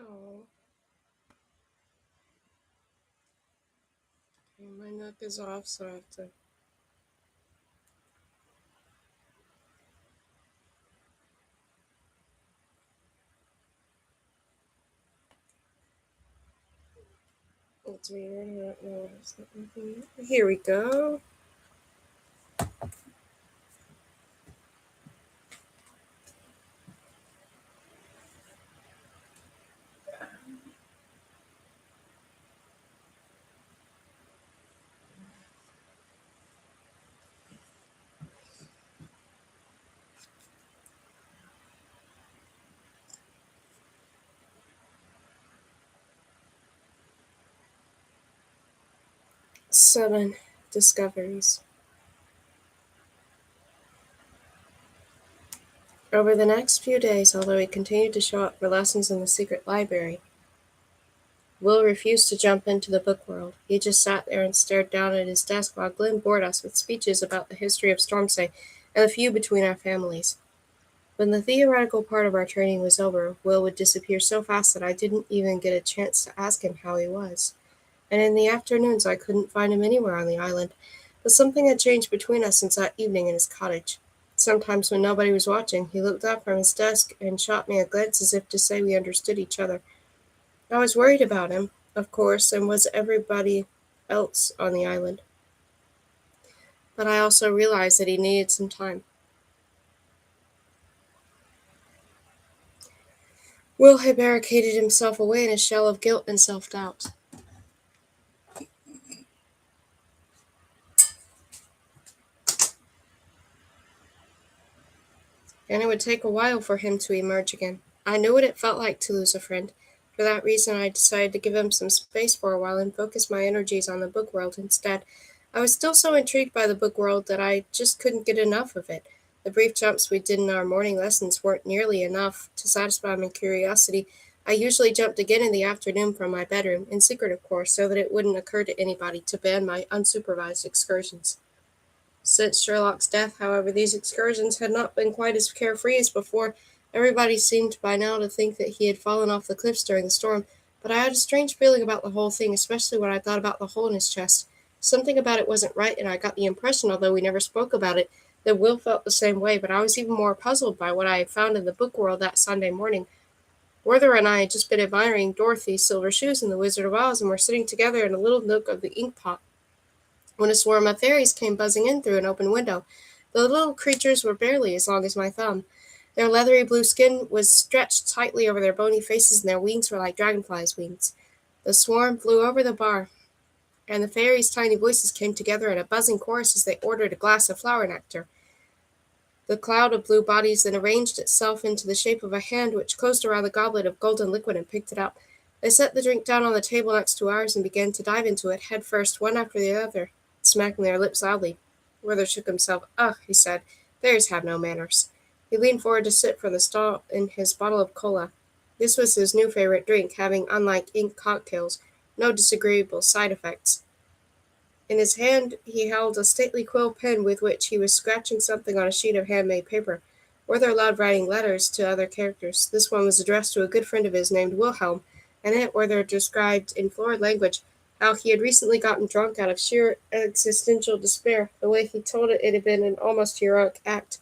Oh, okay, my nook is off, so I have to. It's weird. I don't know what it's looking for. Here we go. Seven discoveries. Over the next few days, although he continued to show up for lessons in the secret library, Will refused to jump into the book world. He just sat there and stared down at his desk while Glenn bored us with speeches about the history of Stormsay and the feud between our families. When the theoretical part of our training was over, Will would disappear so fast that I didn't even get a chance to ask him how he was. And in the afternoons I couldn't find him anywhere on the island, but something had changed between us since that evening in his cottage. Sometimes when nobody was watching, he looked up from his desk and shot me a glance as if to say we understood each other. I was worried about him, of course, and was everybody else on the island. But I also realized that he needed some time. Will had barricaded himself away in a shell of guilt and self-doubt. And it would take a while for him to emerge again. I knew what it felt like to lose a friend. For that reason, I decided to give him some space for a while and focus my energies on the book world instead. I was still so intrigued by the book world that I just couldn't get enough of it. The brief jumps we did in our morning lessons weren't nearly enough to satisfy my curiosity. I usually jumped again in the afternoon from my bedroom, in secret of course, so that it wouldn't occur to anybody to ban my unsupervised excursions. Since Sherlock's death, however, these excursions had not been quite as carefree as before. Everybody seemed by now to think that he had fallen off the cliffs during the storm, but I had a strange feeling about the whole thing, especially when I thought about the hole in his chest. Something about it wasn't right, and I got the impression, although we never spoke about it, that Will felt the same way, but I was even more puzzled by what I had found in the book world that Sunday morning. Werther and I had just been admiring Dorothy's silver shoes in The Wizard of Oz, and were sitting together in a little nook of the ink pot when a swarm of fairies came buzzing in through an open window. The little creatures were barely as long as my thumb. Their leathery blue skin was stretched tightly over their bony faces, and their wings were like dragonflies' wings. The swarm flew over the bar, and the fairies' tiny voices came together in a buzzing chorus as they ordered a glass of flower nectar. The cloud of blue bodies then arranged itself into the shape of a hand which closed around the goblet of golden liquid and picked it up. They set the drink down on the table next to ours and began to dive into it head first, one after the other, smacking their lips loudly. Werther shook himself. Ugh, he said. Fairies have no manners. He leaned forward to sip from the straw in his bottle of cola. This was his new favorite drink, having, unlike ink cocktails, no disagreeable side effects. In his hand he held a stately quill pen with which he was scratching something on a sheet of handmade paper. Werther allowed writing letters to other characters. This one was addressed to a good friend of his named Wilhelm, and in it Werther described in florid language how he had recently gotten drunk out of sheer existential despair. The way he told it, it had been an almost heroic act.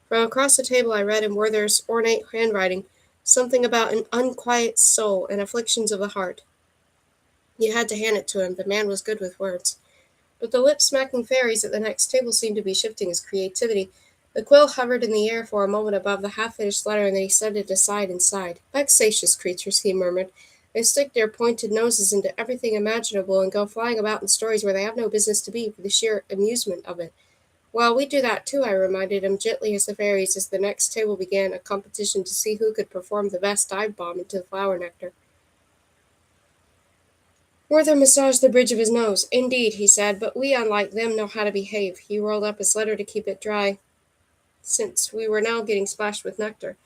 From across the table I read in Werther's ornate handwriting something about an unquiet soul and afflictions of the heart. You had to hand it to him. The man was good with words. But the lip-smacking fairies at the next table seemed to be shifting his creativity. The quill hovered in the air for a moment above the half-finished letter, and then he set it aside and sighed. Vexatious creatures, he murmured. They stick their pointed noses into everything imaginable and go flying about in stories where they have no business to be for the sheer amusement of it. Well, we do that too, I reminded him gently as the fairies, as the next table began a competition to see who could perform the best dive bomb into the flower nectar. Werther massaged the bridge of his nose. Indeed, he said, but we, unlike them, know how to behave. He rolled up his letter to keep it dry, since we were now getting splashed with nectar.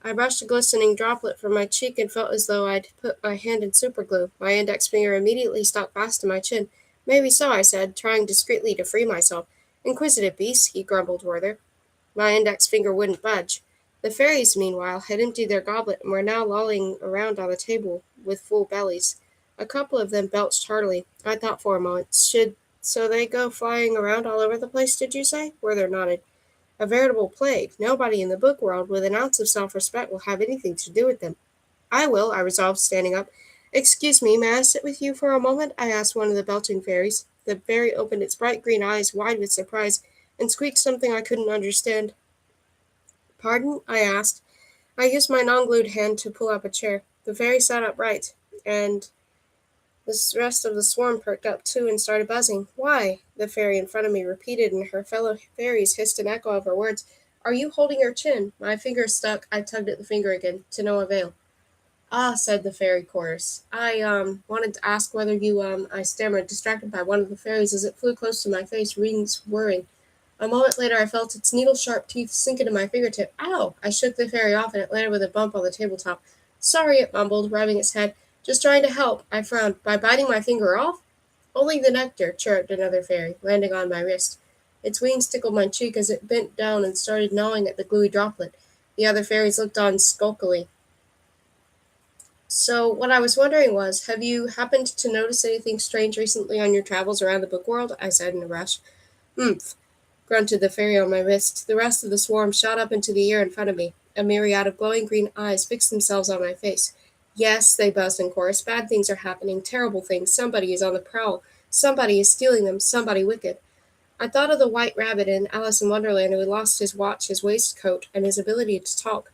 I brushed a glistening droplet from my cheek and felt as though I'd put my hand in superglue. My index finger immediately stuck fast to my chin. Maybe so, I said, trying discreetly to free myself. Inquisitive beast, he grumbled Werther. My index finger wouldn't budge. The fairies, meanwhile, had emptied their goblet and were now lolling around on the table with full bellies. A couple of them belched heartily. I thought for a moment. So they go flying around all over the place, did you say? Werther nodded. A veritable plague. Nobody in the book world with an ounce of self-respect will have anything to do with them. I will, I resolved, standing up. Excuse me, may I sit with you for a moment? I asked one of the belching fairies. The fairy opened its bright green eyes wide with surprise and squeaked something I couldn't understand. Pardon? I asked. I used my non-glued hand to pull up a chair. The fairy sat upright, and the rest of the swarm perked up too and started buzzing. Why? The fairy in front of me repeated, and her fellow fairies hissed an echo of her words. Are you holding your chin? My finger stuck. I tugged at the finger again, to no avail. Ah, said the fairy chorus. I wanted to ask whether I stammered, distracted by one of the fairies as it flew close to my face, wings whirring. A moment later, I felt its needle-sharp teeth sink into my fingertip. Ow! I shook the fairy off, and it landed with a bump on the tabletop. Sorry, it mumbled, rubbing its head. Just trying to help. I frowned. By biting my finger off? Only the nectar, chirruped another fairy, landing on my wrist. Its wings tickled my cheek as it bent down and started gnawing at the gluey droplet. The other fairies looked on sulkily. So, what I was wondering was, have you happened to notice anything strange recently on your travels around the book world? I said in a rush. Humph, grunted the fairy on my wrist. The rest of the swarm shot up into the air in front of me. A myriad of glowing green eyes fixed themselves on my face. Yes, they buzzed in chorus. Bad things are happening. Terrible things. Somebody is on the prowl. Somebody is stealing them. Somebody wicked. I thought of the White Rabbit in Alice in Wonderland who had lost his watch, his waistcoat, and his ability to talk.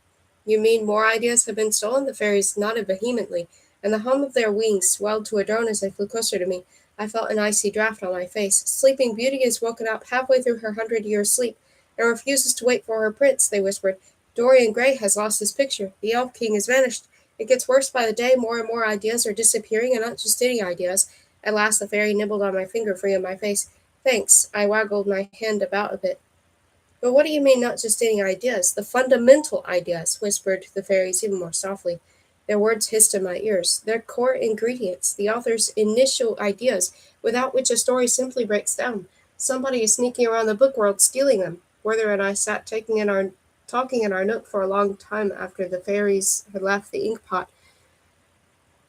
You mean more ideas have been stolen? The fairies nodded vehemently, and the hum of their wings swelled to a drone as they flew closer to me. I felt an icy draught on my face. Sleeping Beauty has woken up halfway through her 100-year sleep and refuses to wait for her prince, they whispered. Dorian Gray has lost his picture. The Elf King has vanished. It gets worse by the day. More and more ideas are disappearing, and not just any ideas. At last the fairy nibbled on my finger, free of my face. Thanks. I waggled my hand about a bit. But what do you mean, not just any ideas? The fundamental ideas, whispered the fairies even more softly. Their words hissed in my ears. Their core ingredients, the author's initial ideas, without which a story simply breaks down. Somebody is sneaking around the book world stealing them. Werther and I sat talking in our nook for a long time after the fairies had left the ink pot.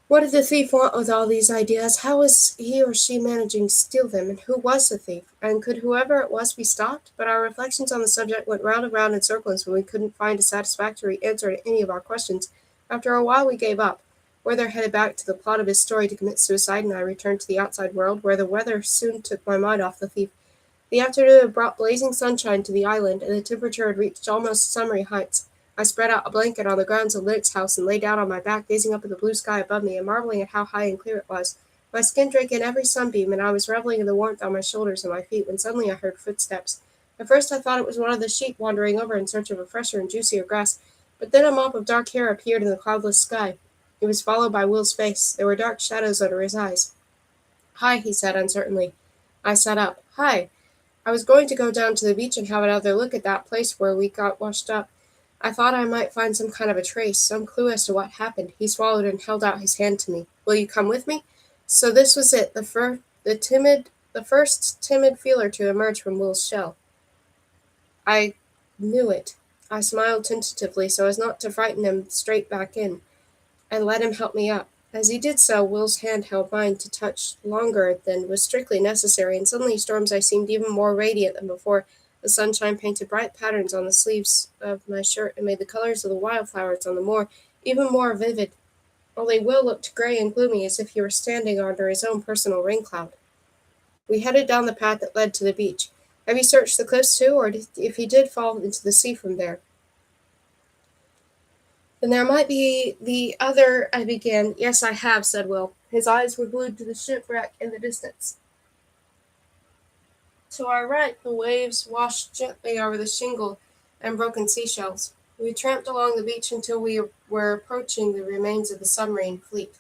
What did the thief want with all these ideas? How was he or she managing to steal them? And who was the thief? And could whoever it was be stopped? But our reflections on the subject went round and round in circles when we couldn't find a satisfactory answer to any of our questions. After a while we gave up. Werther headed back to the plot of his story to commit suicide, and I returned to the outside world, where the weather soon took my mind off the thief. The afternoon had brought blazing sunshine to the island, and the temperature had reached almost summery heights. I spread out a blanket on the grounds of Lick's house and lay down on my back, gazing up at the blue sky above me and marveling at how high and clear it was. My skin drank in every sunbeam, and I was reveling in the warmth on my shoulders and my feet when suddenly I heard footsteps. At first I thought it was one of the sheep wandering over in search of a fresher and juicier grass, but then a mop of dark hair appeared in the cloudless sky. It was followed by Will's face. There were dark shadows under his eyes. Hi, he said uncertainly. I sat up. Hi. I was going to go down to the beach and have another look at that place where we got washed up. I thought I might find some kind of a trace, some clue as to what happened. He swallowed and held out his hand to me. Will you come with me? So this was it, the first timid feeler to emerge from Will's shell. I knew it. I smiled tentatively so as not to frighten him straight back in, and let him help me up. As he did so, Will's hand held mine to touch longer than was strictly necessary, and suddenly Storm's eye seemed even more radiant than before. The sunshine painted bright patterns on the sleeves of my shirt and made the colors of the wildflowers on the moor even more vivid. Only Will looked gray and gloomy, as if he were standing under his own personal rain cloud. We headed down the path that led to the beach. Have you searched the cliffs too, or if he did fall into the sea from there? Then there might be the other, I began. Yes, I have, said Will. His eyes were glued to the shipwreck in the distance. To our right, the waves washed gently over the shingle and broken seashells. We tramped along the beach until we were approaching the remains of the submarine fleet.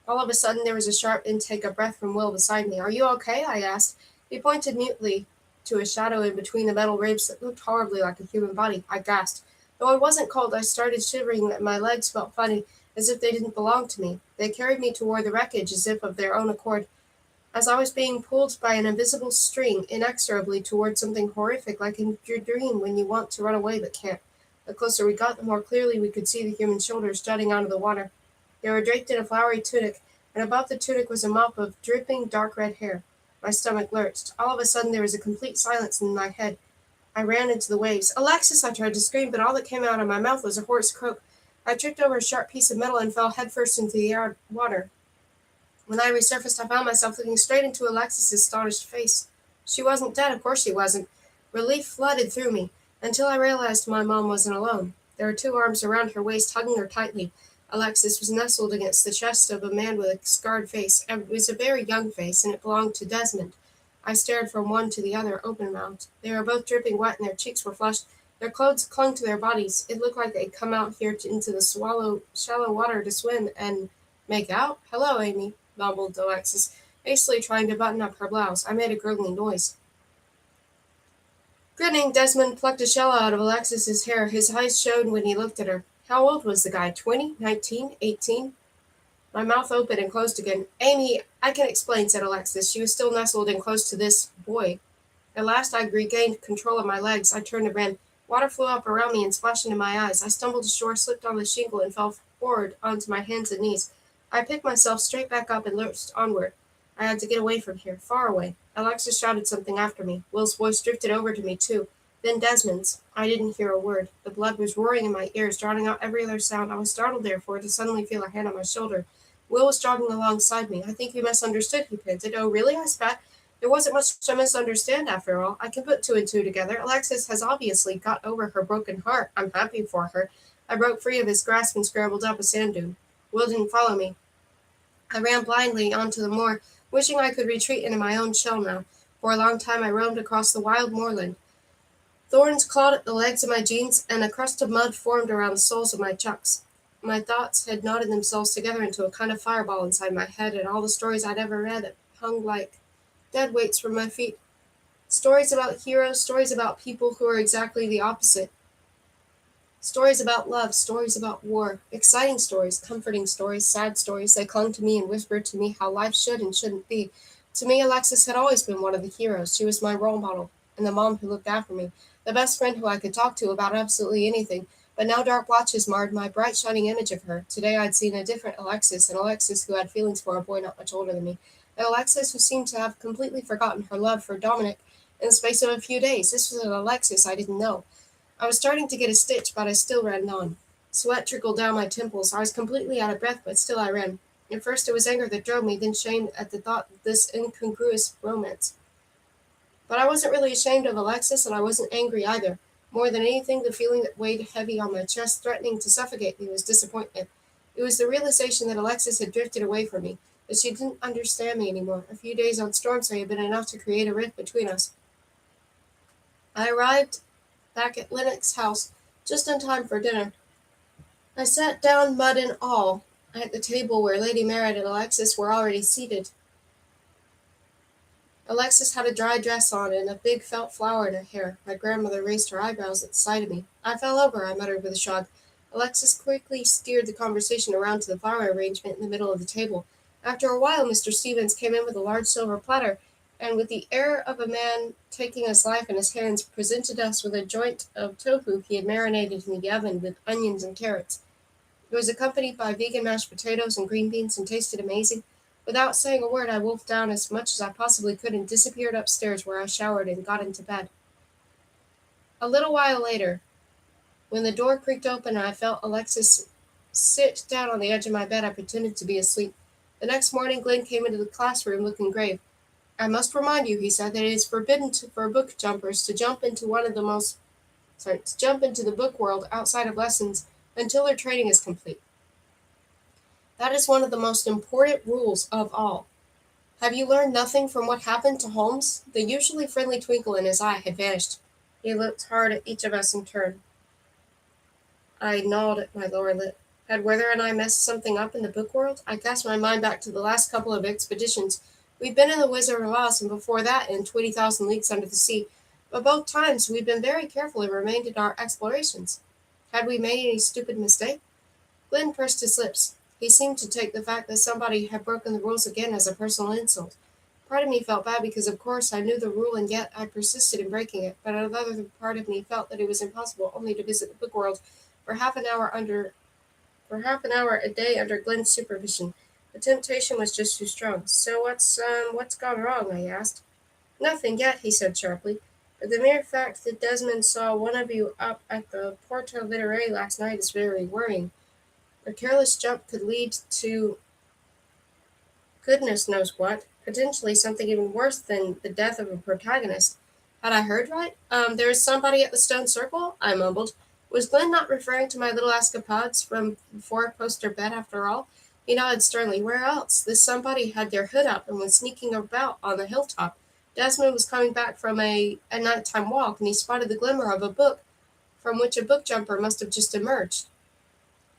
All of a sudden, there was a sharp intake of breath from Will beside me. Are you okay? I asked. He pointed mutely to a shadow in between the metal ribs that looked horribly like a human body. I gasped. Though I wasn't cold, I started shivering and my legs felt funny, as if they didn't belong to me. They carried me toward the wreckage as if of their own accord, as I was being pulled by an invisible string inexorably toward something horrific, like in your dream when you want to run away but can't. The closer we got, the more clearly we could see the human shoulders jutting out of the water. They were draped in a flowery tunic, and above the tunic was a mop of dripping dark red hair. My stomach lurched. All of a sudden there was a complete silence in my head. I ran into the waves. Alexis! I tried to scream, but all that came out of my mouth was a hoarse croak. I tripped over a sharp piece of metal and fell headfirst into the water. When I resurfaced, I found myself looking straight into Alexis's astonished face. She wasn't dead, of course she wasn't. Relief flooded through me, until I realized my mom wasn't alone. There were two arms around her waist, hugging her tightly. Alexis was nestled against the chest of a man with a scarred face. It was a very young face, and it belonged to Desmond. I stared from one to the other, open-mouthed. They were both dripping wet, and their cheeks were flushed. Their clothes clung to their bodies. It looked like they'd come out here into the shallow water to swim and make out. "Hello, Amy," mumbled Alexis, hastily trying to button up her blouse. I made a gurgling noise. Grinning, Desmond plucked a shell out of Alexis's hair. His eyes shone when he looked at her. How old was the guy? 20? 19? 18? My mouth opened and closed again. "Amy, I can explain," said Alexis. She was still nestled in close to this boy. At last I regained control of my legs. I turned and ran. Water flew up around me and splashed into my eyes. I stumbled ashore, slipped on the shingle, and fell forward onto my hands and knees. I picked myself straight back up and lurched onward. I had to get away from here, far away. Alexis shouted something after me. Will's voice drifted over to me, too. Then Desmond's. I didn't hear a word. The blood was roaring in my ears, drowning out every other sound. I was startled, therefore, to suddenly feel a hand on my shoulder. Will was jogging alongside me. "I think you misunderstood," he panted. "Oh, really?" I spat. There wasn't much to misunderstand, after all. I can put two and two together. Alexis has obviously got over her broken heart. I'm happy for her. I broke free of his grasp and scrambled up a sand dune. Will didn't follow me. I ran blindly onto the moor, wishing I could retreat into my own shell now. For a long time I roamed across the wild moorland. Thorns clawed at the legs of my jeans, and a crust of mud formed around the soles of my chucks. My thoughts had knotted themselves together into a kind of fireball inside my head, and all the stories I'd ever read hung like dead weights from my feet. Stories about heroes, stories about people who are exactly the opposite. Stories about love, stories about war, exciting stories, comforting stories, sad stories. They clung to me and whispered to me how life should and shouldn't be. To me, Alexis had always been one of the heroes. She was my role model, and the mom who looked after me, the best friend who I could talk to about absolutely anything. But now dark blotches marred my bright shining image of her. Today I'd seen a different Alexis, an Alexis who had feelings for a boy not much older than me, an Alexis who seemed to have completely forgotten her love for Dominic in the space of a few days. This was an Alexis I didn't know. I was starting to get a stitch, but I still ran on. Sweat trickled down my temples. I was completely out of breath, but still I ran. At first it was anger that drove me, then shame at the thought of this incongruous romance. But I wasn't really ashamed of Alexis, and I wasn't angry either. More than anything, the feeling that weighed heavy on my chest, threatening to suffocate me, was disappointment. It was the realization that Alexis had drifted away from me, that she didn't understand me anymore. A few days on Stormsay had been enough to create a rift between us. I arrived back at Lennox's house just in time for dinner. I sat down, mud and all, at the table where Lady Merritt and Alexis were already seated. Alexis had a dry dress on and a big felt flower in her hair. My grandmother raised her eyebrows at the sight of me. "I fell over," I muttered with a shrug. Alexis quickly steered the conversation around to the flower arrangement in the middle of the table. After a while, Mr. Stevens came in with a large silver platter, and with the air of a man taking his life in his hands, presented us with a joint of tofu he had marinated in the oven with onions and carrots. It was accompanied by vegan mashed potatoes and green beans and tasted amazing. Without saying a word, I wolfed down as much as I possibly could and disappeared upstairs, where I showered and got into bed. A little while later, when the door creaked open and I felt Alexis sit down on the edge of my bed, I pretended to be asleep. The next morning, Glenn came into the classroom looking grave. "I must remind you," he said, "that it is forbidden for book jumpers to jump into the book world outside of lessons until their training is complete. That is one of the most important rules of all. Have you learned nothing from what happened to Holmes?" The usually friendly twinkle in his eye had vanished. He looked hard at each of us in turn. I gnawed at my lower lip. Had Werther and I messed something up in the book world? I cast my mind back to the last couple of expeditions. We'd been in the Wizard of Oz, and before that in 20,000 Leagues Under the Sea. But both times we'd been very careful and remained in our explorations. Had we made any stupid mistake? Glenn pursed his lips. He seemed to take the fact that somebody had broken the rules again as a personal insult. Part of me felt bad because, of course, I knew the rule and yet I persisted in breaking it, but another part of me felt that it was impossible only to visit the book world for half an hour a day under Glenn's supervision. The temptation was just too strong. So what's gone wrong? I asked. Nothing yet, he said sharply. But the mere fact that Desmond saw one of you up at the Porta Literae last night is very worrying. A careless jump could lead to goodness knows what, potentially something even worse than the death of a protagonist. Had I heard right? There is somebody at the stone circle? I mumbled. Was Glenn not referring to my little escapades from the four-poster bed after all? He nodded sternly. Where else? This somebody had their hood up and was sneaking about on the hilltop. Desmond was coming back from a nighttime walk, and he spotted the glimmer of a book from which a book jumper must have just emerged.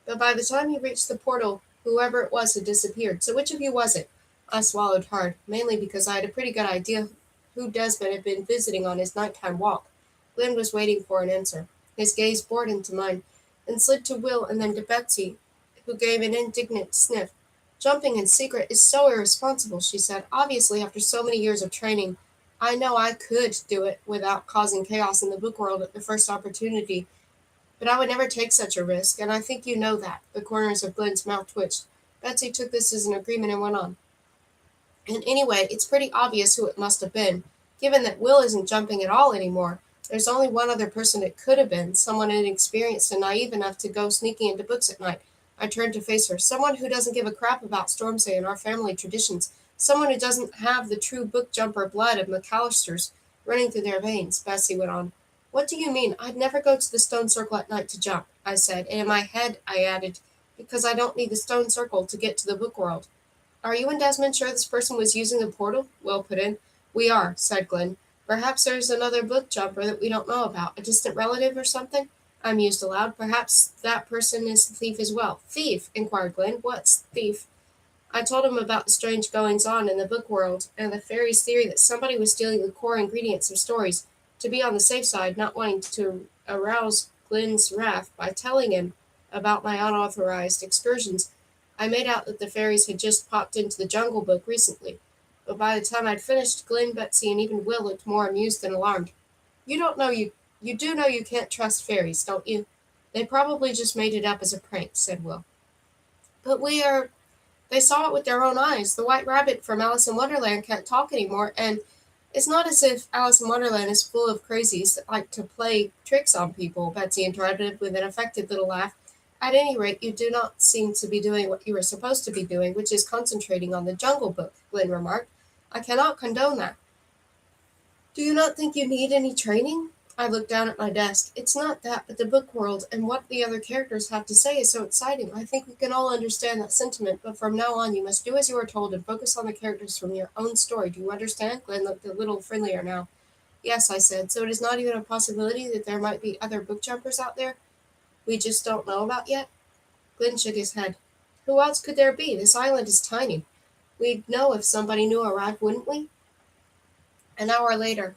But by the time he reached the portal, whoever it was had disappeared. So which of you was it? I swallowed hard, mainly because I had a pretty good idea who Desmond had been visiting on his nighttime walk. Glenn was waiting for an answer. His gaze bored into mine, then slid to Will and then to Betsy, who gave an indignant sniff. Jumping in secret is so irresponsible, she said. Obviously, after so many years of training, I know I could do it without causing chaos in the book world at the first opportunity, but I would never take such a risk, and I think you know that. The corners of Glenn's mouth twitched. Betsy took this as an agreement and went on. And anyway, it's pretty obvious who it must have been. Given that Will isn't jumping at all anymore, there's only one other person it could have been, someone inexperienced and naive enough to go sneaking into books at night. I turned to face her. Someone who doesn't give a crap about Stormsay and our family traditions. Someone who doesn't have the true book jumper blood of McAllister's running through their veins, Bessie went on. What do you mean? I'd never go to the stone circle at night to jump, I said, and in my head I added, because I don't need the stone circle to get to the book world. Are you and Desmond sure this person was using the portal? Will put in. We are, said Glenn. Perhaps there's another book jumper that we don't know about, a distant relative or something? I mused aloud. Perhaps that person is a thief as well. Thief? Inquired Glenn. What's thief? I told him about the strange goings-on in the book world, and the fairy's theory that somebody was stealing the core ingredients of stories, to be on the safe side, not wanting to arouse Glenn's wrath by telling him about my unauthorized excursions. I made out that the fairies had just popped into the Jungle Book recently, but by the time I'd finished, Glenn, Betsy, and even Will looked more amused than alarmed. You do know you can't trust fairies, don't you? They probably just made it up as a prank, said Will. But they saw it with their own eyes. The White Rabbit from Alice in Wonderland can't talk anymore, and it's not as if Alice in Wonderland is full of crazies that like to play tricks on people, Betsy interrupted with an affected little laugh. At any rate, you do not seem to be doing what you were supposed to be doing, which is concentrating on the Jungle Book, Glenn remarked. I cannot condone that. Do you not think you need any training? I looked down at my desk. It's not that, but the book world and what the other characters have to say is so exciting. I think we can all understand that sentiment, but from now on you must do as you are told and focus on the characters from your own story. Do you understand? Glenn looked a little friendlier now. Yes, I said. So it is not even a possibility that there might be other book jumpers out there we just don't know about yet? Glenn shook his head. Who else could there be? This island is tiny. We'd know if somebody new arrived, wouldn't we? An hour later,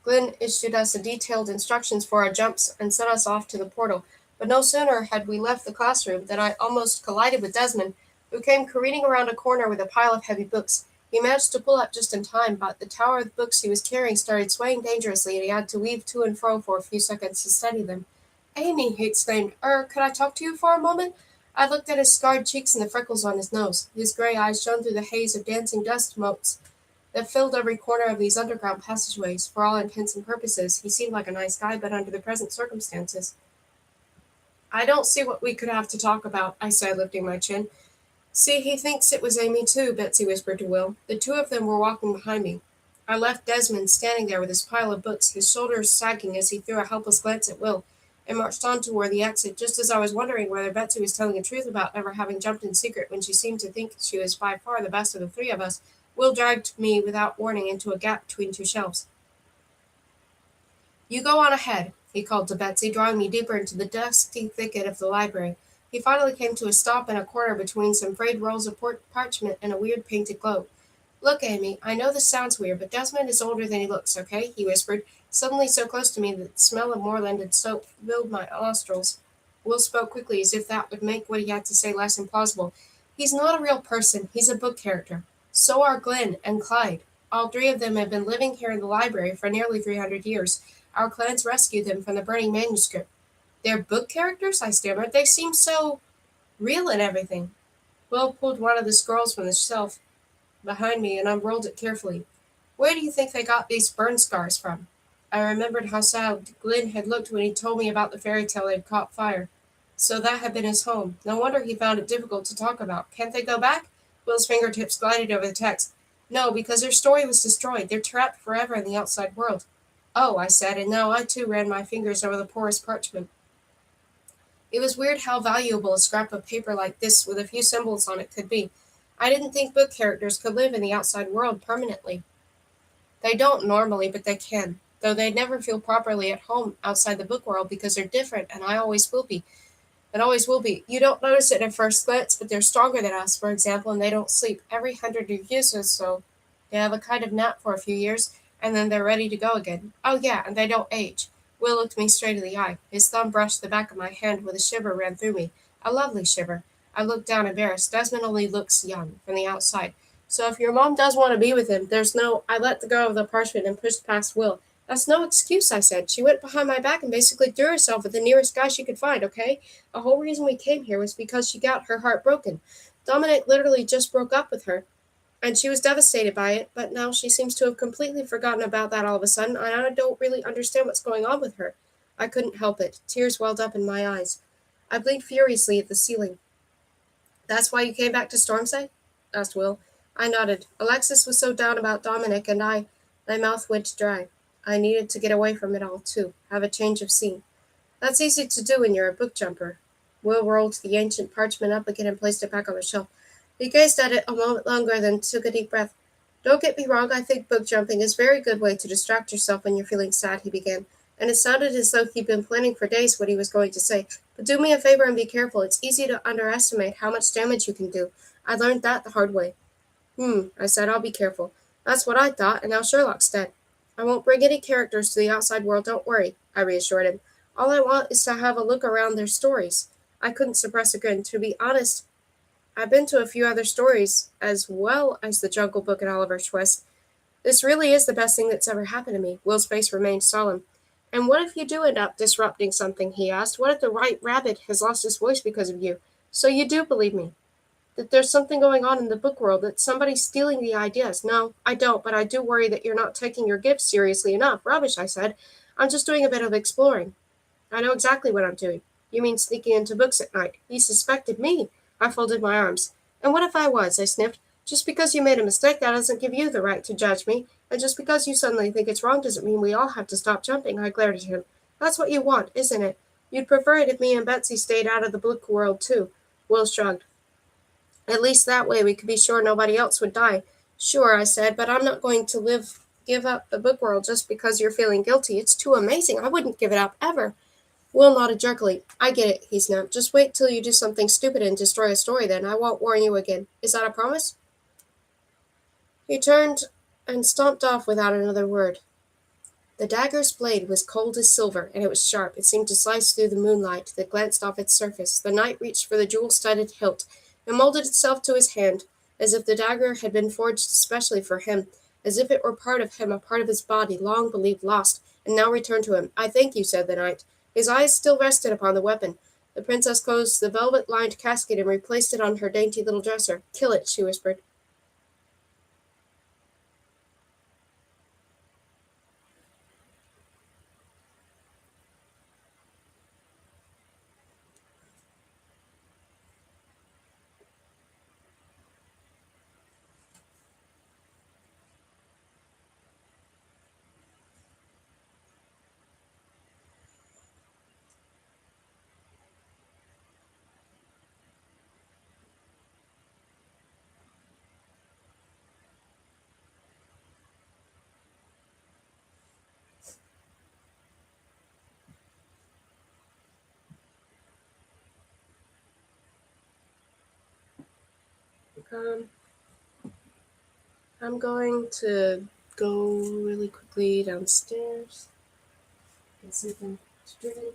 Glenn issued us detailed instructions for our jumps and sent us off to the portal. But no sooner had we left the classroom than I almost collided with Desmond, who came careening around a corner with a pile of heavy books. He managed to pull up just in time, but the tower of books he was carrying started swaying dangerously, and he had to weave to and fro for a few seconds to steady them. Amy, he exclaimed, could I talk to you for a moment? I looked at his scarred cheeks and the freckles on his nose. His gray eyes shone through the haze of dancing dust motes that filled every corner of these underground passageways. For all intents and purposes, he seemed like a nice guy, but under the present circumstances. I don't see what we could have to talk about, I said, lifting my chin. See, he thinks it was Amy, too, Betsy whispered to Will. The two of them were walking behind me. I left Desmond standing there with his pile of books, his shoulders sagging as he threw a helpless glance at Will, and marched on toward the exit, just as I was wondering whether Betsy was telling the truth about never having jumped in secret when she seemed to think she was by far the best of the three of us. Will dragged me without warning into a gap between two shelves. You go on ahead, he called to Betsy, drawing me deeper into the dusty thicket of the library. He finally came to a stop in a corner between some frayed rolls of parchment and a weird painted globe. Look, Amy, I know this sounds weird, but Desmond is older than he looks, okay? He whispered, suddenly so close to me that the smell of moorlanded soap filled my nostrils. Will spoke quickly, as if that would make what he had to say less implausible. He's not a real person. He's a book character. So are Glenn and Clyde. All three of them have been living here in the library for nearly 300 years. Our clans rescued them from the burning manuscript. They're book characters? I stammered. They seem so real and everything. Will pulled one of the scrolls from the shelf behind me and unrolled it carefully. Where do you think they got these burn scars from? I remembered how sad Glenn had looked when he told me about the fairy tale that had caught fire. So that had been his home. No wonder he found it difficult to talk about. Can't they go back? Will's fingertips glided over the text. No, because their story was destroyed. They're trapped forever in the outside world. Oh, I said, and now I too ran my fingers over the porous parchment. It was weird how valuable a scrap of paper like this with a few symbols on it could be. I didn't think book characters could live in the outside world permanently. They don't normally, but they can, though they never feel properly at home outside the book world because they're different, and I always will be. It always will be. You don't notice it at first glance, but they're stronger than us, for example, and they don't sleep. Every 100 years or so, they have a kind of nap for a few years, and then they're ready to go again. Oh, yeah, and they don't age. Will looked me straight in the eye. His thumb brushed the back of my hand with a shiver ran through me. A lovely shiver. I looked down embarrassed. Desmond only looks young, from the outside. So if your mom does want to be with him, there's no... I let go of the parchment and pushed past Will. That's no excuse, I said. She went behind my back and basically threw herself at the nearest guy she could find, okay? The whole reason we came here was because she got her heart broken. Dominic literally just broke up with her, and she was devastated by it, but now she seems to have completely forgotten about that all of a sudden, and I don't really understand what's going on with her. I couldn't help it. Tears welled up in my eyes. I blinked furiously at the ceiling. That's why you came back to Stormside? Asked Will. I nodded. Alexis was so down about Dominic, and my mouth went dry. I needed to get away from it all, too. Have a change of scene. That's easy to do when you're a book jumper. Will rolled the ancient parchment up again and placed it back on the shelf. He gazed at it a moment longer, then took a deep breath. Don't get me wrong, I think book jumping is a very good way to distract yourself when you're feeling sad, he began, and it sounded as though he'd been planning for days what he was going to say. But do me a favor and be careful. It's easy to underestimate how much damage you can do. I learned that the hard way. I said, I'll be careful. That's what I thought, and now Sherlock's dead. I won't bring any characters to the outside world, don't worry, I reassured him. All I want is to have a look around their stories. I couldn't suppress a grin. To be honest, I've been to a few other stories, as well as the Jungle Book and Oliver Twist. This really is the best thing that's ever happened to me. Will's face remained solemn. And what if you do end up disrupting something, he asked. What if the White Rabbit has lost his voice because of you? So you do believe me? That there's something going on in the book world, that somebody's stealing the ideas. No, I don't, but I do worry that you're not taking your gifts seriously enough. Rubbish, I said. I'm just doing a bit of exploring. I know exactly what I'm doing. You mean sneaking into books at night. He suspected me. I folded my arms. And what if I was? I sniffed. Just because you made a mistake, that doesn't give you the right to judge me. And just because you suddenly think it's wrong doesn't mean we all have to stop jumping. I glared at him. That's what you want, isn't it? You'd prefer it if me and Betsy stayed out of the book world, too. Will shrugged. At least that way we could be sure nobody else would die. Sure, I said, but I'm not going to give up the book world just because you're feeling guilty. It's too amazing. I wouldn't give it up, ever. Will nodded jerkily. I get it, he snapped. Just wait till you do something stupid and destroy a story, then. I won't warn you again. Is that a promise? He turned and stomped off without another word. The dagger's blade was cold as silver, and it was sharp. It seemed to slice through the moonlight that glanced off its surface. The knight reached for the jewel-studded hilt and molded itself to his hand, as if the dagger had been forged especially for him, as if it were part of him, a part of his body, long believed lost, and now returned to him. I thank you, said the knight. His eyes still rested upon the weapon. The princess closed the velvet-lined casket and replaced it on her dainty little dresser. Kill it, she whispered. Um, I'm going to go really quickly downstairs and see if I'm distributing.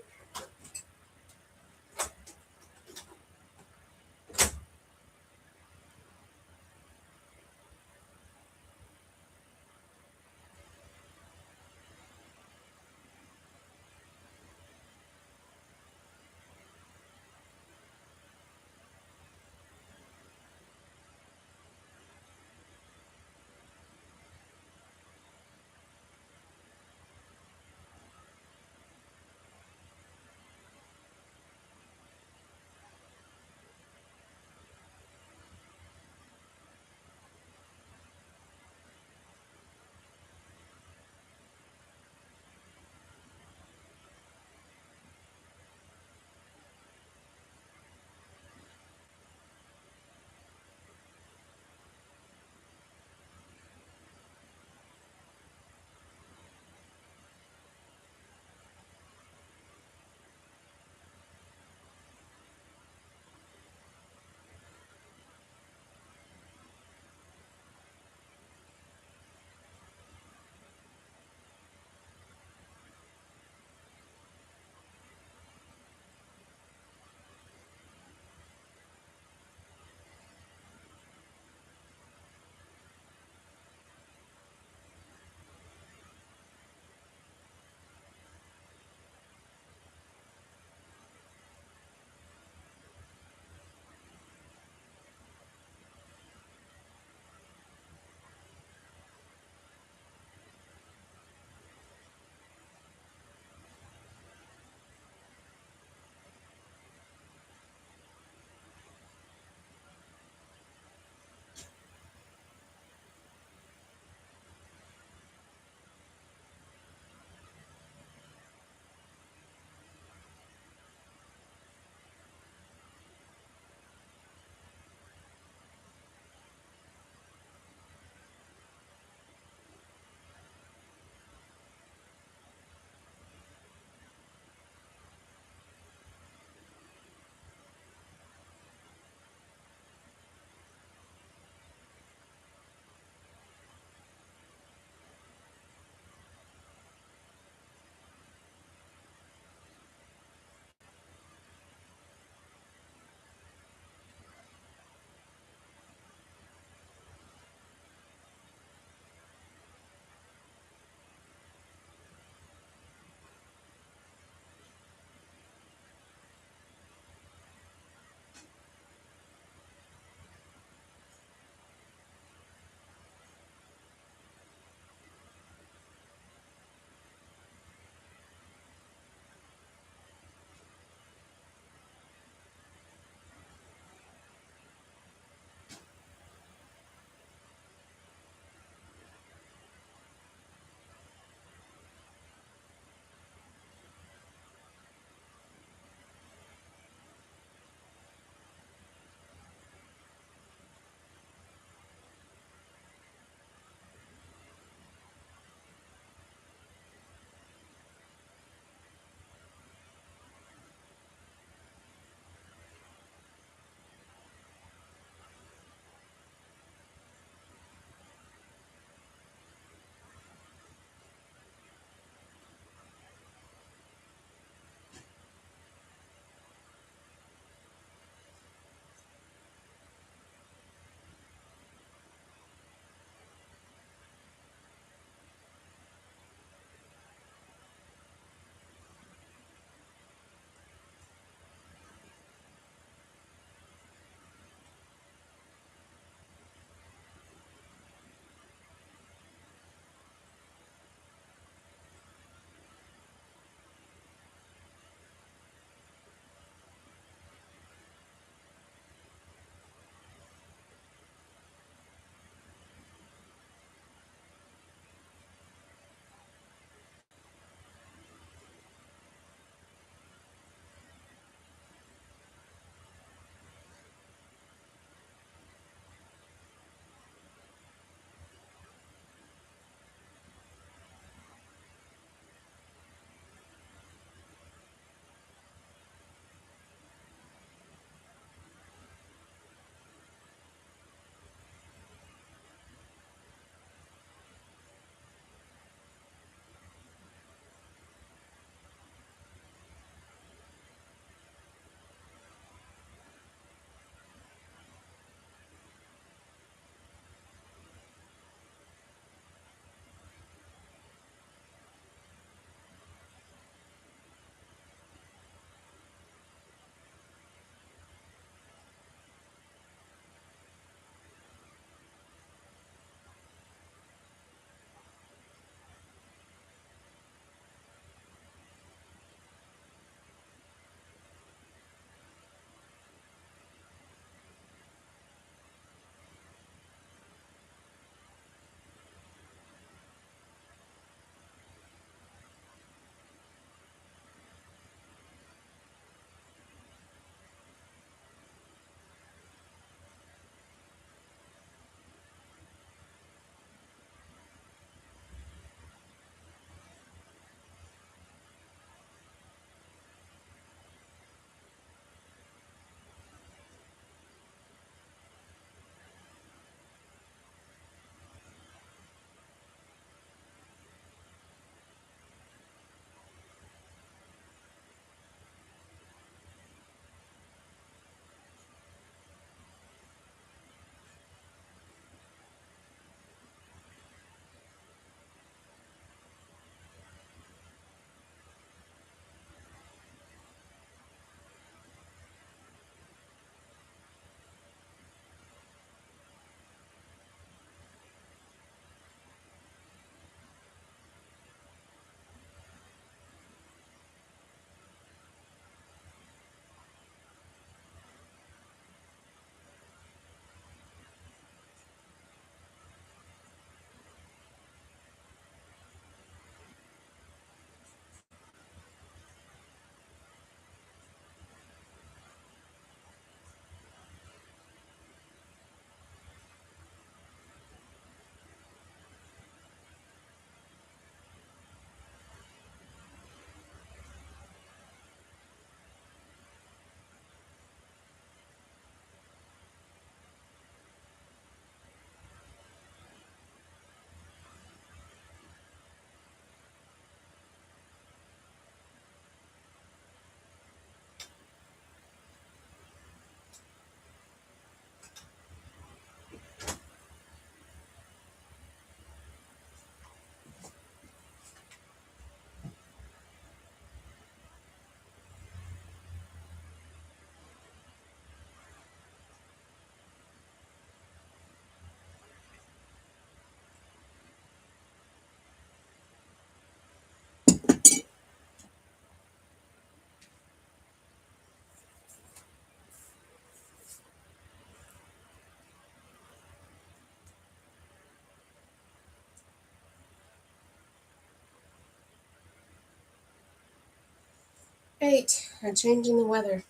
8. A change in the weather.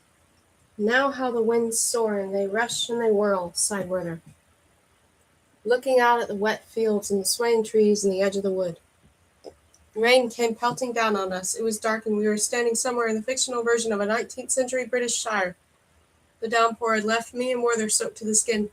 Now how the winds soar and they rush and they whirl, sighed Werther, looking out at the wet fields and the swaying trees and the edge of the wood. Rain came pelting down on us. It was dark and we were standing somewhere in the fictional version of a 19th century British shire. The downpour had left me and Werther soaked to the skin.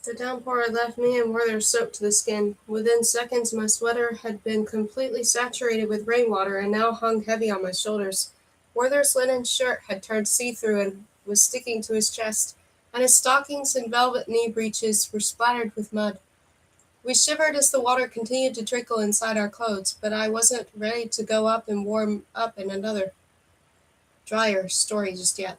The downpour had left me and Werther soaked to the skin. Within seconds, my sweater had been completely saturated with rainwater and now hung heavy on my shoulders. Werther's linen shirt had turned see-through and was sticking to his chest, and his stockings and velvet knee breeches were splattered with mud. We shivered as the water continued to trickle inside our clothes, but I wasn't ready to go up and warm up in another, drier story just yet.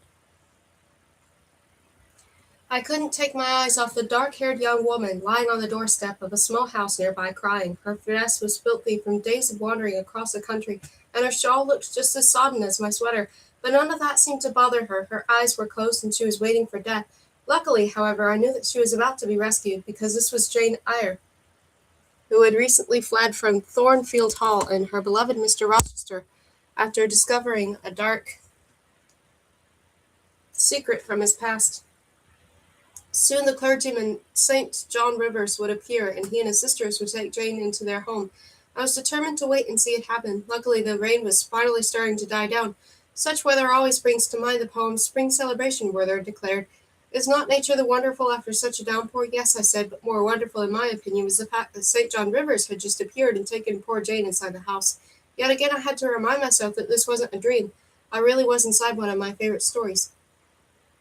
I couldn't take my eyes off the dark-haired young woman lying on the doorstep of a small house nearby crying. Her dress was filthy from days of wandering across the country, and her shawl looked just as sodden as my sweater, but none of that seemed to bother her. Her eyes were closed and she was waiting for death. Luckily, however, I knew that she was about to be rescued, because this was Jane Eyre, who had recently fled from Thornfield Hall and her beloved Mr. Rochester after discovering a dark secret from his past. Soon the clergyman, St. John Rivers, would appear, and he and his sisters would take Jane into their home. I was determined to wait and see it happen. Luckily, the rain was finally starting to die down. Such weather always brings to mind the poem Spring Celebration, Werther declared. Is not nature the wonderful after such a downpour? Yes, I said, but more wonderful, in my opinion, was the fact that St. John Rivers had just appeared and taken poor Jane inside the house. Yet again I had to remind myself that this wasn't a dream. I really was inside one of my favorite stories.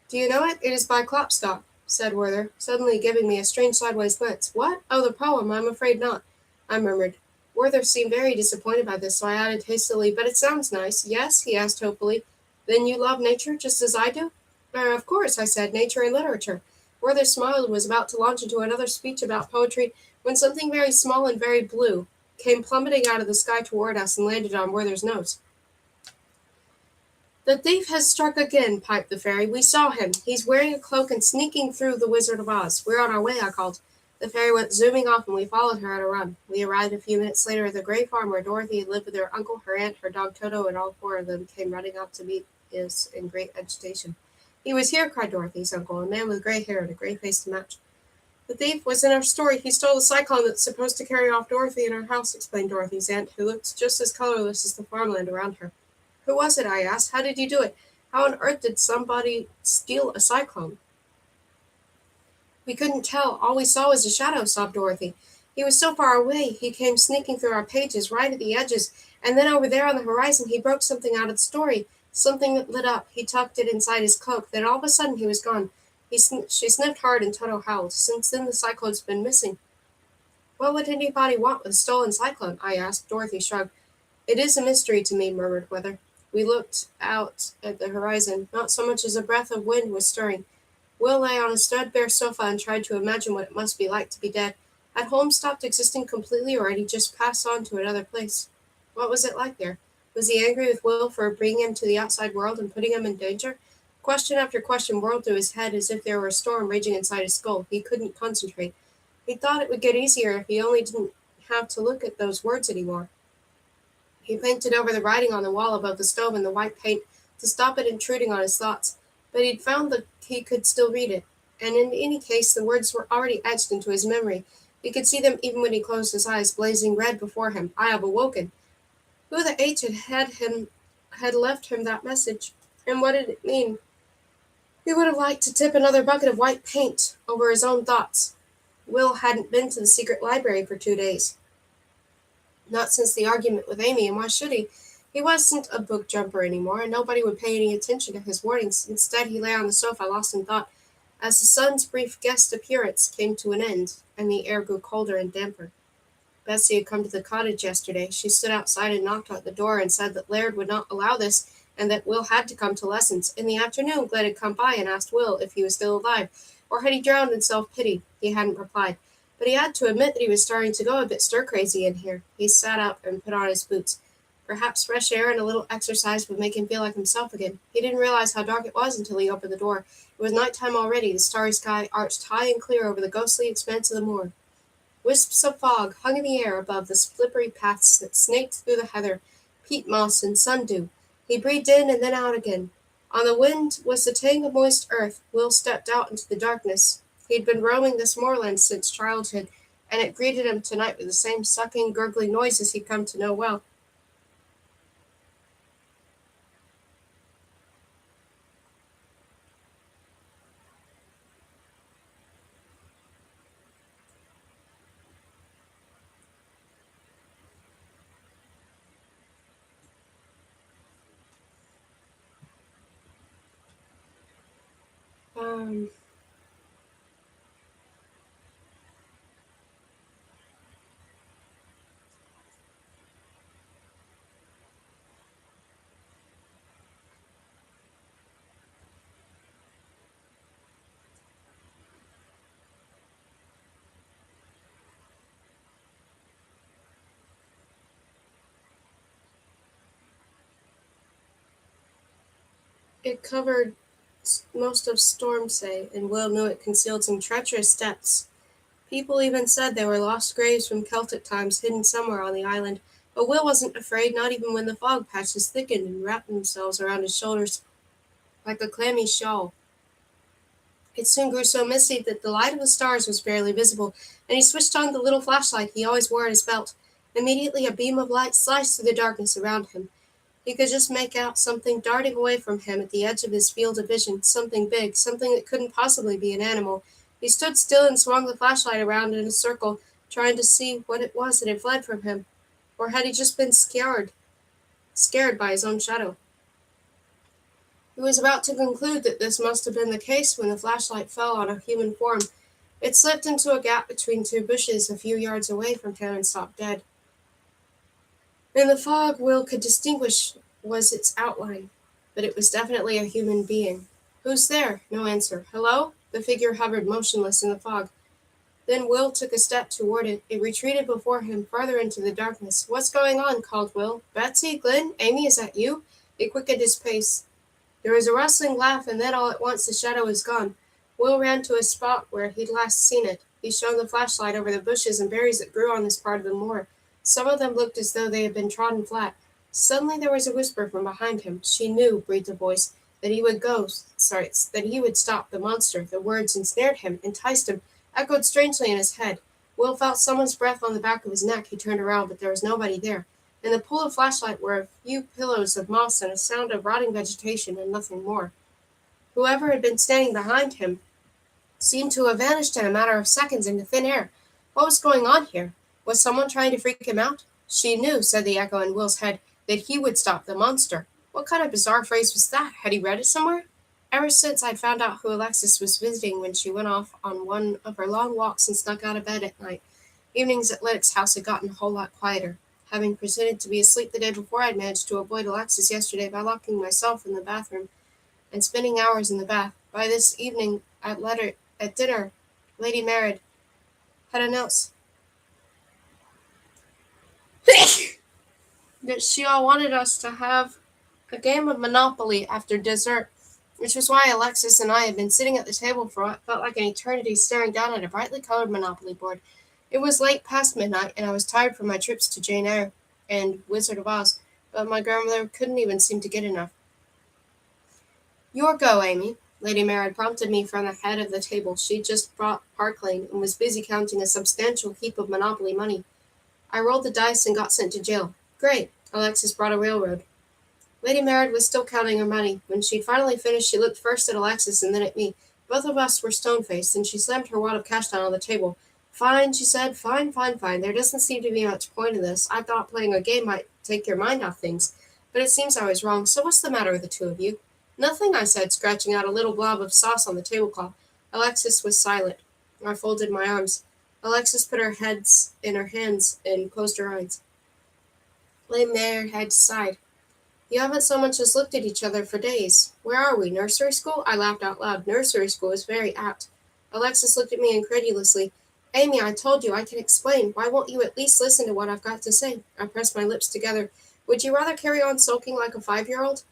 Do you know it? It is by Klopstock, said Werther, suddenly giving me a strange sideways glance. What? Oh, the poem. I'm afraid not, I murmured. Werther seemed very disappointed by this, so I added hastily, but it sounds nice. Yes? He asked hopefully. Then you love nature just as I do? Of course, I said, nature and literature. Werther smiled and was about to launch into another speech about poetry when something very small and very blue came plummeting out of the sky toward us and landed on Werther's nose. The thief has struck again, piped the fairy. We saw him. He's wearing a cloak and sneaking through the Wizard of Oz. We're on our way, I called. The fairy went zooming off, and we followed her at a run. We arrived a few minutes later at the gray farm where Dorothy had lived with her uncle, her aunt, her dog Toto, and all four of them came running out to meet us in great agitation. He was here, cried Dorothy's uncle, a man with gray hair and a gray face to match. The thief was in our story. He stole the cyclone that's supposed to carry off Dorothy and our house, explained Dorothy's aunt, who looked just as colorless as the farmland around her. Who was it? I asked. How did you do it? How on earth did somebody steal a cyclone? We couldn't tell. All we saw was a shadow, sobbed Dorothy. He was so far away, he came sneaking through our pages, right at the edges, and then over there on the horizon he broke something out of the story, something that lit up. He tucked it inside his cloak. Then all of a sudden he was gone. She sniffed hard and Toto howled. Since then the cyclone's been missing. What would anybody want with a stolen cyclone? I asked. Dorothy shrugged. It is a mystery to me, murmured Weather. We looked out at the horizon. Not so much as a breath of wind was stirring. Will lay on a threadbare sofa and tried to imagine what it must be like to be dead. Had Holmes stopped existing completely, or had he just passed on to another place? What was it like there? Was he angry with Will for bringing him to the outside world and putting him in danger? Question after question whirled through his head as if there were a storm raging inside his skull. He couldn't concentrate. He thought it would get easier if he only didn't have to look at those words anymore. He painted over the writing on the wall above the stove in the white paint to stop it intruding on his thoughts, but he'd found that he could still read it, and in any case the words were already etched into his memory. He could see them even when he closed his eyes, blazing red before him. I have awoken. Who the H had left him that message, and what did it mean? He would have liked to tip another bucket of white paint over his own thoughts. Will hadn't been to the secret library for 2 days. Not since the argument with Amy, and why should he? He wasn't a book jumper anymore, and nobody would pay any attention to his warnings. Instead, he lay on the sofa, lost in thought, as the sun's brief guest appearance came to an end, and the air grew colder and damper. Betsy had come to the cottage yesterday. She stood outside and knocked at the door and said that Laird would not allow this, and that Will had to come to lessons. In the afternoon, Glen had come by and asked Will if he was still alive, or had he drowned in self-pity. He hadn't replied, but he had to admit that he was starting to go a bit stir-crazy in here. He sat up and put on his boots. Perhaps fresh air and a little exercise would make him feel like himself again. He didn't realize how dark it was until he opened the door. It was night time already, the starry sky arched high and clear over the ghostly expanse of the moor. Wisps of fog hung in the air above the slippery paths that snaked through the heather, peat moss, and sundew. He breathed in and then out again. On the wind was the tang of moist earth. Will stepped out into the darkness. He'd been roaming this moorland since childhood, and it greeted him tonight with the same sucking, gurgling noises he'd come to know well. Um, it covered most of Stormsay, and Will knew it concealed some treacherous depths. People even said there were lost graves from Celtic times hidden somewhere on the island, but Will wasn't afraid, not even when the fog patches thickened and wrapped themselves around his shoulders like a clammy shawl. It soon grew so misty that the light of the stars was barely visible, and he switched on the little flashlight he always wore at his belt. Immediately a beam of light sliced through the darkness around him. He could just make out something darting away from him at the edge of his field of vision, something big, something that couldn't possibly be an animal. He stood still and swung the flashlight around in a circle, trying to see what it was that had fled from him. Or had he just been scared by his own shadow? He was about to conclude that this must have been the case when the flashlight fell on a human form. It slipped into a gap between two bushes a few yards away from him and stopped dead. In the fog, Will could distinguish was its outline, but it was definitely a human being. "Who's there?" No answer. "Hello?" The figure hovered motionless in the fog. Then Will took a step toward it. It retreated before him, farther into the darkness. "What's going on?" called Will. "Betsy? Glen? Amy, is that you?" He quickened his pace. There was a rustling laugh, and then all at once the shadow was gone. Will ran to a spot where he'd last seen it. He shone the flashlight over the bushes and berries that grew on this part of the moor. Some of them looked as though they had been trodden flat. Suddenly there was a whisper from behind him. "She knew," breathed a voice, "that he would that he would stop the monster." The words ensnared him, enticed him, echoed strangely in his head. Will felt someone's breath on the back of his neck. He turned around, but there was nobody there. In the pool of flashlight were a few pillows of moss and a sound of rotting vegetation, and nothing more. Whoever had been standing behind him seemed to have vanished in a matter of seconds into thin air. What was going on here? Was someone trying to freak him out? "She knew," said the echo in Will's head, "that he would stop the monster." What kind of bizarre phrase was that? Had he read it somewhere? Ever since I'd found out who Alexis was visiting when she went off on one of her long walks and snuck out of bed at night, evenings at Lydick's house had gotten a whole lot quieter. Having pretended to be asleep the day before, I'd managed to avoid Alexis yesterday by locking myself in the bathroom and spending hours in the bath. By this evening at dinner, Lady Merritt had announced that she all wanted us to have a game of Monopoly after dessert, which was why Alexis and I had been sitting at the table for what felt like an eternity staring down at a brightly colored Monopoly board. It was late past midnight, and I was tired from my trips to Jane Eyre and Wizard of Oz, but my grandmother couldn't even seem to get enough. "Your go, Amy." Lady Mary prompted me from the head of the table. She'd just bought Park Lane and was busy counting a substantial heap of Monopoly money. I rolled the dice and got sent to jail. "Great." Alexis brought a railroad. Lady Merritt was still counting her money. When she'd finally finished, she looked first at Alexis and then at me. Both of us were stone-faced, and she slammed her wad of cash down on the table. Fine, she said. Fine, fine, fine. There doesn't seem to be much point in this. I thought playing a game might take your mind off things, but it seems I was wrong. So what's the matter with the two of you? Nothing, I said, scratching out a little blob of sauce on the tablecloth. Alexis was silent. I folded my arms. Alexis put her heads in her hands and closed her eyes, laying their heads aside. You haven't so much as looked at each other for days. Where are we? Nursery school? I laughed out loud. Nursery school is very apt. Alexis looked at me incredulously. Amy, I told you I can explain. Why won't you at least listen to what I've got to say? I pressed my lips together. Would you rather carry on sulking like a 5-year-old?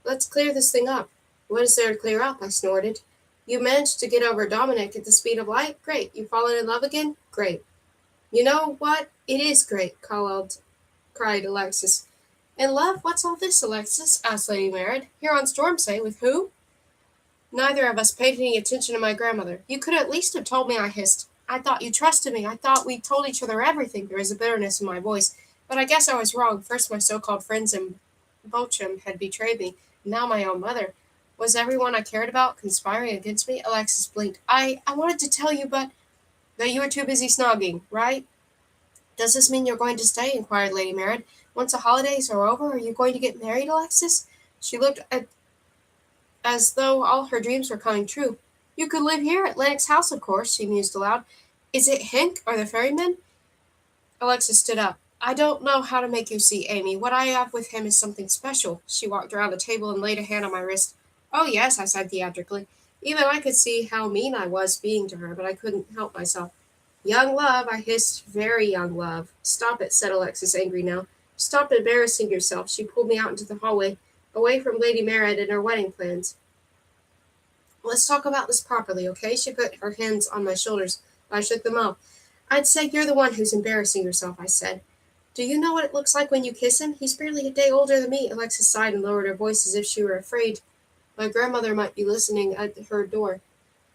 Let's clear this thing up. What is there to clear up? I snorted. You managed to get over Dominic at the speed of light? Great. You've fallen in love again? Great. You know what? It is great, cried Alexis. In love? What's all this, Alexis? Asked Lady Merritt. Here on Stormsay, with who? Neither of us paid any attention to my grandmother. You could at least have told me, I hissed. I thought you trusted me. I thought we told each other everything. There was a bitterness in my voice. But I guess I was wrong. First my so-called friends in Bochum had betrayed me. Now my own mother. Was everyone I cared about conspiring against me? Alexis blinked. I wanted to tell you, but that you were too busy snogging, right? Does this mean you're going to stay? Inquired Lady Merritt. Once the holidays are over, are you going to get married, Alexis? She looked as though all her dreams were coming true. You could live here at Lennox House, of course, she mused aloud. Is it Hank or the ferryman? Alexis stood up. I don't know how to make you see, Amy. What I have with him is something special. She walked around the table and laid a hand on my wrist. Oh, yes, I said theatrically. Even I could see how mean I was being to her, but I couldn't help myself. Young love, I hissed. Very young love. Stop it, said Alexis, angry now. Stop embarrassing yourself. She pulled me out into the hallway, away from Lady Merritt and her wedding plans. Let's talk about this properly, okay? She put her hands on my shoulders. I shook them off. I'd say you're the one who's embarrassing yourself, I said. Do you know what it looks like when you kiss him? He's barely a day older than me. Alexis sighed and lowered her voice as if she were afraid my grandmother might be listening at her door.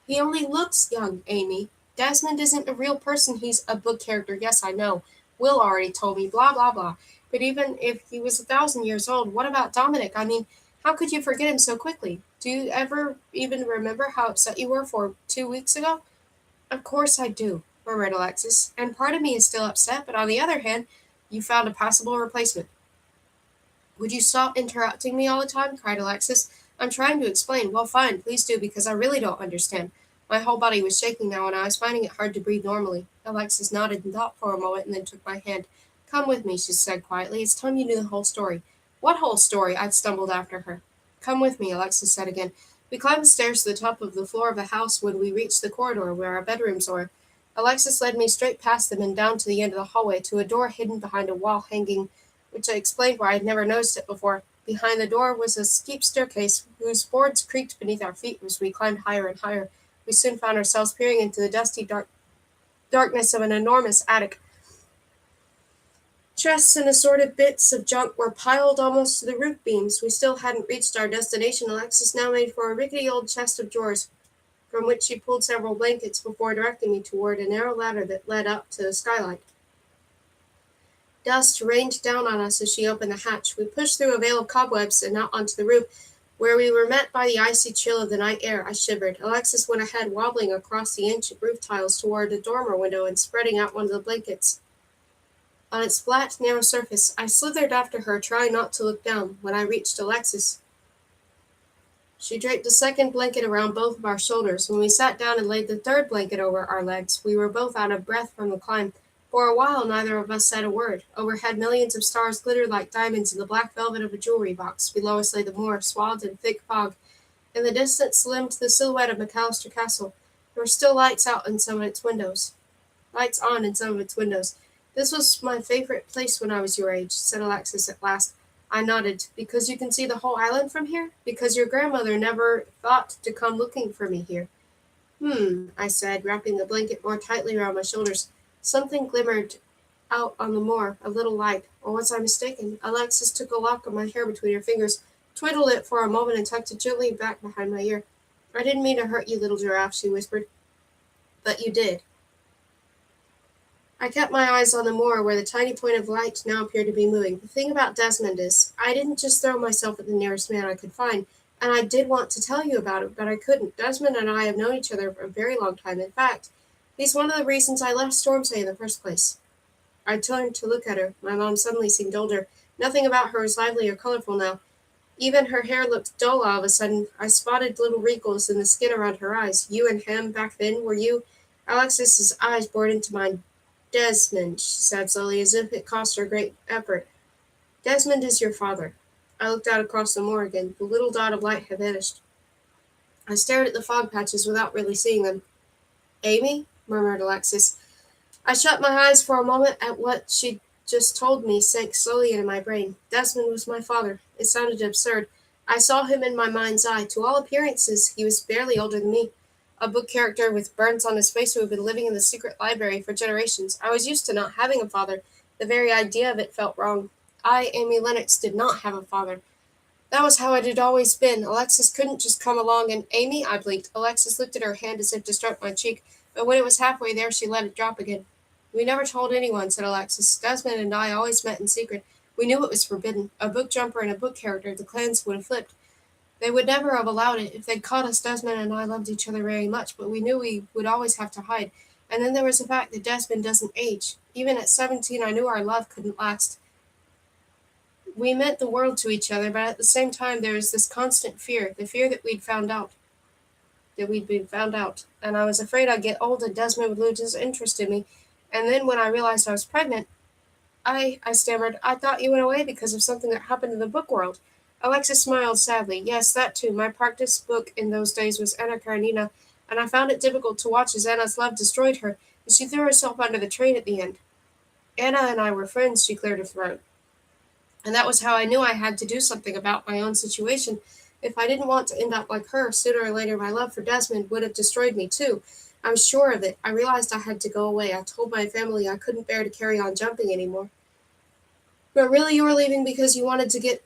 He only looks young, Amy. Desmond isn't a real person. He's a book character. Yes, I know. Will already told me, blah, blah, blah. But even if he was 1,000 years old, what about Dominic? I mean, how could you forget him so quickly? Do you ever even remember how upset you were 2 weeks ago? Of course I do, murmured Alexis. And part of me is still upset, but on the other hand, you found a passable replacement. Would you stop interrupting me all the time? Cried Alexis. I'm trying to explain. Well, fine, please do, because I really don't understand. My whole body was shaking now, and I was finding it hard to breathe normally. Alexis nodded and thought for a moment, and then took my hand. Come with me, she said quietly. It's time you knew the whole story. What whole story? I'd stumbled after her. Come with me, Alexis said again. We climbed the stairs to the top of the floor of the house when we reached the corridor where our bedrooms were. Alexis led me straight past them and down to the end of the hallway to a door hidden behind a wall hanging, which I explained why I had never noticed it before. Behind the door was a steep staircase whose boards creaked beneath our feet as we climbed higher and higher. We soon found ourselves peering into the dusty darkness of an enormous attic. Chests and assorted bits of junk were piled almost to the roof beams. We still hadn't reached our destination. Alexis now made for a rickety old chest of drawers, from which she pulled several blankets before directing me toward a narrow ladder that led up to the skylight. Dust rained down on us as she opened the hatch. We pushed through a veil of cobwebs and out onto the roof, where we were met by the icy chill of the night air. I shivered. Alexis went ahead, wobbling across the ancient roof tiles toward the dormer window and spreading out one of the blankets on its flat, narrow surface. I slithered after her, trying not to look down. When I reached Alexis, she draped a second blanket around both of our shoulders. When we sat down and laid the third blanket over our legs, we were both out of breath from the climb. For a while, neither of us said a word. Overhead, millions of stars glittered like diamonds in the black velvet of a jewelry box. Below us lay the moor, swathed in thick fog. In the distance loomed the silhouette of McAllister Castle. There were still lights out in some of its windows. Lights on in some of its windows. This was my favorite place when I was your age, said Alexis at last. I nodded. Because you can see the whole island from here? Because your grandmother never thought to come looking for me here. I said, wrapping the blanket more tightly around my shoulders. Something glimmered out on the moor, a little light. Or was I mistaken? Alexis took a lock of my hair between her fingers, twiddled it for a moment, and tucked it gently back behind my ear. I didn't mean to hurt you, little giraffe, she whispered. But you did. I kept my eyes on the moor, where the tiny point of light now appeared to be moving. The thing about Desmond is, I didn't just throw myself at the nearest man I could find, and I did want to tell you about it, but I couldn't. Desmond and I have known each other for a very long time. In fact, He's one of the reasons I left Stormsay in the first place. I turned to look at her. My mom suddenly seemed older. Nothing about her was lively or colorful now. Even her hair looked dull all of a sudden. I spotted little wrinkles in the skin around her eyes. You and him back then, were you? Alexis's eyes bored into mine. Desmond, she said slowly, as if it cost her great effort. Desmond is your father. I looked out across the moor again. The little dot of light had vanished. I stared at the fog patches without really seeing them. Amy? Murmured Alexis. I shut my eyes for a moment at what she'd just told me sank slowly into my brain. Desmond was my father. It sounded absurd. I saw him in my mind's eye. To all appearances, he was barely older than me. A book character with burns on his face who had been living in the secret library for generations. I was used to not having a father. The very idea of it felt wrong. I, Amy Lennox, did not have a father. That was how it had always been. Alexis couldn't just come along and, Amy, I blinked. Alexis lifted her hand as if to stroke my cheek, but when it was halfway there, she let it drop again. We never told anyone, said Alexis. Desmond and I always met in secret. We knew it was forbidden. A book jumper and a book character, the clans would have flipped. They would never have allowed it. If they'd caught us, Desmond and I loved each other very much, but we knew we would always have to hide. And then there was the fact that Desmond doesn't age. Even at 17, I knew our love couldn't last. We meant the world to each other, but at the same time there was this constant fear, the fear that we'd been found out. And I was afraid I'd get old and Desmond would lose his interest in me. And then when I realized I was pregnant, I stammered, I thought you went away because of something that happened in the book world. Alexis smiled sadly. Yes, that too. My practice book in those days was Anna Karenina, and I found it difficult to watch as Anna's love destroyed her, and she threw herself under the train at the end. Anna and I were friends, she cleared her throat. And that was how I knew I had to do something about my own situation. If I didn't want to end up like her, sooner or later my love for Desmond would have destroyed me too. I was sure of it. I realized I had to go away. I told my family I couldn't bear to carry on jumping anymore. But really you were leaving because you wanted to get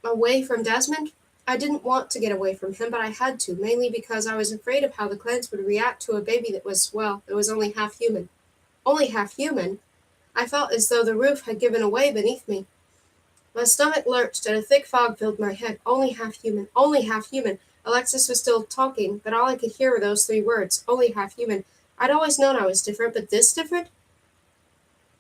away from Desmond? I didn't want to get away from him, but I had to, mainly because I was afraid of how the clans would react to a baby that was, well, it was only half human. Only half human? I felt as though the roof had given away beneath me. My stomach lurched, and a thick fog filled my head. Only half human. Only half human. Alexis was still talking, but all I could hear were those three words. Only half human. I'd always known I was different, but this different?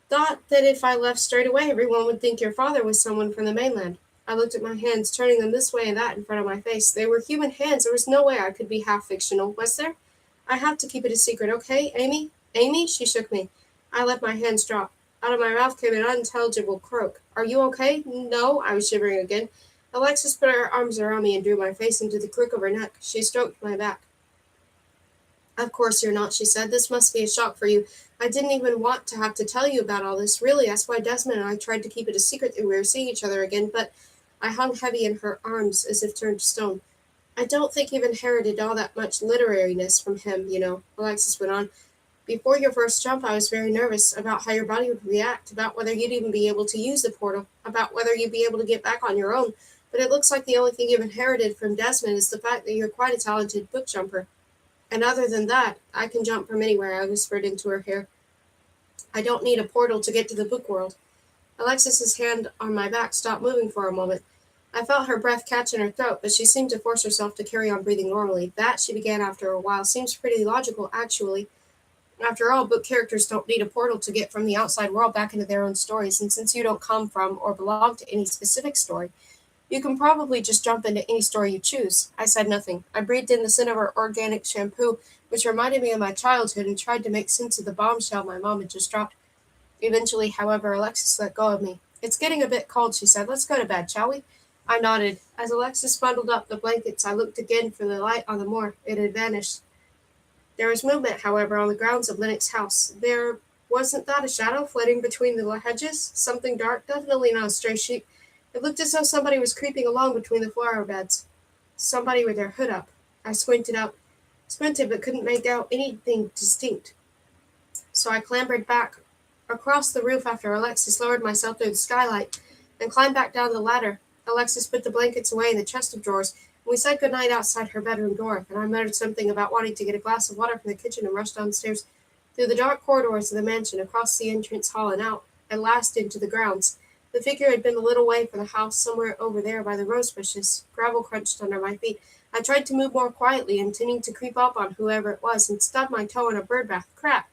Thought that if I left straight away, everyone would think your father was someone from the mainland. I looked at my hands, turning them this way and that in front of my face. They were human hands. There was no way I could be half fictional, was there? I have to keep it a secret, okay, Amy? Amy? She shook me. I let my hands drop. Out of my mouth came an unintelligible croak. Are you okay? No, I was shivering again. Alexis put her arms around me and drew my face into the crook of her neck. She stroked my back. Of course you're not, she said. This must be a shock for you. I didn't even want to have to tell you about all this. Really, that's why Desmond and I tried to keep it a secret that we were seeing each other again, but I hung heavy in her arms as if turned to stone. I don't think you've inherited all that much literariness from him, you know, Alexis went on. Before your first jump, I was very nervous about how your body would react, about whether you'd even be able to use the portal, about whether you'd be able to get back on your own. But it looks like the only thing you've inherited from Desmond is the fact that you're quite a talented book jumper. And other than that, I can jump from anywhere, I whispered into her hair. I don't need a portal to get to the book world. Alexis's hand on my back stopped moving for a moment. I felt her breath catch in her throat, but she seemed to force herself to carry on breathing normally. That, she began after a while, seems pretty logical, actually. After all, book characters don't need a portal to get from the outside world back into their own stories, and since you don't come from or belong to any specific story, you can probably just jump into any story you choose. I said nothing. I breathed in the scent of her organic shampoo, which reminded me of my childhood, and tried to make sense of the bombshell my mom had just dropped. Eventually, however, Alexis let go of me. It's getting a bit cold, she said. Let's go to bed, shall we? I nodded. As Alexis bundled up the blankets, I looked again for the light on the moor. It had vanished. There was movement, however, on the grounds of Lennox's house. There wasn't that a shadow flitting between the hedges? Something dark, definitely not a stray sheep. It looked as though somebody was creeping along between the flower beds. Somebody with their hood up. I squinted but couldn't make out anything distinct. So I clambered back across the roof after Alexis lowered myself through the skylight and climbed back down the ladder. Alexis put the blankets away in the chest of drawers. We said good night outside her bedroom door, and I muttered something about wanting to get a glass of water from the kitchen and rushed downstairs through the dark corridors of the mansion, across the entrance hall and out, and last into the grounds. The figure had been a little way from the house, somewhere over there by the rose bushes. Gravel crunched under my feet. I tried to move more quietly, intending to creep up on whoever it was, and stubbed my toe in a bird bath. Crap!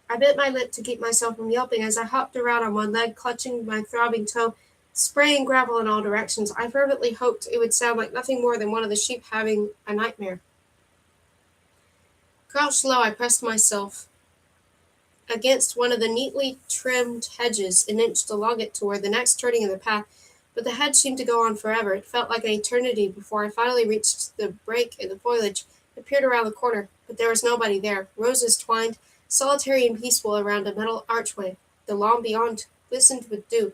I bit my lip to keep myself from yelping as I hopped around on one leg, clutching my throbbing toe, spraying gravel in all directions. I fervently hoped it would sound like nothing more than one of the sheep having a nightmare. Crouched low, I pressed myself against one of the neatly trimmed hedges and inched along it toward the next turning of the path, but the hedge seemed to go on forever. It felt like an eternity before I finally reached the break in the foliage. I peered around the corner, but there was nobody there. Roses twined, solitary and peaceful, around a metal archway. The lawn beyond glistened with dew.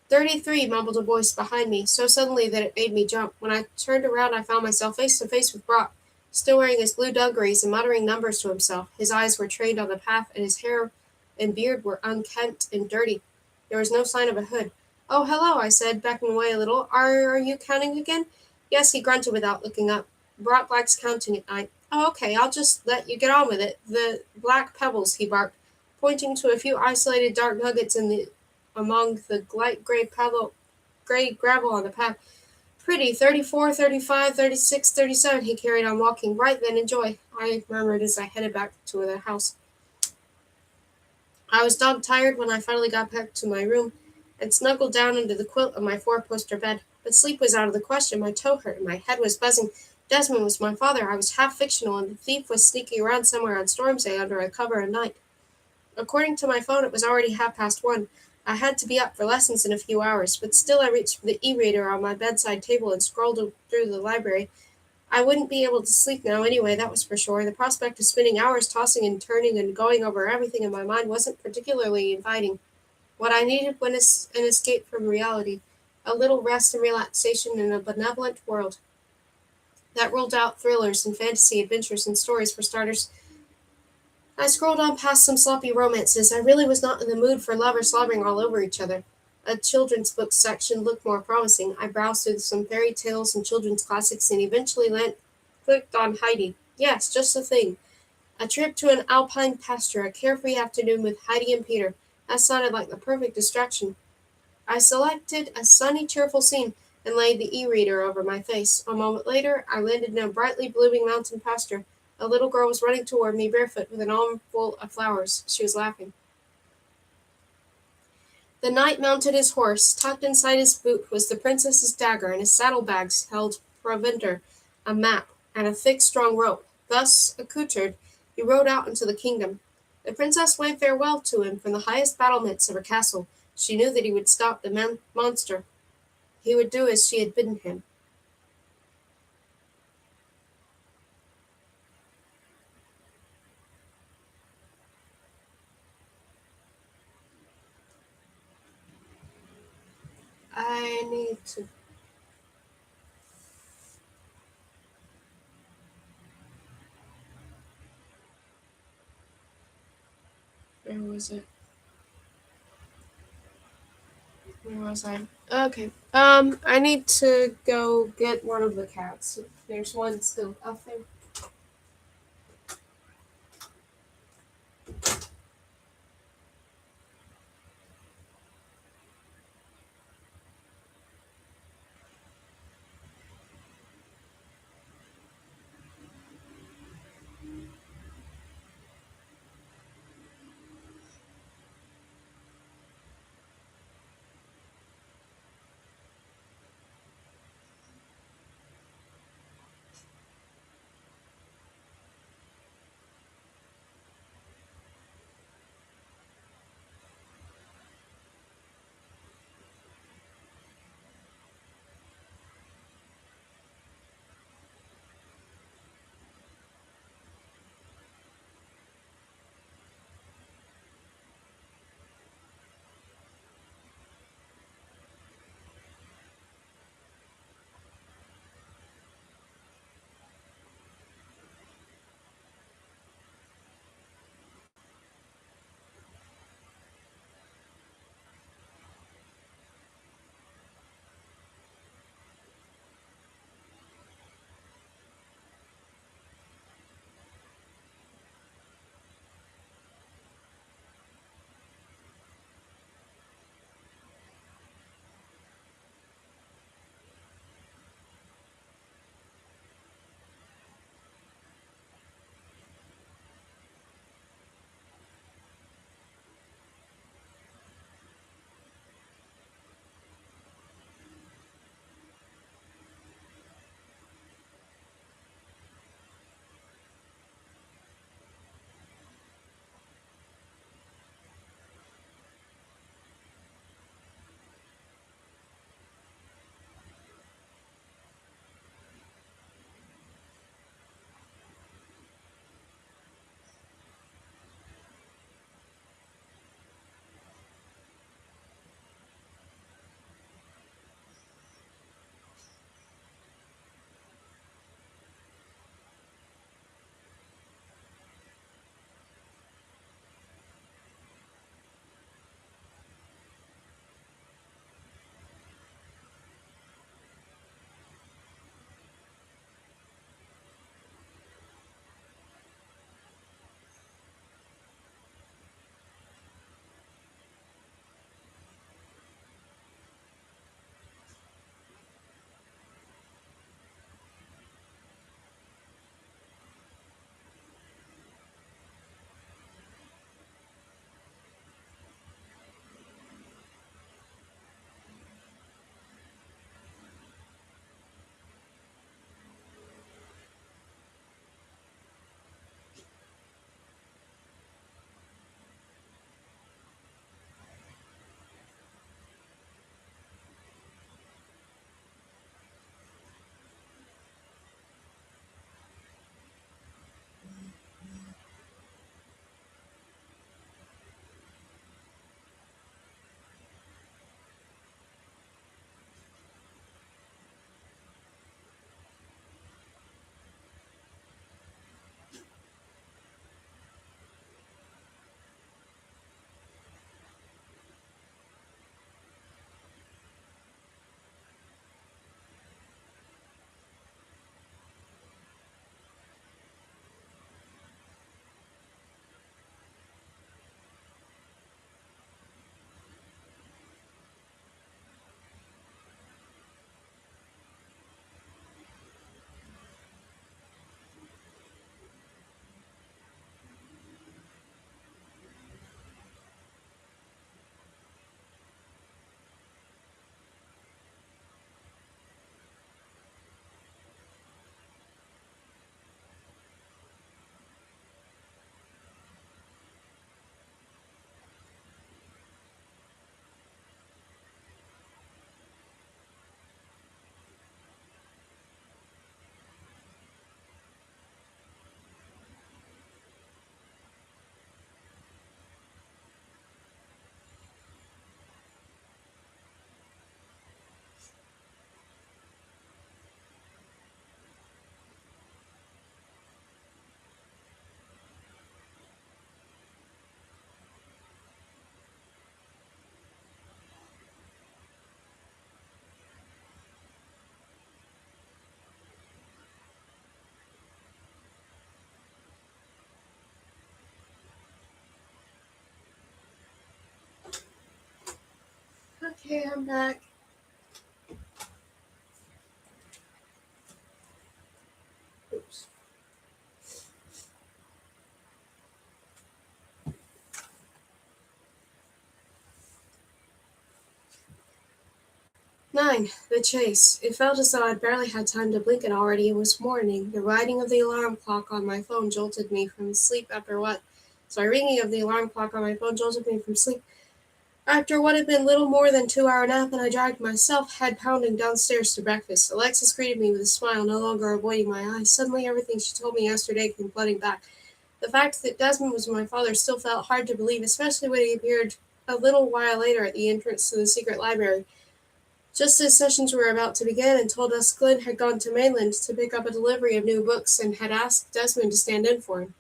33, mumbled a voice behind me, so suddenly that it made me jump. When I turned around, I found myself face to face with Brock, still wearing his blue dungarees and muttering numbers to himself. His eyes were trained on the path, and his hair and beard were unkempt and dirty. There was no sign of a hood. "Oh, hello," I said, backing away a little. Are you counting again?" "Yes," he grunted without looking up. "Brock likes counting at night." "Oh, okay, I'll just let you get on with it. The black pebbles," he barked, pointing to a few isolated dark nuggets among the light gray gravel on the path. "Pretty. 34, 35, 36, 37." He carried on walking. "Right then, enjoy," I murmured as I headed back to the house. I was dog-tired when I finally got back to my room and snuggled down under the quilt of my four-poster bed. But sleep was out of the question. My toe hurt and my head was buzzing. Desmond was my father. I was half fictional, and the thief was sneaking around somewhere on Storm's Day under a cover of night. According to my phone, it was already 1:30. I had to be up for lessons in a few hours, but still I reached for the e-reader on my bedside table and scrolled through the library. I wouldn't be able to sleep now anyway, that was for sure. The prospect of spending hours tossing and turning and going over everything in my mind wasn't particularly inviting. What I needed was an escape from reality, a little rest and relaxation in a benevolent world that ruled out thrillers and fantasy adventures and stories for starters. I scrolled on past some sloppy romances. I really was not in the mood for lovers slobbering all over each other. A children's books section looked more promising. I browsed through some fairy tales and children's classics and eventually clicked on Heidi. Yes, just the thing. A trip to an alpine pasture, a carefree afternoon with Heidi and Peter. That sounded like the perfect distraction. I selected a sunny, cheerful scene and laid the e-reader over my face. A moment later, I landed in a brightly blooming mountain pasture. A little girl was running toward me barefoot with an armful of flowers. She was laughing. The knight mounted his horse. Tucked inside his boot was the princess's dagger, and his saddlebags held provender, a map, and a thick, strong rope. Thus accoutred, he rode out into the kingdom. The princess waved farewell to him from the highest battlements of her castle. She knew that he would stop the monster. He would do as she had bidden him. I need to. Where was it? Where was I? Okay. I need to go get one of the cats. There's one still up there. Okay, I'm back. Oops. 9. The chase. It felt as though I'd barely had time to blink and already it was morning. The ringing of the alarm clock on my phone jolted me from sleep after what? Ringing of the alarm clock on my phone jolted me from sleep after what had been little more than 2 hour nap, and I dragged myself, head pounding, downstairs to breakfast. Alexis greeted me with a smile, no longer avoiding my eyes. Suddenly, everything she told me yesterday came flooding back. The fact that Desmond was my father still felt hard to believe, especially when he appeared a little while later at the entrance to the secret library, just as sessions were about to begin, and told us Glenn had gone to Mainland to pick up a delivery of new books and had asked Desmond to stand in for him.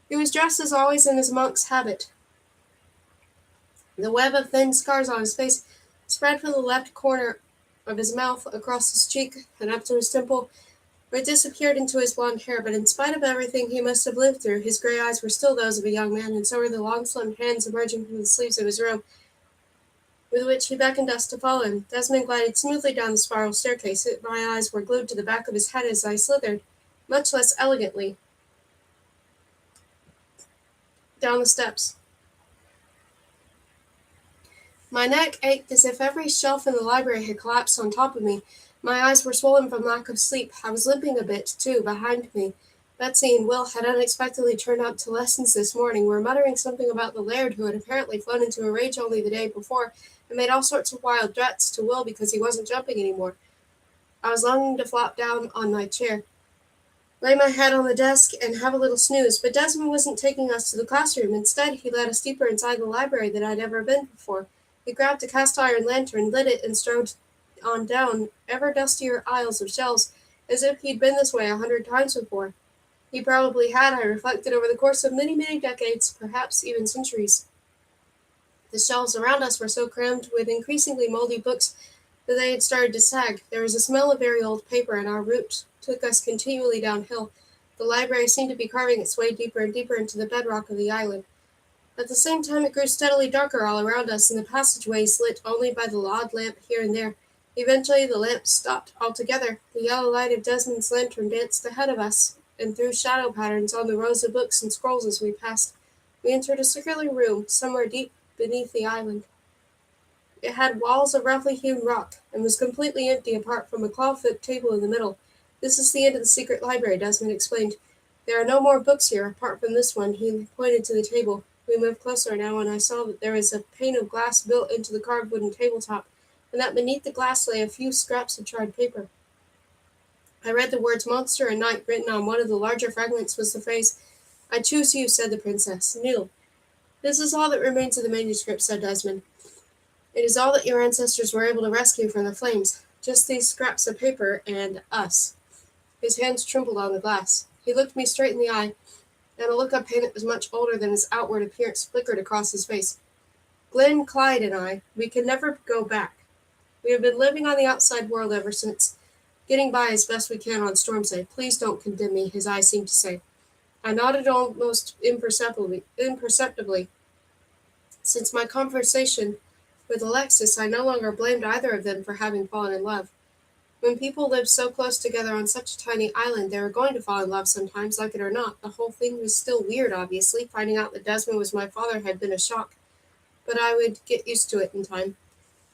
He was dressed as always in his monk's habit. The web of thin scars on his face spread from the left corner of his mouth across his cheek and up to his temple, where it disappeared into his blond hair. But in spite of everything he must have lived through, his gray eyes were still those of a young man, and so were the long, slim hands emerging from the sleeves of his robe, with which he beckoned us to follow him. Desmond glided smoothly down the spiral staircase. My eyes were glued to the back of his head as I slithered, much less elegantly, down the steps. My neck ached as if every shelf in the library had collapsed on top of me. My eyes were swollen from lack of sleep. I was limping a bit, too, behind me. Betsy and Will had unexpectedly turned up to lessons this morning, were muttering something about the laird, who had apparently flown into a rage only the day before, and made all sorts of wild threats to Will because he wasn't jumping anymore. I was longing to flop down on my chair, lay my head on the desk, and have a little snooze, but Desmond wasn't taking us to the classroom. Instead, he led us deeper inside the library than I'd ever been before. He grabbed a cast-iron lantern, lit it, and strode on down ever dustier aisles of shelves, as if he'd been this way 100 times before. He probably had, I reflected, over the course of many, many decades, perhaps even centuries. The shelves around us were so crammed with increasingly moldy books that they had started to sag. There was a smell of very old paper, and our route took us continually downhill. The library seemed to be carving its way deeper and deeper into the bedrock of the island. At the same time, it grew steadily darker all around us, and the passageways lit only by the odd lamp here and there. Eventually, the lamps stopped altogether. The yellow light of Desmond's lantern danced ahead of us and threw shadow patterns on the rows of books and scrolls as we passed. We entered a circular room, somewhere deep beneath the island. It had walls of roughly hewn rock, and was completely empty apart from a clawfoot table in the middle. "This is the end of the secret library," Desmond explained. "There are no more books here, apart from this one." He pointed to the table. We moved closer now, and I saw that there was a pane of glass built into the carved wooden tabletop, and that beneath the glass lay a few scraps of charred paper. I read the words "monster" and "night" written on one of the larger fragments. Was the phrase, "I choose you," said the princess. "Kneel." "This is all that remains of the manuscript," said Desmond. "It is all that your ancestors were able to rescue from the flames. Just these scraps of paper and us." His hands trembled on the glass. He looked me straight in the eye, and a look of pain that was much older than his outward appearance flickered across his face. "Glenn, Clyde, and I, we can never go back. We have been living on the outside world ever since, getting by as best we can on Stormside. Please don't condemn me," his eyes seemed to say. I nodded almost imperceptibly. Since my conversation with Alexis, I no longer blamed either of them for having fallen in love. When people live so close together on such a tiny island, they are going to fall in love sometimes, like it or not. The whole thing was still weird, obviously. Finding out that Desmond was my father had been a shock, but I would get used to it in time.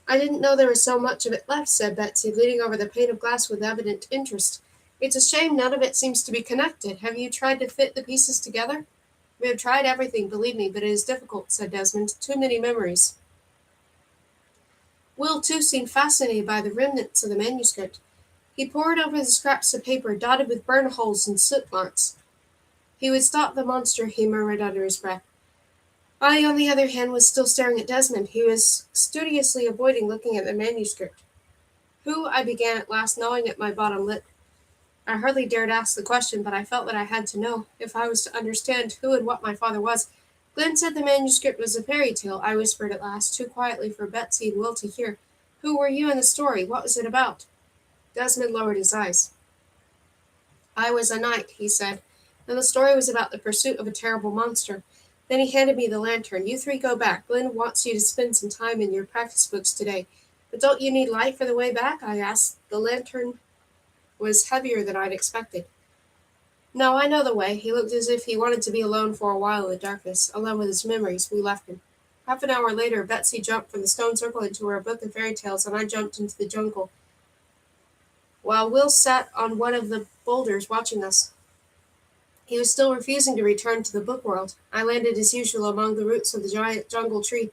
"I didn't know there was so much of it left," said Betsy, leaning over the pane of glass with evident interest. "It's a shame none of it seems to be connected. Have you tried to fit the pieces together?" "We have tried everything, believe me, but it is difficult," said Desmond. "Too many memories." Will, too, seemed fascinated by the remnants of the manuscript. He pored over the scraps of paper, dotted with burn holes and soot marks. "He would stop the monster," he murmured under his breath. I, on the other hand, was still staring at Desmond. He was studiously avoiding looking at the manuscript. "Who," I began at last, gnawing at my bottom lip. I hardly dared ask the question, but I felt that I had to know, if I was to understand who and what my father was. "Glenn said the manuscript was a fairy tale," I whispered at last, too quietly for Betsy and Will to hear. "Who were you in the story? What was it about?" Desmond lowered his eyes. "I was a knight," he said, "and the story was about the pursuit of a terrible monster. Then he handed me the lantern. "You three go back. Glenn wants you to spend some time in your practice books today." "But don't you need light for the way back?" I asked. The lantern was heavier than I'd expected. "No, I know the way." He looked as if he wanted to be alone for a while in the darkness, alone with his memories. We left him. Half an hour later, Betsy jumped from the stone circle into her book of fairy tales, and I jumped into the jungle, while Will sat on one of the boulders watching us. He was still refusing to return to the book world. I landed as usual among the roots of the giant jungle tree.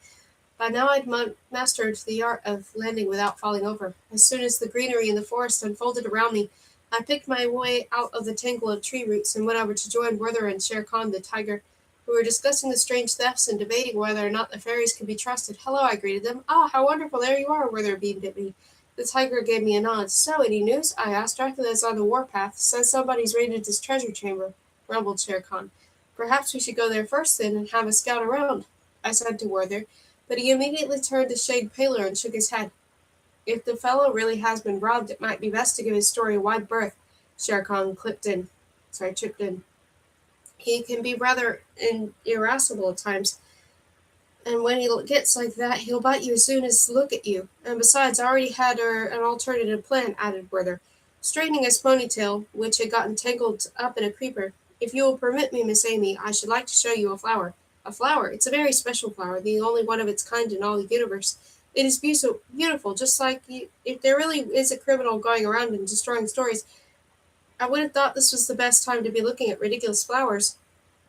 By now I'd mastered the art of landing without falling over. As soon as the greenery in the forest unfolded around me, I picked my way out of the tangle of tree roots and went over to join Werther and Shere Khan the tiger, who were discussing the strange thefts and debating whether or not the fairies could be trusted. "Hello," I greeted them. "Ah, how wonderful, there you are," Werther beamed at me. The tiger gave me a nod. "So, any news?" I asked. "Dracula's on the warpath. Says somebody's raided his treasure chamber," grumbled Shere Khan. "Perhaps we should go there first, then, and have a scout around," I said to Werther, but he immediately turned a shade paler and shook his head. "If the fellow really has been robbed, it might be best to give his story a wide berth," Shere Khan chipped in. "He can be rather irascible at times, and when he gets like that, he'll bite you as soon as look at you. And besides, I already had an alternative plan," added Werther, straightening his ponytail, which had gotten tangled up in a creeper. "If you will permit me, Miss Amy, I should like to show you a flower." "A flower? It's a very special flower, the only one of its kind in all the universe. It is beautiful, just like you. If there really is a criminal going around and destroying stories, I would have thought this was the best time to be looking at ridiculous flowers,"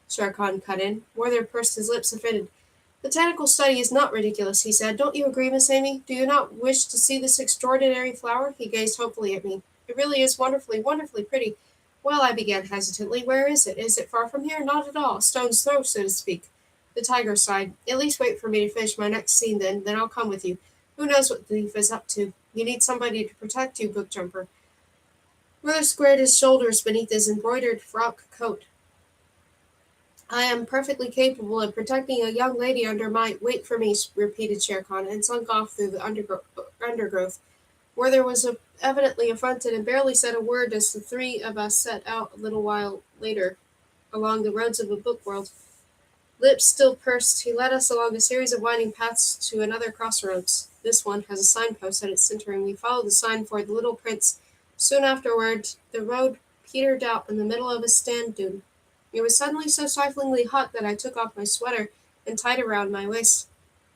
Shere Khan cut in. Werther pursed his lips offended. "Botanical study is not ridiculous," he said. "Don't you agree, Miss Amy? Do you not wish to see this extraordinary flower?" He gazed hopefully at me. "It really is wonderfully, wonderfully pretty." "Well," I began hesitantly, "where is it? Is it far from here?" "Not at all. A stone's throw, so to speak." The tiger sighed. "At least wait for me to finish my next scene, then I'll come with you. Who knows what the thief is up to? You need somebody to protect you, book jumper." Mother squared his shoulders beneath his embroidered frock coat. "I am perfectly capable of protecting a young lady under my— Wait for me," repeated Shere Khan, and slunk off through the undergrowth. Werther was evidently affronted and barely said a word as the three of us set out a little while later along the roads of the book world. Lips still pursed, he led us along a series of winding paths to another crossroads. This one has a signpost at its center, and we followed the sign for the little prince. Soon afterward, the road petered out in the middle of a sand dune. It was suddenly so stiflingly hot that I took off my sweater and tied it around my waist.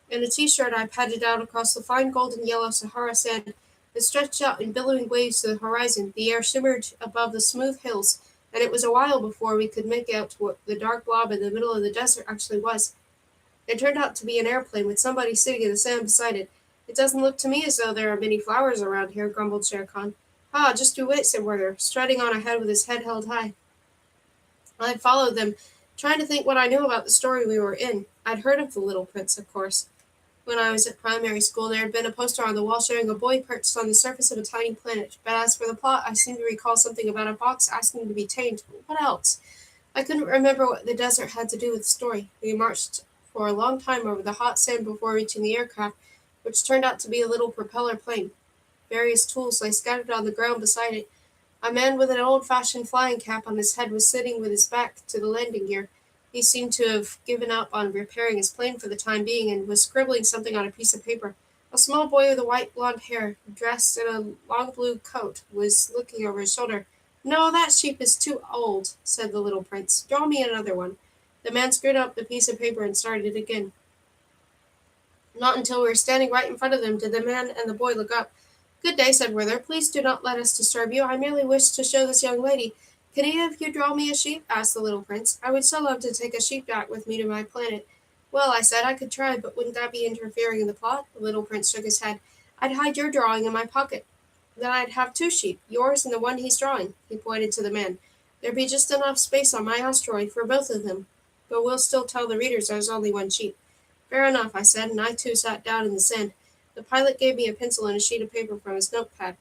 In a t-shirt, I padded out across the fine golden yellow Sahara sand that stretched out in billowing waves to the horizon. The air shimmered above the smooth hills, and it was a while before we could make out what the dark blob in the middle of the desert actually was. It turned out to be an airplane with somebody sitting in the sand beside it. "It doesn't look to me as though there are many flowers around here," grumbled Shere Khan. "Ah, just you wait," said Werther, striding on ahead with his head held high. I followed them, trying to think what I knew about the story we were in. I'd heard of the Little Prince, of course. When I was at primary school, there had been a poster on the wall showing a boy perched on the surface of a tiny planet. But as for the plot, I seem to recall something about a fox asking to be tamed. What else? I couldn't remember what the desert had to do with the story. We marched for a long time over the hot sand before reaching the aircraft, which turned out to be a little propeller plane. Various tools lay scattered on the ground beside it. A man with an old-fashioned flying cap on his head was sitting with his back to the landing gear. He seemed to have given up on repairing his plane for the time being and was scribbling something on a piece of paper. A small boy with white blonde hair, dressed in a long blue coat, was looking over his shoulder. "No, that sheep is too old," said the little prince. "Draw me another one." The man screwed up the piece of paper and started it again. Not until we were standing right in front of them did the man and the boy look up. "Good day," said Werther. "Please do not let us disturb you. I merely wish to show this young lady—" "Can any of you draw me a sheep?" asked the little prince. "I would so love to take a sheep back with me to my planet." "Well," I said, "I could try, but wouldn't that be interfering in the plot?" The little prince shook his head. "I'd hide your drawing in my pocket. Then I'd have two sheep, yours and the one he's drawing." He pointed to the man. "There'd be just enough space on my asteroid for both of them, but we'll still tell the readers there's only one sheep." "Fair enough," I said, and I too sat down in the sand. The pilot gave me a pencil and a sheet of paper from his notepad.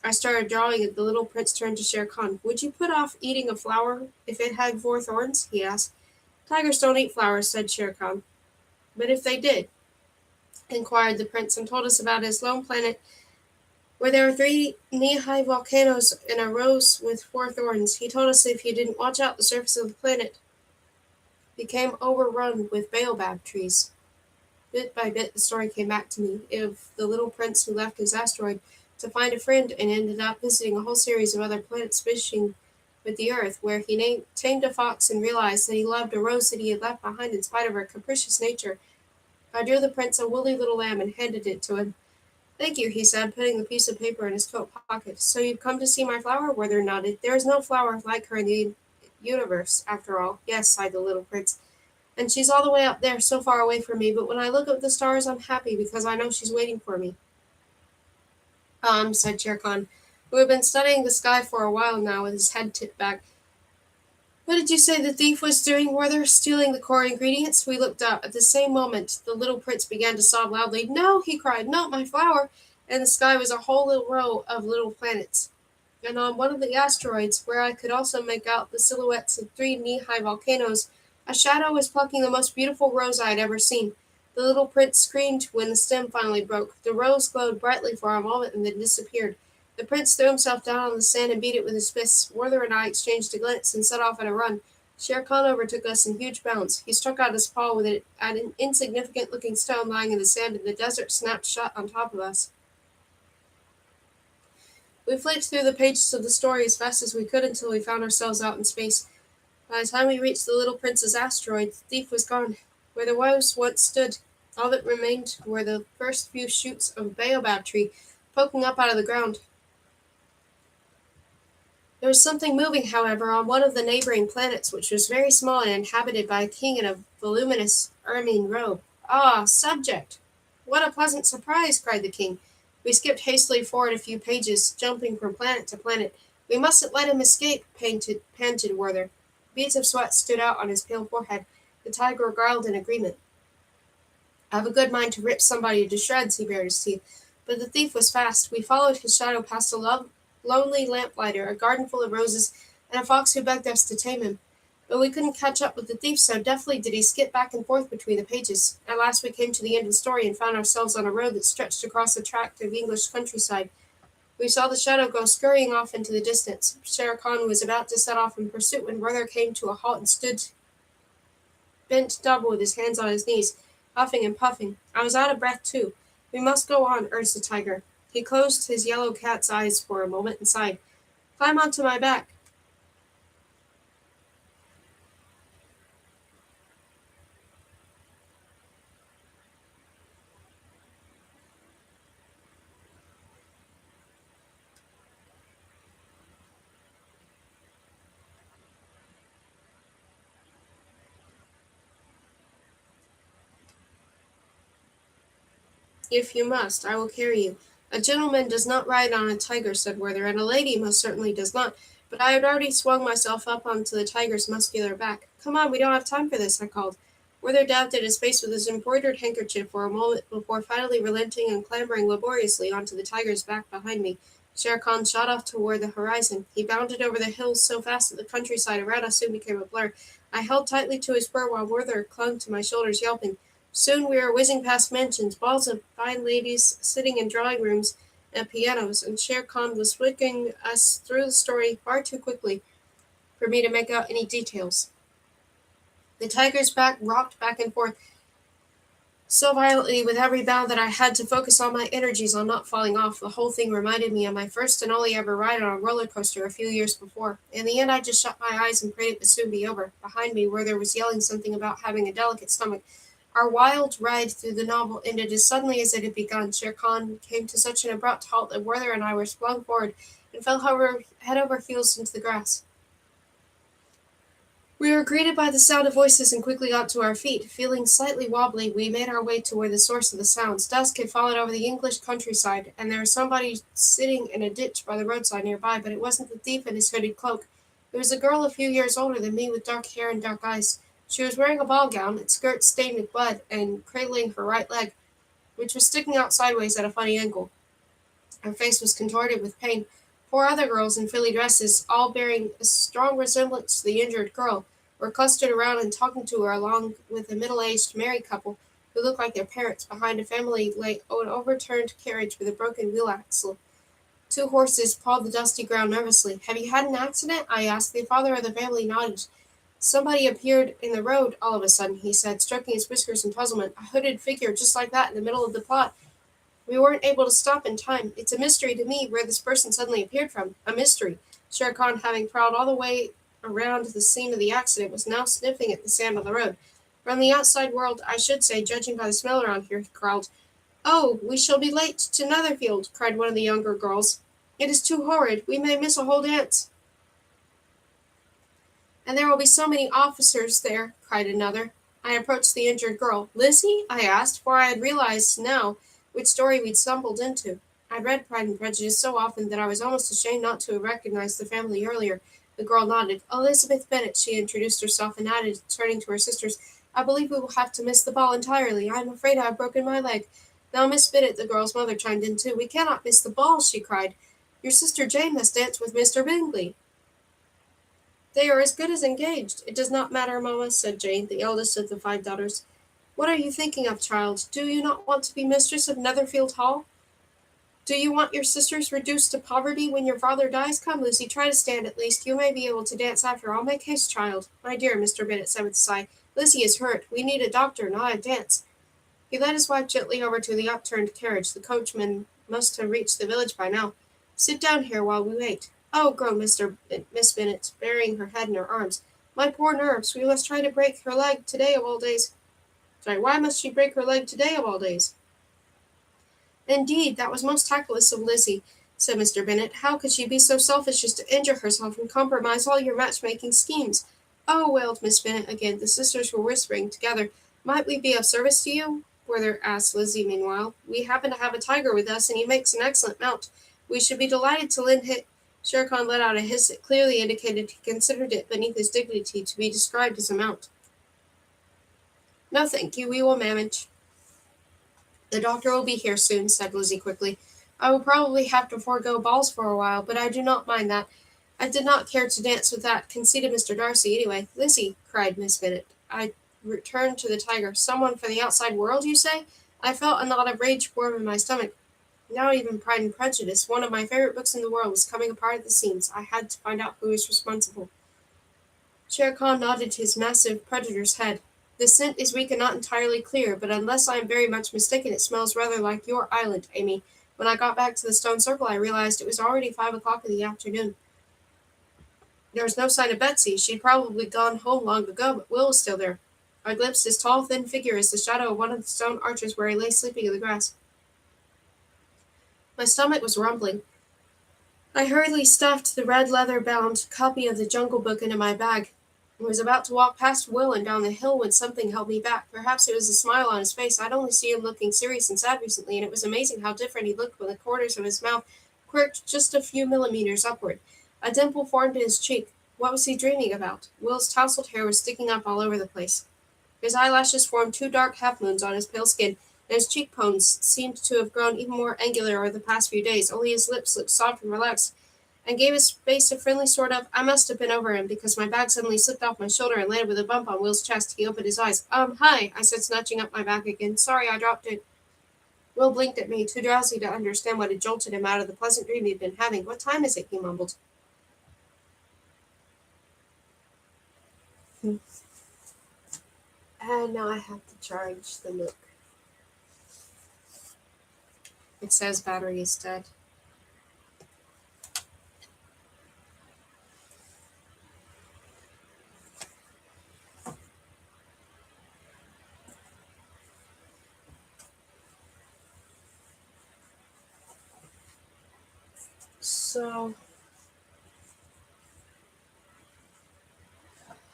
I started drawing and the little prince turned to Shere Khan. "Would you put off eating a flower if it had 4 thorns?" he asked. "Tigers don't eat flowers," said Shere Khan. "But if they did?" inquired the prince, and told us about his lone planet where there were 3 knee-high volcanoes and a rose with 4 thorns. He told us if you didn't watch out, the surface of the planet became overrun with baobab trees. Bit by bit, the story came back to me of the little prince who left his asteroid to find a friend and ended up visiting a whole series of other planets fishing with the Earth, where he tamed a fox and realized that he loved a rose that he had left behind in spite of her capricious nature. I drew the prince a woolly little lamb and handed it to him. Thank you, he said, putting the piece of paper in his coat pocket. So you've come to see my flower? Werther nodded. There is no flower like her in the universe, after all. Yes, sighed the little prince. And she's all the way up there, so far away from me, but when I look up at the stars, I'm happy because I know she's waiting for me. Said Shere Khan, who had been studying the sky for a while now with his head tipped back. What did you say the thief was doing, Werther? Stealing the core ingredients? We looked up. At the same moment, the little prince began to sob loudly. No, he cried, not my flower! And the sky was a whole little row of little planets. And on one of the asteroids, where I could also make out the silhouettes of three knee-high volcanoes, a shadow was plucking the most beautiful rose I had ever seen. The little prince screamed when the stem finally broke. The rose glowed brightly for a moment and then disappeared. The prince threw himself down on the sand and beat it with his fists. Werther and I exchanged a glance and set off at a run. Shere Khan overtook us in huge bounds. He struck out his paw with it at an insignificant-looking stone lying in the sand, and the desert snapped shut on top of us. We flicked through the pages of the story as fast as we could until we found ourselves out in space. By the time we reached the little prince's asteroid, the thief was gone. Where the rose once stood, all that remained were the first few shoots of a baobab tree poking up out of the ground. There was something moving, however, on one of the neighboring planets, which was very small and inhabited by a king in a voluminous ermine robe. Ah, subject! What a pleasant surprise! Cried the king. We skipped hastily forward a few pages, jumping from planet to planet. We mustn't let him escape, panted Werther. Beads of sweat stood out on his pale forehead. The tiger growled in agreement. I've a good mind to rip somebody to shreds, he bared his teeth. But the thief was fast. We followed his shadow past a lonely lamplighter, a garden full of roses, and a fox who begged us to tame him. But we couldn't catch up with the thief, so deftly did he skip back and forth between the pages. At last we came to the end of the story and found ourselves on a road that stretched across a tract of English countryside. We saw the shadow go scurrying off into the distance. Shere Khan was about to set off in pursuit when Werther came to a halt and stood bent double with his hands on his knees, huffing and puffing. I was out of breath, too. We must go on, urged the tiger. He closed his yellow cat's eyes for a moment and sighed. Climb onto my back. If you must, I will carry you. A gentleman does not ride on a tiger, said Werther, and a lady most certainly does not. But I had already swung myself up onto the tiger's muscular back. Come on, we don't have time for this, I called. Werther dabbed at his face with his embroidered handkerchief for a moment before finally relenting and clambering laboriously onto the tiger's back behind me. Shere Khan shot off toward the horizon. He bounded over the hills so fast that the countryside around us soon became a blur. I held tightly to his fur while Werther clung to my shoulders, yelping. Soon we were whizzing past mansions, balls of fine ladies sitting in drawing rooms and pianos, and Shere Khan was flicking us through the story far too quickly for me to make out any details. The tiger's back rocked back and forth so violently with every bound that I had to focus all my energies on not falling off. The whole thing reminded me of my first and only ever ride on a roller coaster a few years before. In the end, I just shut my eyes and prayed it would soon be over. Behind me, Werther was yelling something about having a delicate stomach. Our wild ride through the novel ended as suddenly as it had begun. Shere Khan came to such an abrupt halt that Werther and I were flung forward and fell head over heels into the grass. We were greeted by the sound of voices and quickly got to our feet. Feeling slightly wobbly, we made our way toward the source of the sounds. Dusk had fallen over the English countryside, and there was somebody sitting in a ditch by the roadside nearby, but it wasn't the thief in his hooded cloak. It was a girl a few years older than me with dark hair and dark eyes. She was wearing a ball gown, its skirts stained with blood, and cradling her right leg, which was sticking out sideways at a funny angle. Her face was contorted with pain. Four other girls in frilly dresses, all bearing a strong resemblance to the injured girl, were clustered around and talking to her along with a middle-aged married couple who looked like their parents behind a an overturned carriage with a broken wheel axle. Two horses pawed the dusty ground nervously. Have you had an accident? I asked. The father of the family nodded. Somebody appeared in the road all of a sudden, he said, stroking his whiskers in puzzlement. A hooded figure just like that in the middle of the plot. We weren't able to stop in time. It's a mystery to me where this person suddenly appeared from. A mystery. Shere Khan, having prowled all the way around the scene of the accident, was now sniffing at the sand on the road. From the outside world, I should say, judging by the smell around here, he growled. Oh, we shall be late to Netherfield, cried one of the younger girls. It is too horrid. We may miss a whole dance. And there will be so many officers there, cried another. I approached the injured girl. Lizzie? I asked, for I had realized now which story we'd stumbled into. I'd read Pride and Prejudice so often that I was almost ashamed not to have recognized the family earlier. The girl nodded. Elizabeth Bennet, she introduced herself and added, turning to her sisters, I believe we will have to miss the ball entirely. I am afraid I have broken my leg. Now, Miss Bennet, the girl's mother, chimed in too. We cannot miss the ball, she cried. Your sister Jane must dance with Mr. Bingley. They are as good as engaged. It does not matter, mamma, said Jane, the eldest of the 5 daughters. What are you thinking of, child? Do you not want to be mistress of Netherfield Hall? Do you want your sisters reduced to poverty when your father dies? Come, Lucy, try to stand at least. You may be able to dance after all. Make haste, child. My dear, Mr. Bennet said with a sigh. Lizzie is hurt. We need a doctor, not a dance. He led his wife gently over to the upturned carriage. The coachman must have reached the village by now. Sit down here while we wait. Oh, groaned Miss Bennet, burying her head in her arms. My poor nerves. We must try to break her leg today of all days. Sorry, why must she break her leg today of all days? Indeed, that was most tactless of Lizzie, said Mr. Bennet. How could she be so selfish as to injure herself and compromise all your matchmaking schemes? Oh, wailed Miss Bennet again. The sisters were whispering together. Might we be of service to you? Further asked Lizzie meanwhile. We happen to have a tiger with us, and he makes an excellent mount. We should be delighted to lend him. Shere Khan let out a hiss that clearly indicated he considered it beneath his dignity to be described as a mount. No, thank you, we will manage. The doctor will be here soon, said Lizzie quickly. I will probably have to forego balls for a while, but I do not mind that. I did not care to dance with that conceited Mr. Darcy anyway. Lizzie, cried Miss Bennet. I returned to the tiger. Someone from the outside world, you say? I felt a knot of rage form in my stomach. Now even Pride and Prejudice, one of my favorite books in the world, was coming apart at the seams. I had to find out who was responsible. Shere Khan nodded his massive predator's head. The scent is weak and not entirely clear, but unless I am very much mistaken, it smells rather like your island, Amy. When I got back to the stone circle, I realized it was already 5 o'clock in the afternoon. There was no sign of Betsy. She'd probably gone home long ago, but Will was still there. I glimpsed his tall, thin figure as the shadow of one of the stone arches where he lay sleeping in the grass. My stomach was rumbling. I hurriedly stuffed the red leather-bound copy of the Jungle Book into my bag. I was about to walk past Will and down the hill when something held me back. Perhaps it was a smile on his face. I'd only seen him looking serious and sad recently, and it was amazing how different he looked when the corners of his mouth quirked just a few millimeters upward. A dimple formed in his cheek. What was he dreaming about? Will's tousled hair was sticking up all over the place. His eyelashes formed 2 dark half-moons on his pale skin, and his cheekbones seemed to have grown even more angular over the past few days, only his lips looked soft and relaxed, and gave his face a friendly sort of, I must have been over him, because my bag suddenly slipped off my shoulder and landed with a bump on Will's chest. He opened his eyes. Hi, I said, snatching up my bag again. Sorry, I dropped it. Will blinked at me, too drowsy to understand what had jolted him out of the pleasant dream he'd been having. What time is it? He mumbled. And now I have to charge the Nook. It says battery is dead. So,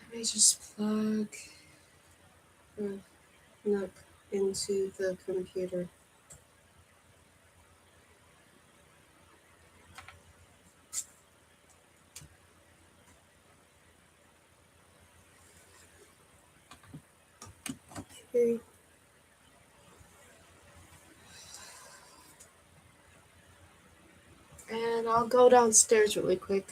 let me just plug the Nook into the computer. Okay. And I'll go downstairs really quick.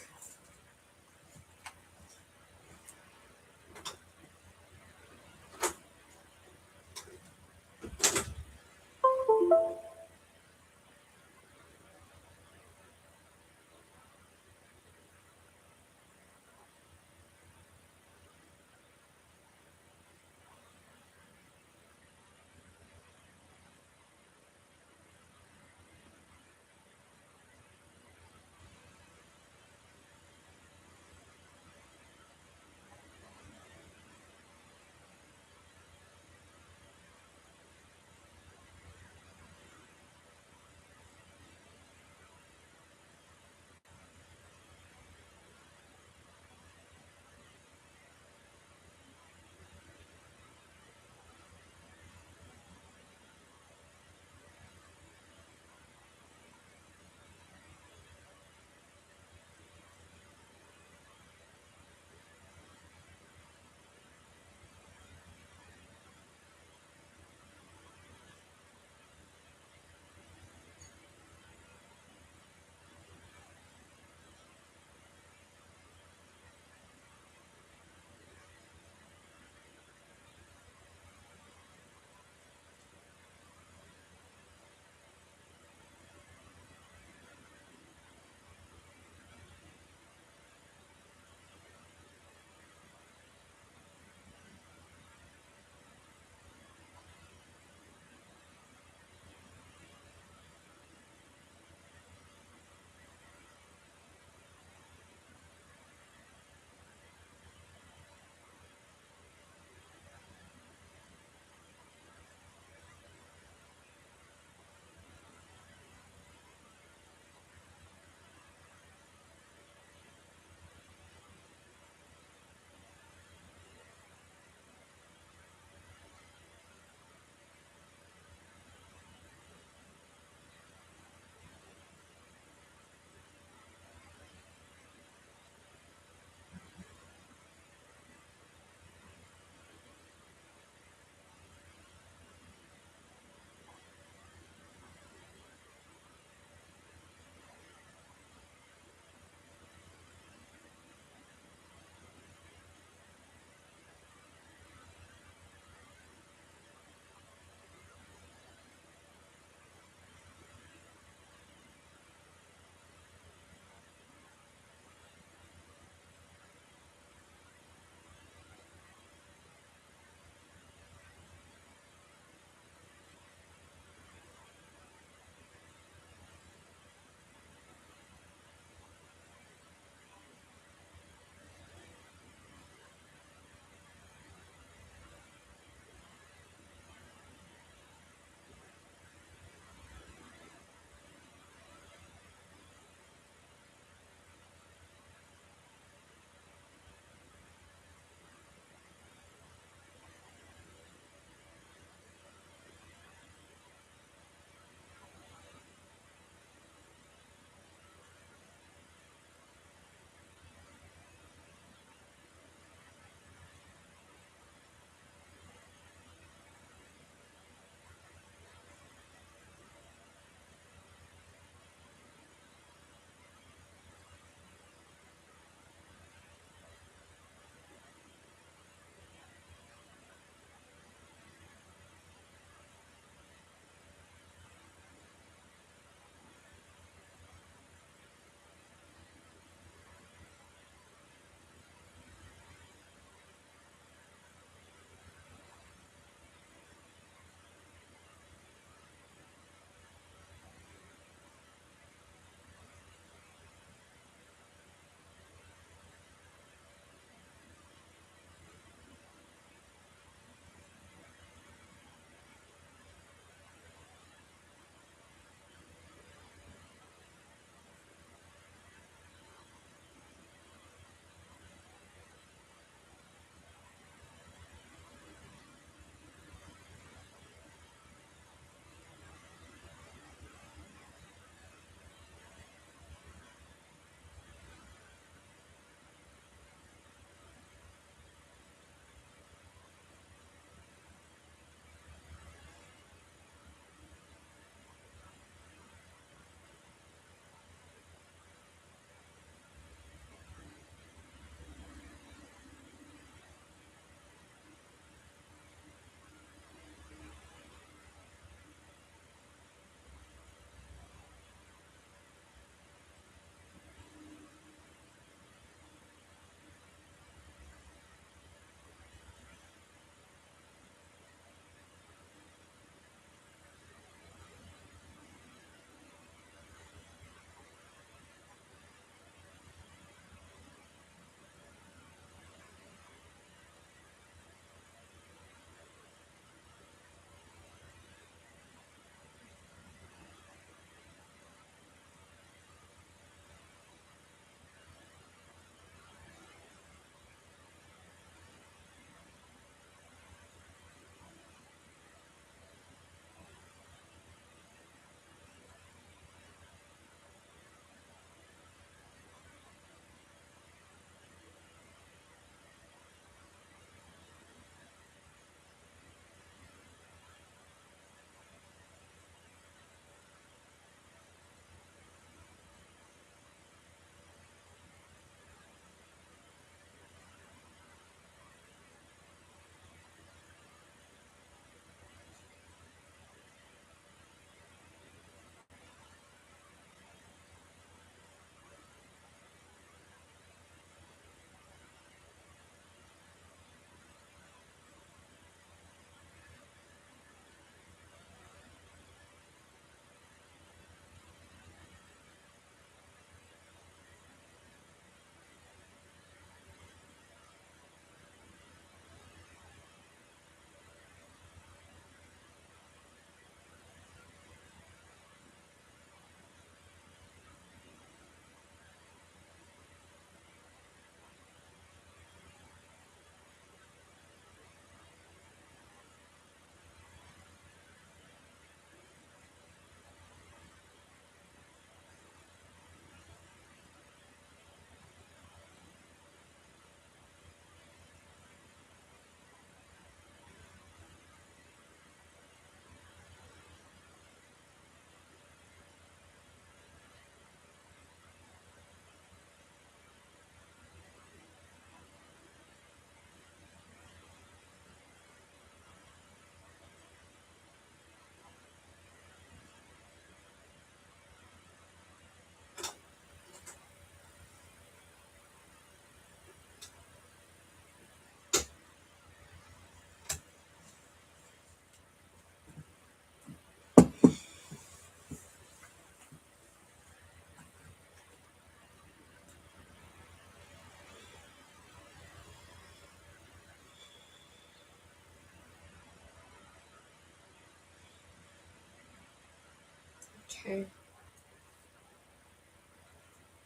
Okay.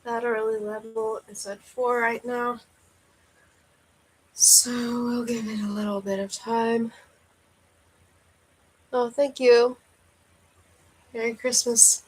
Battery level is at 4 right now. So we'll give it a little bit of time. Oh, thank you. Merry Christmas.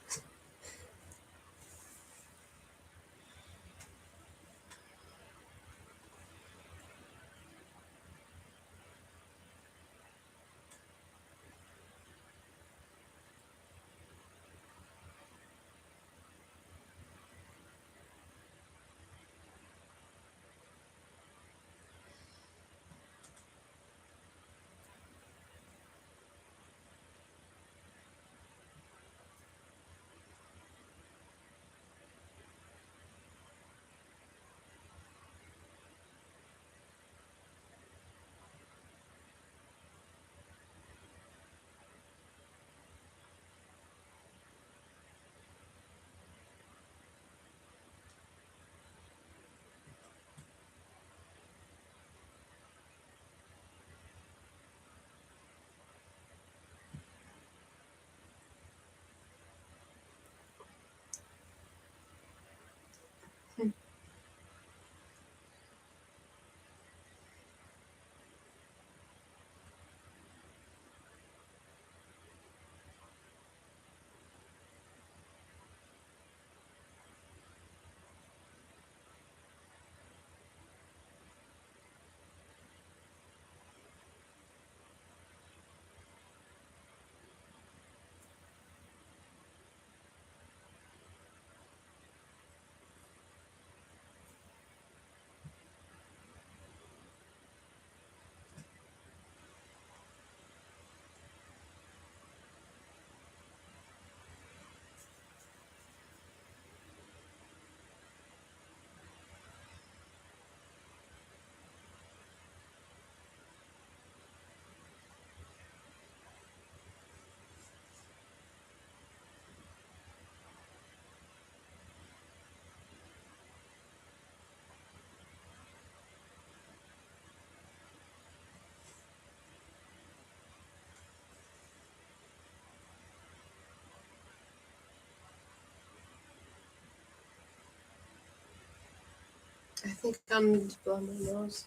I think I'm going to blow my nose.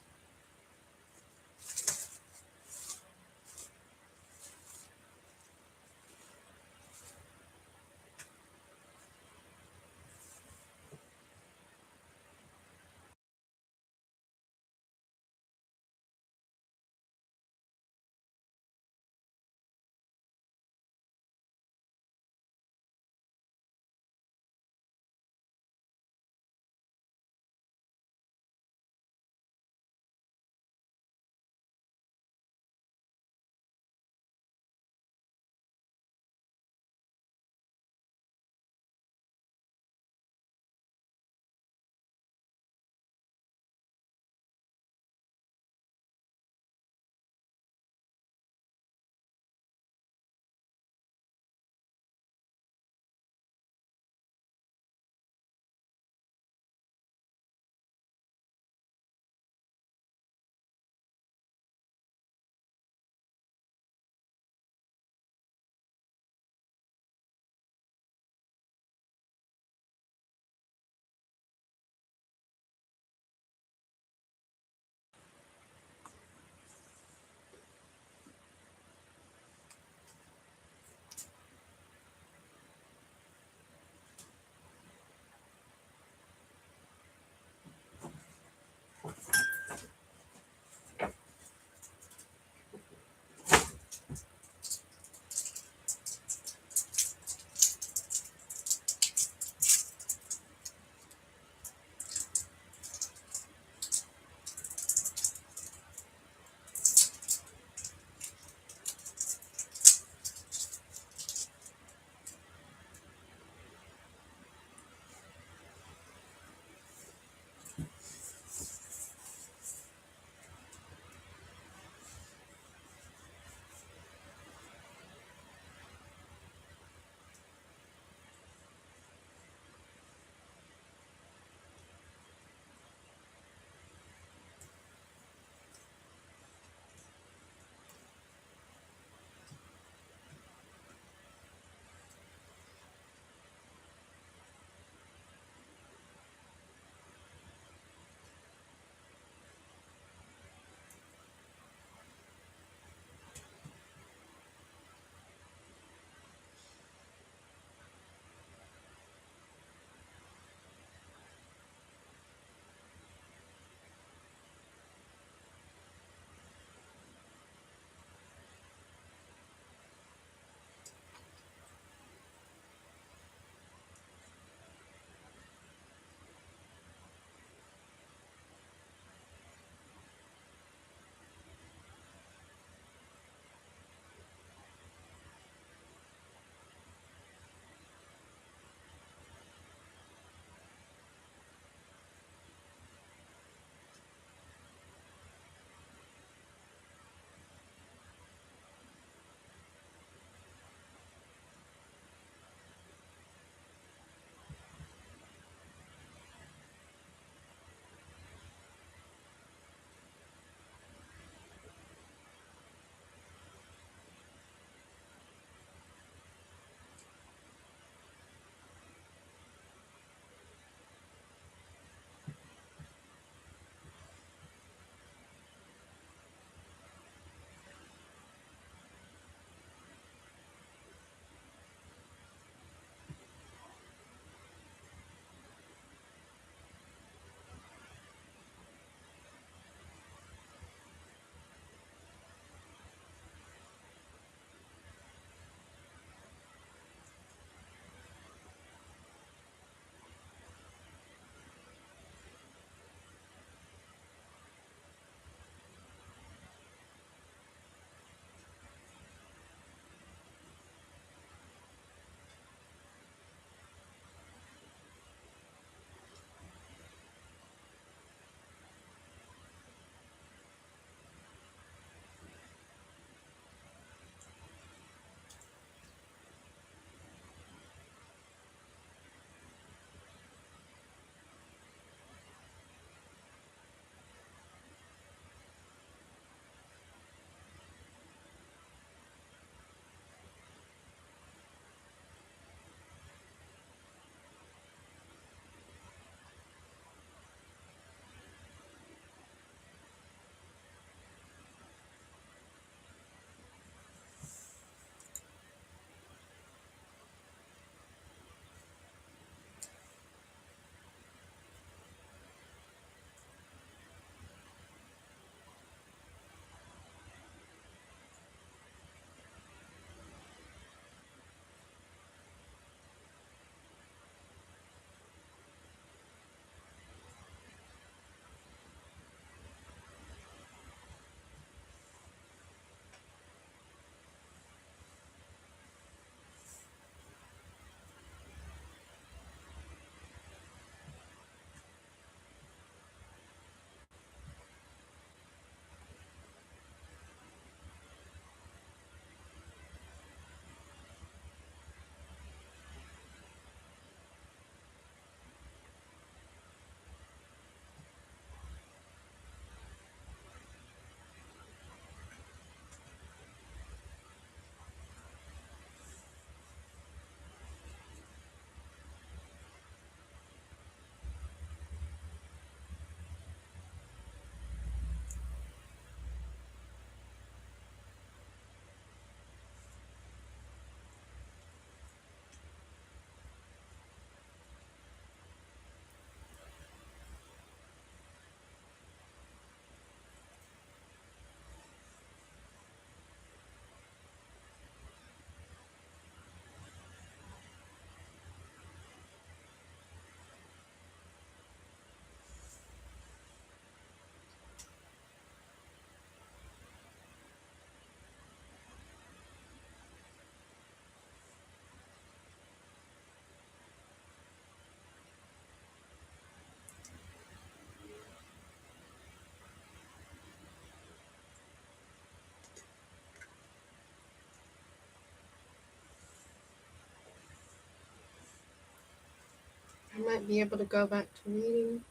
might be able to go back to reading.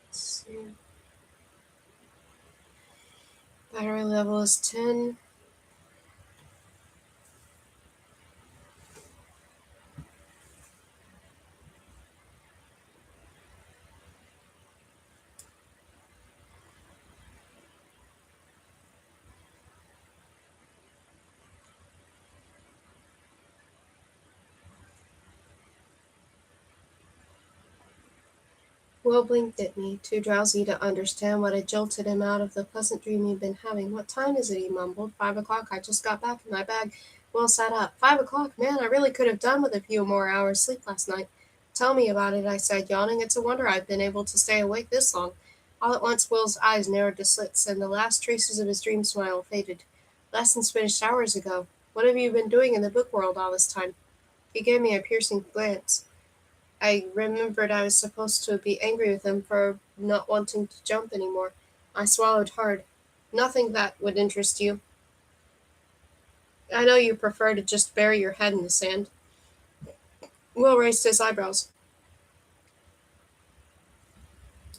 Let's see. Battery level is 10. Will blinked at me, too drowsy to understand what had jolted him out of the pleasant dream he'd been having. "What time is it?" he mumbled. "5 o'clock. I just got back in my bag." Will sat up. "5 o'clock? Man, I really could have done with a few more hours' sleep last night." "Tell me about it," I said, yawning. "It's a wonder I've been able to stay awake this long." All at once Will's eyes narrowed to slits, and the last traces of his dream smile faded. "Lessons finished hours ago. What have you been doing in the book world all this time?" He gave me a piercing glance. I remembered I was supposed to be angry with him for not wanting to jump anymore. I swallowed hard. "Nothing that would interest you. I know you prefer to just bury your head in the sand." Will raised his eyebrows.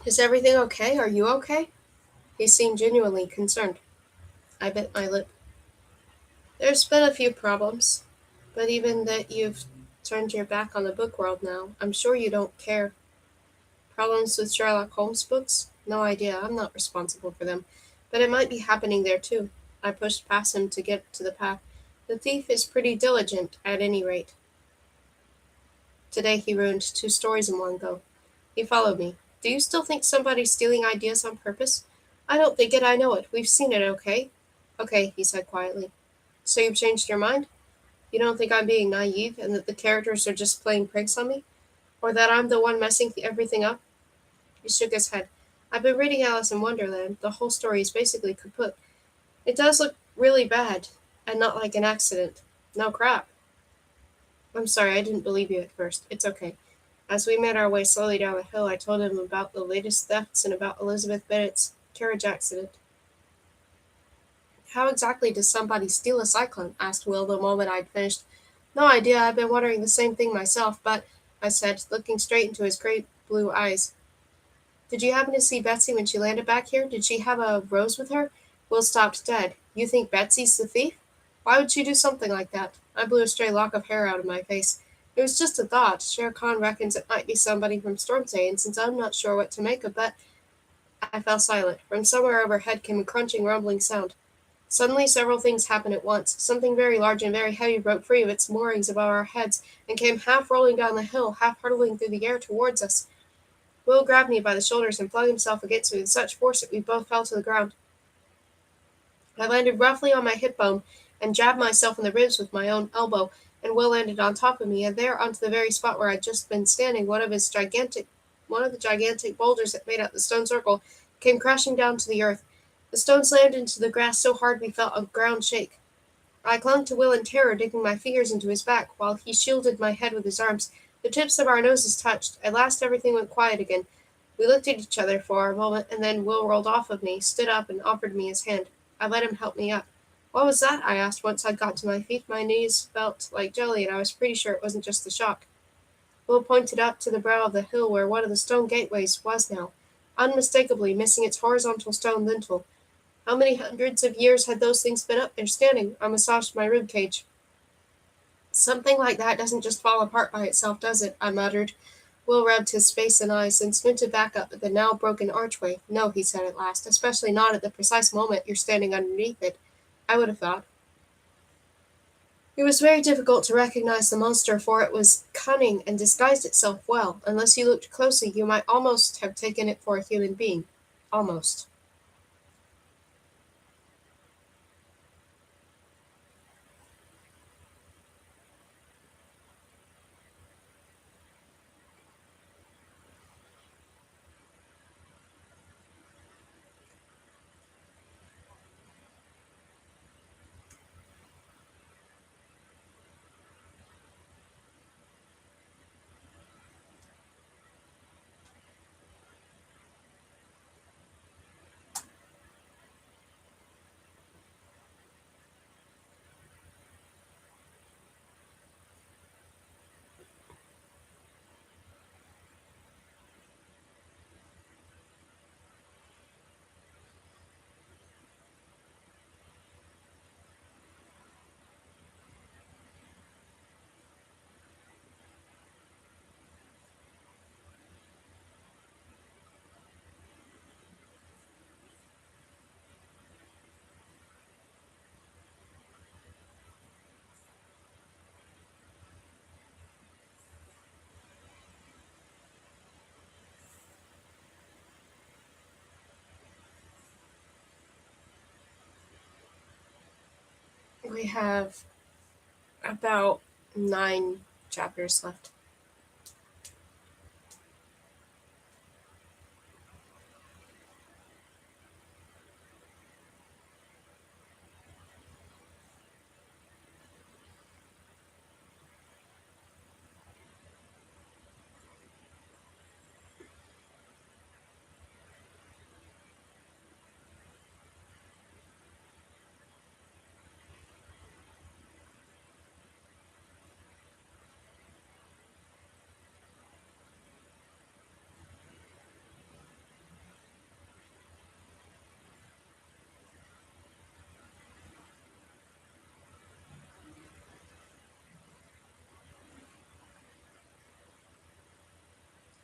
"Is everything okay? Are you okay?" He seemed genuinely concerned. I bit my lip. "There's been a few problems, but even that you've turned your back on the book world now, I'm sure you don't care." "Problems with Sherlock Holmes books? No idea. I'm not responsible for them. But it might be happening there, too." I pushed past him to get to the path. "The thief is pretty diligent, at any rate." Today he ruined 2 stories in one go. He followed me. "Do you still think somebody's stealing ideas on purpose?" "I don't think it, I know it. We've seen it, okay?" "Okay," he said quietly. "So you've changed your mind? You don't think I'm being naive, and that the characters are just playing pranks on me? Or that I'm the one messing everything up?" He shook his head. "I've been reading Alice in Wonderland. The whole story is basically kaput. It does look really bad, and not like an accident. No crap." "I'm sorry, I didn't believe you at first. It's okay." As we made our way slowly down the hill, I told him about the latest thefts and about Elizabeth Bennet's carriage accident. "How exactly does somebody steal a cyclone?" asked Will the moment I'd finished. "No idea. I've been wondering the same thing myself, but," I said, looking straight into his great blue eyes, "did you happen to see Betsy when she landed back here? Did she have a rose with her?" Will stopped dead. "You think Betsy's the thief? Why would she do something like that?" I blew a stray lock of hair out of my face. "It was just a thought. Shere Khan reckons it might be somebody from Stormsay, and since I'm not sure what to make of that—" I fell silent. From somewhere overhead came a crunching, rumbling sound. Suddenly several things happened at once. Something very large and very heavy broke free of its moorings above our heads, and came half rolling down the hill, half hurtling through the air towards us. Will grabbed me by the shoulders and flung himself against me with such force that we both fell to the ground. I landed roughly on my hip bone, and jabbed myself in the ribs with my own elbow, and Will landed on top of me, and there, onto the very spot where I'd just been standing, one of the gigantic boulders that made up the stone circle came crashing down to the earth. The stone slammed into the grass so hard we felt a ground shake. I clung to Will in terror, digging my fingers into his back, while he shielded my head with his arms. The tips of our noses touched. At last everything went quiet again. We looked at each other for a moment, and then Will rolled off of me, stood up, and offered me his hand. I let him help me up. "What was that?" I asked once I'd got to my feet. My knees felt like jelly, and I was pretty sure it wasn't just the shock. Will pointed up to the brow of the hill where one of the stone gateways was now, unmistakably missing its horizontal stone lintel. How many hundreds of years had those things been up there standing? I massaged my rib cage. "Something like that doesn't just fall apart by itself, does it?" I muttered. Will rubbed his face and eyes, and squinted back up at the now broken archway. "No," he said at last, "especially not at the precise moment you're standing underneath it. I would have thought." It was very difficult to recognize the monster, for it was cunning and disguised itself well. Unless you looked closely, you might almost have taken it for a human being. Almost. We have about 9 chapters left.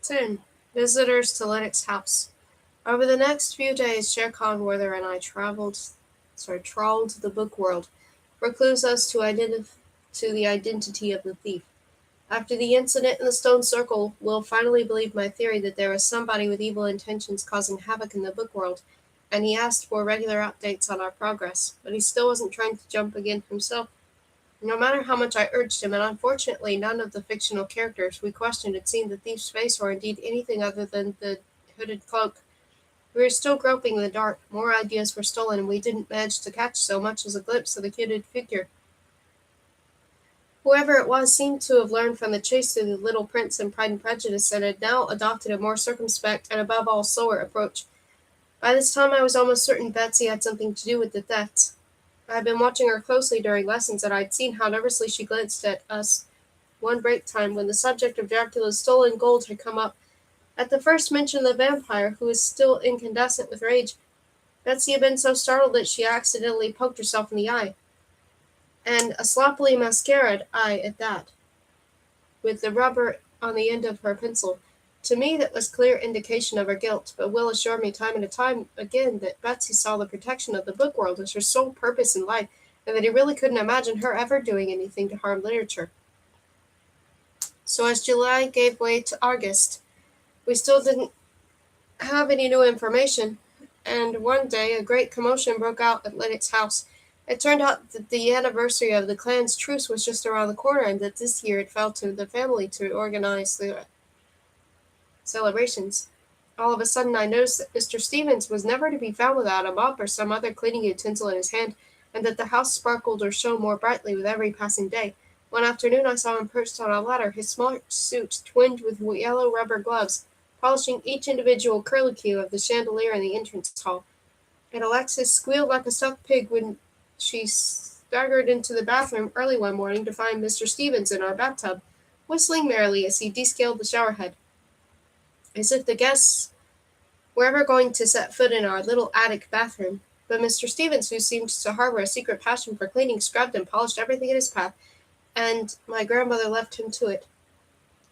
Soon, visitors to Lennox House. Over the next few days, Sherkan, Werther, and I trawled the book world for clues as to the identity of the thief. After the incident in the Stone Circle, Will finally believed my theory that there was somebody with evil intentions causing havoc in the book world, and he asked for regular updates on our progress, but he still wasn't trying to jump again himself. No matter how much I urged him, and unfortunately none of the fictional characters we questioned had seen the thief's face or indeed anything other than the hooded cloak. We were still groping in the dark. More ideas were stolen, and we didn't manage to catch so much as a glimpse of the hooded figure. Whoever it was seemed to have learned from the chase through the Little Prince and Pride and Prejudice, and had now adopted a more circumspect and above all slower approach. By this time I was almost certain Betsy had something to do with the thefts. I had been watching her closely during lessons, and I had seen how nervously she glanced at us one break time when the subject of Dracula's stolen gold had come up. At the first mention of the vampire, who was still incandescent with rage, Betsy had been so startled that she accidentally poked herself in the eye, and a sloppily mascaraed eye at that, with the rubber on the end of her pencil. To me that was clear indication of her guilt, but Will assured me time and time again that Betsy saw the protection of the book world as her sole purpose in life, and that he really couldn't imagine her ever doing anything to harm literature. So as July gave way to August, we still didn't have any new information, and one day a great commotion broke out at Lennox House. It turned out that the anniversary of the clan's truce was just around the corner, and that this year it fell to the family to organize the celebrations. All of a sudden I noticed that Mr. Stevens was never to be found without a mop or some other cleaning utensil in his hand, and that the house sparkled or shone more brightly with every passing day. One afternoon I saw him perched on a ladder, his smart suit twinned with yellow rubber gloves, polishing each individual curlicue of the chandelier in the entrance hall. And Alexis squealed like a stuffed pig when she staggered into the bathroom early one morning to find Mr. Stevens in our bathtub, whistling merrily as he descaled the showerhead, as if the guests were ever going to set foot in our little attic bathroom. But Mr. Stevens, who seemed to harbor a secret passion for cleaning, scrubbed and polished everything in his path, and my grandmother left him to it.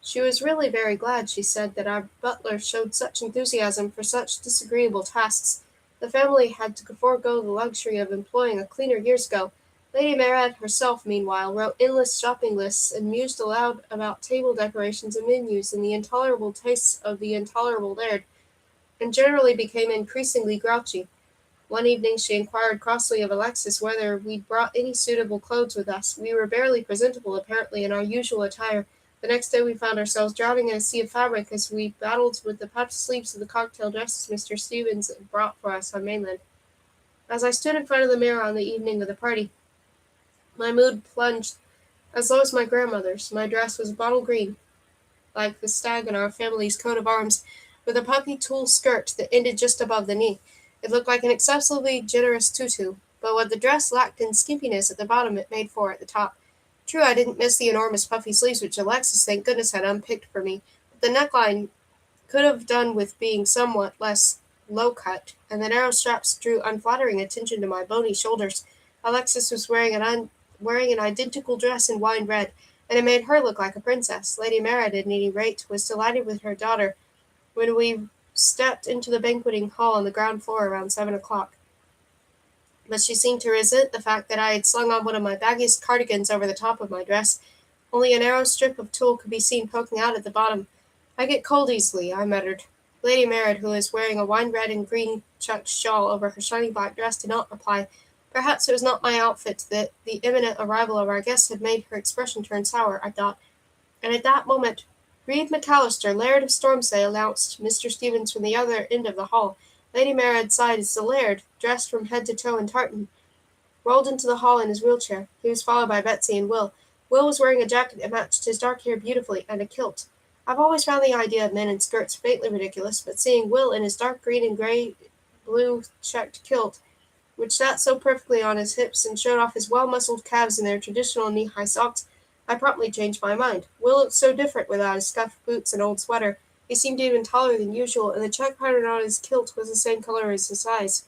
She was really very glad, she said, that our butler showed such enthusiasm for such disagreeable tasks. The family had to forego the luxury of employing a cleaner years ago. Lady Marad herself, meanwhile, wrote endless shopping lists and mused aloud about table decorations and menus and the intolerable tastes of the intolerable laird, and generally became increasingly grouchy. One evening she inquired crossly of Alexis whether we'd brought any suitable clothes with us. We were barely presentable, apparently, in our usual attire. The next day we found ourselves drowning in a sea of fabric as we battled with the puffed sleeves of the cocktail dresses Mr. Stevens had brought for us on mainland. As I stood in front of the mirror on the evening of the party, my mood plunged as low as my grandmother's. My dress was bottle green, like the stag in our family's coat of arms, with a puffy tulle skirt that ended just above the knee. It looked like an excessively generous tutu, but what the dress lacked in skimpiness at the bottom it made for at the top. True, I didn't miss the enormous puffy sleeves which Alexis, thank goodness, had unpicked for me, but the neckline could have done with being somewhat less low-cut, and the narrow straps drew unflattering attention to my bony shoulders. Alexis was wearing an identical dress in wine red, and it made her look like a princess. Lady Merritt, at any rate, was delighted with her daughter when we stepped into the banqueting hall on the ground floor around 7 o'clock. But she seemed to resent the fact that I had slung on one of my baggiest cardigans over the top of my dress. Only a narrow strip of tulle could be seen poking out at the bottom. I get cold easily, I muttered. Lady Merritt, who was wearing a wine red and green checked shawl over her shiny black dress, did not reply. Perhaps it was not my outfit that the imminent arrival of our guest had made her expression turn sour, I thought, and at that moment Reed McAllister, Laird of Stormsay, announced Mr. Stevens from the other end of the hall. Lady Mare at side as the Laird, dressed from head to toe in tartan, rolled into the hall in his wheelchair. He was followed by Betsy and Will. Will was wearing a jacket that matched his dark hair beautifully, and a kilt. I've always found the idea of men in skirts faintly ridiculous, but seeing Will in his dark green and grey blue checked kilt, which sat so perfectly on his hips and showed off his well-muscled calves in their traditional knee-high socks, I promptly changed my mind. Will looked so different without his scuffed boots and old sweater. He seemed even taller than usual, and the check pattern on his kilt was the same color as his eyes.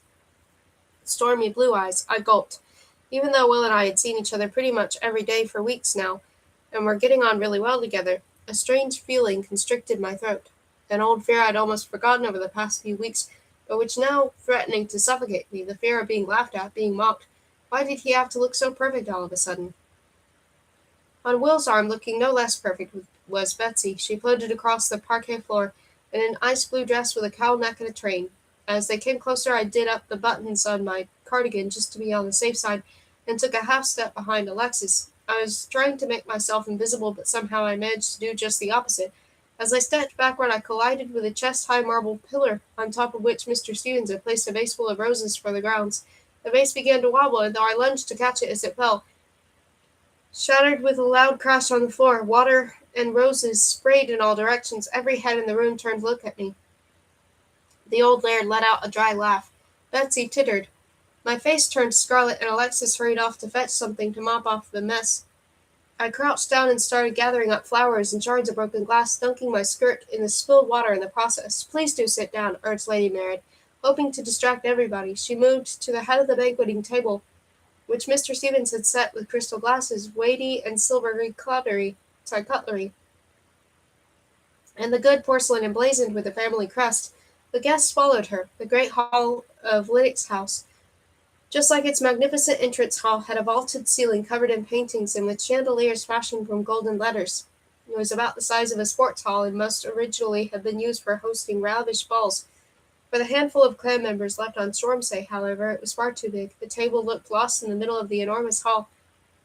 Stormy blue eyes. I gulped. Even though Will and I had seen each other pretty much every day for weeks now, and were getting on really well together, a strange feeling constricted my throat. An old fear I'd almost forgotten over the past few weeks, but which now threatening to suffocate me, the fear of being laughed at, being mocked. Why did he have to look so perfect all of a sudden? On Will's arm, looking no less perfect, was Betsy. She floated across the parquet floor in an ice-blue dress with a cowl neck and a train. As they came closer, I did up the buttons on my cardigan just to be on the safe side, and took a half step behind Alexis. I was trying to make myself invisible, but somehow I managed to do just the opposite. As I stepped backward, I collided with a chest-high marble pillar, on top of which Mr. Stevens had placed a vase full of roses for the grounds. The vase began to wobble, and though I lunged to catch it as it fell, shattered with a loud crash on the floor. Water and roses sprayed in all directions. Every head in the room turned to look at me. The old Laird let out a dry laugh. Betsy tittered. My face turned scarlet, and Alexis hurried off to fetch something to mop off the mess. I crouched down and started gathering up flowers and shards of broken glass, dunking my skirt in the spilled water in the process. Please do sit down, urged Lady Mare. Hoping to distract everybody, she moved to the head of the banqueting table, which Mr. Stevens had set with crystal glasses, weighty and silvery cutlery, and the good porcelain emblazoned with the family crest. The guests followed her. The great hall of Lydick's house, just like its magnificent entrance hall, had a vaulted ceiling covered in paintings and with chandeliers fashioned from golden letters. It was about the size of a sports hall, and must originally have been used for hosting lavish balls. For the handful of clan members left on Stormsay, however, it was far too big. The table looked lost in the middle of the enormous hall.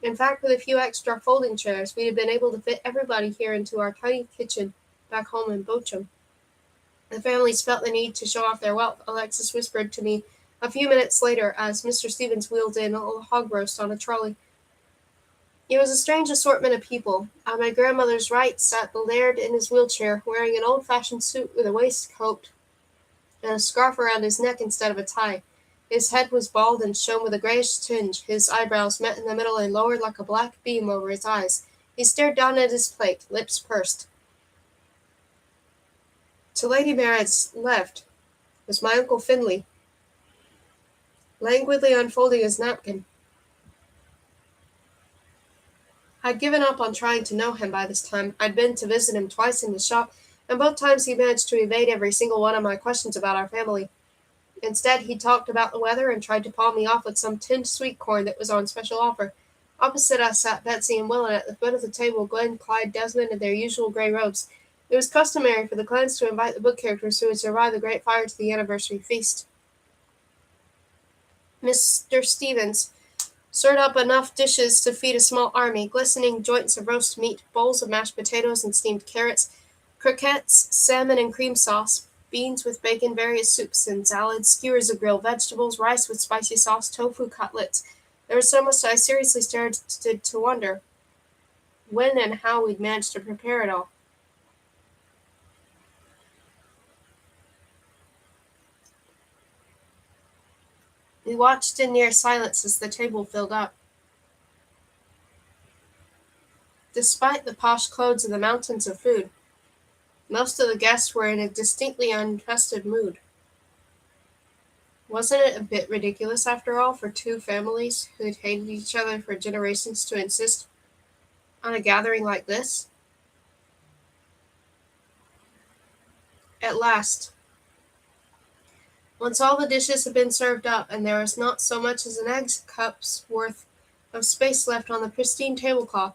In fact, with a few extra folding chairs, we'd have been able to fit everybody here into our tiny kitchen back home in Bochum. The families felt the need to show off their wealth, Alexis whispered to me a few minutes later as Mr. Stevens wheeled in a hog roast on a trolley. It was a strange assortment of people. On my grandmother's right sat the Laird in his wheelchair, wearing an old-fashioned suit with a waistcoat and a scarf around his neck instead of a tie. His head was bald and shone with a grayish tinge. His eyebrows met in the middle and lowered like a black beam over his eyes. He stared down at his plate, lips pursed. To Lady Mare's left was my Uncle Finlay, languidly unfolding his napkin. I'd given up on trying to know him by this time. I'd been to visit him twice in his shop, and both times he managed to evade every single one of my questions about our family. Instead, he talked about the weather and tried to palm me off with some tinned sweet corn that was on special offer. Opposite us sat Betsy and Will, and at the foot of the table Glenn, Clyde, Desmond, in their usual grey robes. It was customary for the clans to invite the book characters who had survived the Great Fire to the anniversary feast. Mr. Stevens stirred up enough dishes to feed a small army, glistening joints of roast meat, bowls of mashed potatoes and steamed carrots, croquettes, salmon and cream sauce, beans with bacon, various soups and salads, skewers of grilled vegetables, rice with spicy sauce, tofu cutlets. There was so much I seriously started to wonder when and how we'd managed to prepare it all. We watched in near silence as the table filled up. Despite the posh clothes and the mountains of food, most of the guests were in a distinctly unfestive mood. Wasn't it a bit ridiculous, after all, for two families who had hated each other for generations to insist on a gathering like this? At last, once all the dishes had been served up, and there was not so much as an egg cup's worth of space left on the pristine tablecloth,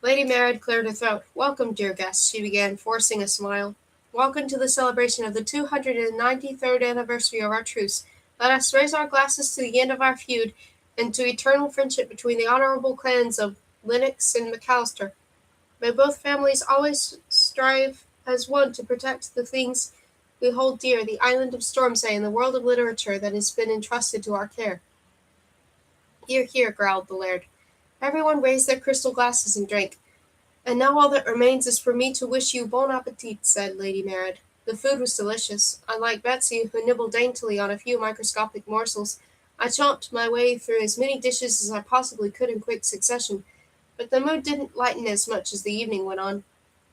Lady Mare had cleared her throat. "Welcome, dear guests," she began, forcing a smile. "Welcome to the celebration of the 293rd anniversary of our truce. Let us raise our glasses to the end of our feud, and to eternal friendship between the honorable clans of Lennox and McAllister. May both families always strive as one to protect the things we hold dear, the island of Stormsay and the world of literature that has been entrusted to our care." "Hear, hear," growled the laird. Everyone raised their crystal glasses and drank. "And now all that remains is for me to wish you bon appetit," said Lady Merrid. The food was delicious. Unlike Betsy, who nibbled daintily on a few microscopic morsels, I chomped my way through as many dishes as I possibly could in quick succession, but the mood didn't lighten as much as the evening went on.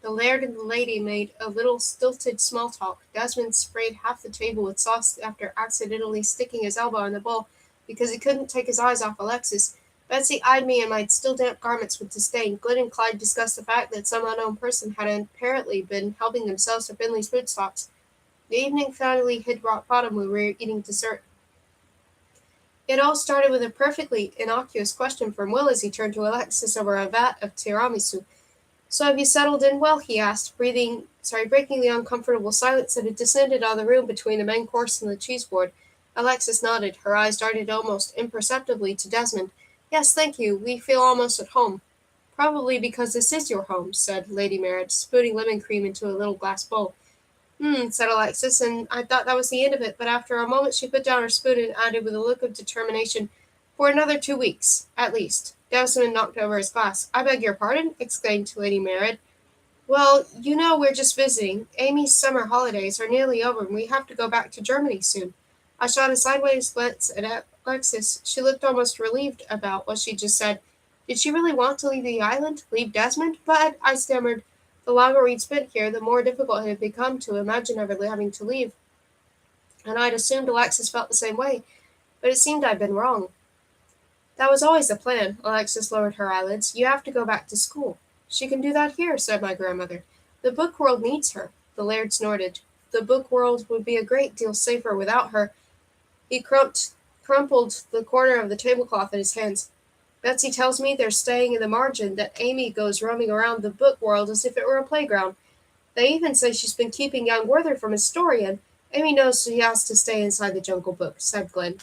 The laird and the lady made a little stilted small talk. Desmond sprayed half the table with sauce after accidentally sticking his elbow in the bowl because he couldn't take his eyes off Alexis. Betsy eyed me and my still damp garments with disdain. Glenn and Clyde discussed the fact that some unknown person had apparently been helping themselves to Finley's food stocks. The evening finally hit rock bottom when we were eating dessert. It all started with a perfectly innocuous question from Will as he turned to Alexis over a vat of tiramisu. "So have you settled in well?" he asked, breaking the uncomfortable silence that had descended on the room between the main course and the cheese board. Alexis nodded. Her eyes darted almost imperceptibly to Desmond. "Yes, thank you. We feel almost at home." "Probably because this is your home," said Lady Merritt, spooning lemon cream into a little glass bowl. Said Alexis, and I thought that was the end of it, but after a moment she put down her spoon and added with a look of determination, "For another 2 weeks, at least." Desmond knocked over his glass. "I beg your pardon?" exclaimed Lady Merritt. "Well, you know we're just visiting. Amy's summer holidays are nearly over, and we have to go back to Germany soon." I shot a sideways glance at Alexis. She looked almost relieved about what she just said. Did she really want to leave the island? Leave Desmond? "But," I stammered, "the longer we'd spent here, the more difficult it had become to imagine ever having to leave." And I'd assumed Alexis felt the same way, but it seemed I'd been wrong. "That was always the plan." Alexis lowered her eyelids. "You have to go back to school." "She can do that here," said my grandmother. "The book world needs her." The laird snorted. "The book world would be a great deal safer without her." He crumpled the corner of the tablecloth in his hands. "Betsy tells me they're staying in the margin, that Amy goes roaming around the book world as if it were a playground. They even say she's been keeping young Werther from his story, and Amy knows she has to stay inside the Jungle Book," said Glenn.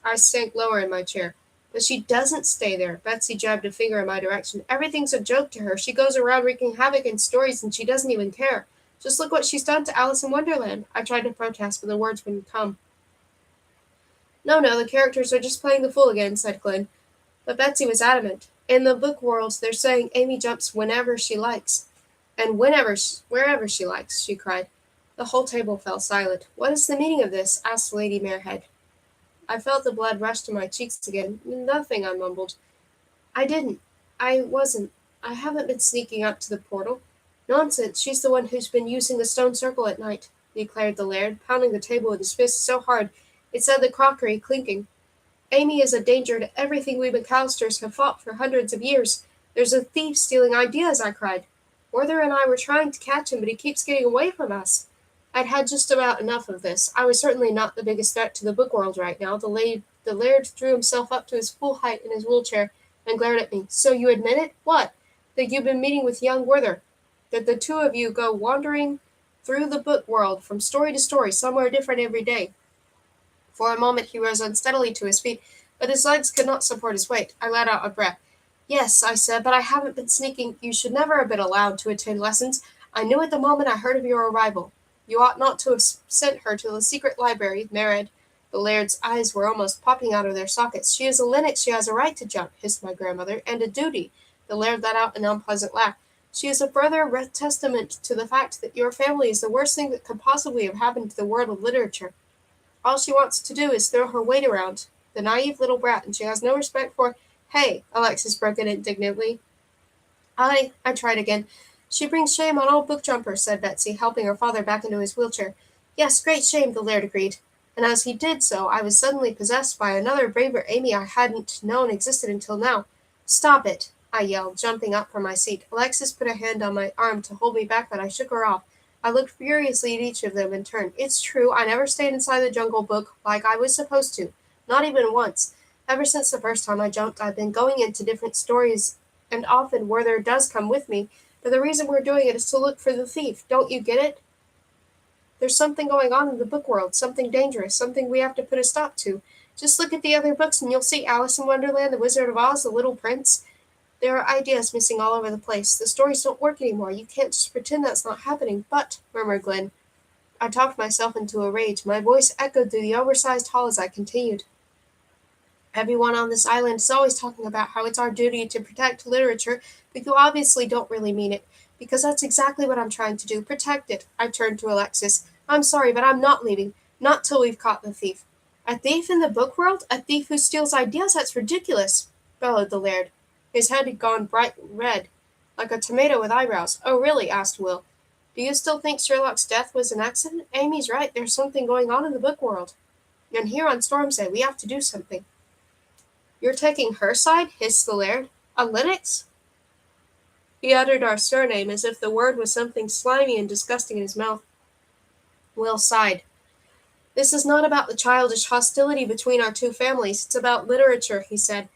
I sank lower in my chair. "But she doesn't stay there." Betsy jabbed a finger in my direction. "Everything's a joke to her. She goes around wreaking havoc in stories, and she doesn't even care. Just look what she's done to Alice in Wonderland." I tried to protest, but the words wouldn't come. No, the characters are just playing the fool again," said Glenn. But Betsy was adamant. "In the book world, they're saying Amy jumps whenever she likes." "And wherever she likes," she cried. The whole table fell silent. "What is the meaning of this?" asked Lady Marehead. I felt the blood rush to my cheeks again. "Nothing," I mumbled. I haven't been sneaking up to the portal." "Nonsense, she's the one who's been using the stone circle at night," declared the laird, pounding the table with his fist so hard it set the crockery clinking. "Amy is a danger to everything we McAllisters have fought for hundreds of years. There's a thief stealing ideas," I cried. "Werther and I were trying to catch him, but he keeps getting away from us." I'd had just about enough of this. I was certainly not the biggest threat to the book world right now. The laird threw himself up to his full height in his wheelchair and glared at me. "So you admit it? What?" "That you've been meeting with young Werther. That the two of you go wandering through the book world from story to story, somewhere different every day." For a moment he rose unsteadily to his feet, but his legs could not support his weight. I let out a breath. "Yes," I said, "but I haven't been sneaking. You should never have been allowed to attend lessons. I knew it the moment I heard of your arrival. You ought not to have sent her to the secret library, Mered." The laird's eyes were almost popping out of their sockets. "She is a Lennox. She has a right to jump," hissed my grandmother, "and a duty." The laird let out an unpleasant laugh. "She is a further testament to the fact that your family is the worst thing that could possibly have happened to the world of literature. All she wants to do is throw her weight around. The naive little brat, and she has no respect for—" "Hey," Alexis broke in indignantly. I tried again. "She brings shame on all book jumpers," said Betsy, helping her father back into his wheelchair. "Yes, great shame," the laird agreed. And as he did so, I was suddenly possessed by another braver Amy I hadn't known existed until now. "Stop it," I yelled, jumping up from my seat. Alexis put a hand on my arm to hold me back, but I shook her off. I looked furiously at each of them in turn. "It's true, I never stayed inside the Jungle Book like I was supposed to. Not even once. Ever since the first time I jumped, I've been going into different stories, and often Werther does come with me, but the reason we're doing it is to look for the thief. Don't you get it?" There's something going on in the book world, something dangerous, something we have to put a stop to. Just look at the other books and you'll see Alice in Wonderland, The Wizard of Oz, The Little Prince. There are ideas missing all over the place. The stories don't work anymore. You can't just pretend that's not happening. But, murmured Glen, I talked myself into a rage. My voice echoed through the oversized hall as I continued. Everyone on this island is always talking about how it's our duty to protect literature, but you obviously don't really mean it, because that's exactly what I'm trying to do, protect it. I turned to Alexis. I'm sorry, but I'm not leaving. Not till we've caught the thief. A thief in the book world? A thief who steals ideas? That's ridiculous, bellowed the laird. His head had gone bright red, like a tomato with eyebrows. Oh, really? Asked Will. Do you still think Sherlock's death was an accident? Amy's right. There's something going on in the book world. And here on Stormsay, we have to do something. You're taking her side? Hissed the laird. A Lennox? He uttered our surname as if the word was something slimy and disgusting in his mouth. Will sighed. This is not about the childish hostility between our two families. It's about literature, he said.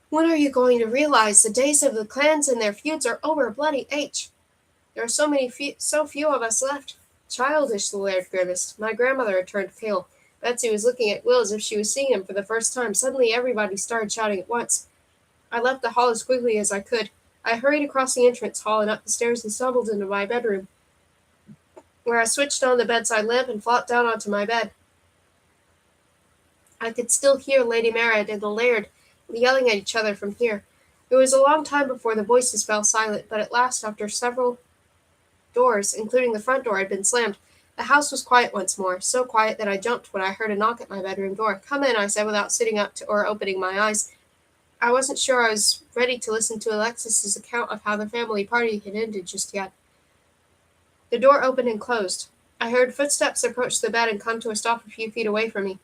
When are you going to realize the days of the clans and their feuds are over, bloody H? There are so few of us left. Childish, the laird grimaced. My grandmother had turned pale. Betsy was looking at Will as if she was seeing him for the first time. Suddenly everybody started shouting at once. I left the hall as quickly as I could. I hurried across the entrance hall and up the stairs and stumbled into my bedroom, where I switched on the bedside lamp and flopped down onto my bed. I could still hear Lady Marad and the laird yelling at each other from here. It was a long time before the voices fell silent, but at last, after several doors, including the front door, had been slammed, the house was quiet once more, so quiet that I jumped when I heard a knock at my bedroom door. Come in, I said without sitting up or opening my eyes. I wasn't sure I was ready to listen to Alexis's account of how the family party had ended just yet. The door opened and closed. I heard footsteps approach the bed and come to a stop a few feet away from me.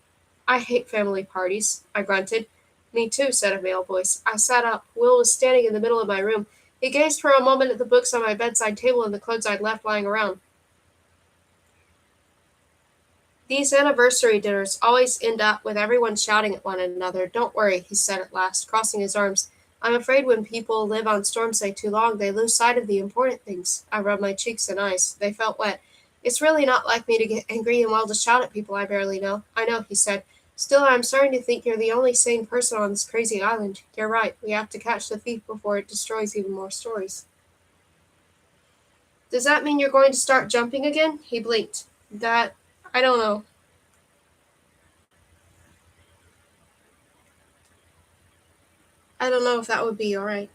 I hate family parties, I grunted. Me too, said a male voice. I sat up. Will was standing in the middle of my room. He gazed for a moment at the books on my bedside table and the clothes I'd left lying around. These anniversary dinners always end up with everyone shouting at one another. Don't worry, he said at last, crossing his arms. I'm afraid when people live on Stormsay too long, they lose sight of the important things. I rubbed my cheeks and eyes. They felt wet. It's really not like me to get angry and well to shout at people I barely know. I know, he said. Still, I'm starting to think you're the only sane person on this crazy island. You're right. We have to catch the thief before it destroys even more stories. Does that mean you're going to start jumping again? He blinked. I don't know. I don't know if that would be all right.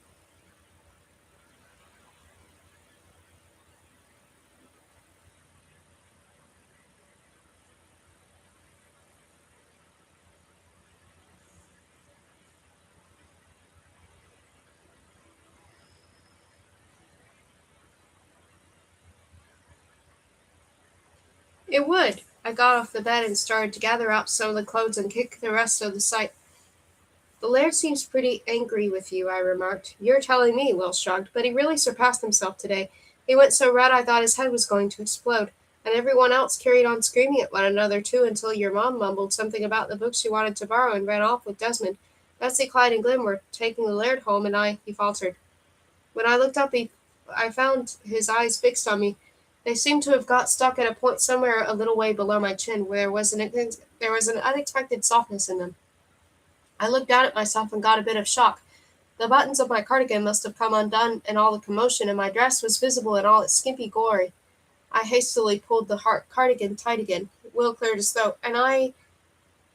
It would. I got off the bed and started to gather up some of the clothes and kick the rest of the sight. The laird seems pretty angry with you, I remarked. You're telling me, Will shrugged, but he really surpassed himself today. He went so red I thought his head was going to explode, and everyone else carried on screaming at one another too until your mom mumbled something about the books she wanted to borrow and ran off with Desmond. Betsy, Clyde, and Glim were taking the laird home, and he faltered. When I looked up, I found his eyes fixed on me. They seemed to have got stuck at a point somewhere a little way below my chin, where there was an unexpected softness in them. I looked down at myself and got a bit of shock. The buttons of my cardigan must have come undone in all the commotion, and my dress was visible in all its skimpy glory. I hastily pulled the cardigan tight again. Will cleared his throat. And I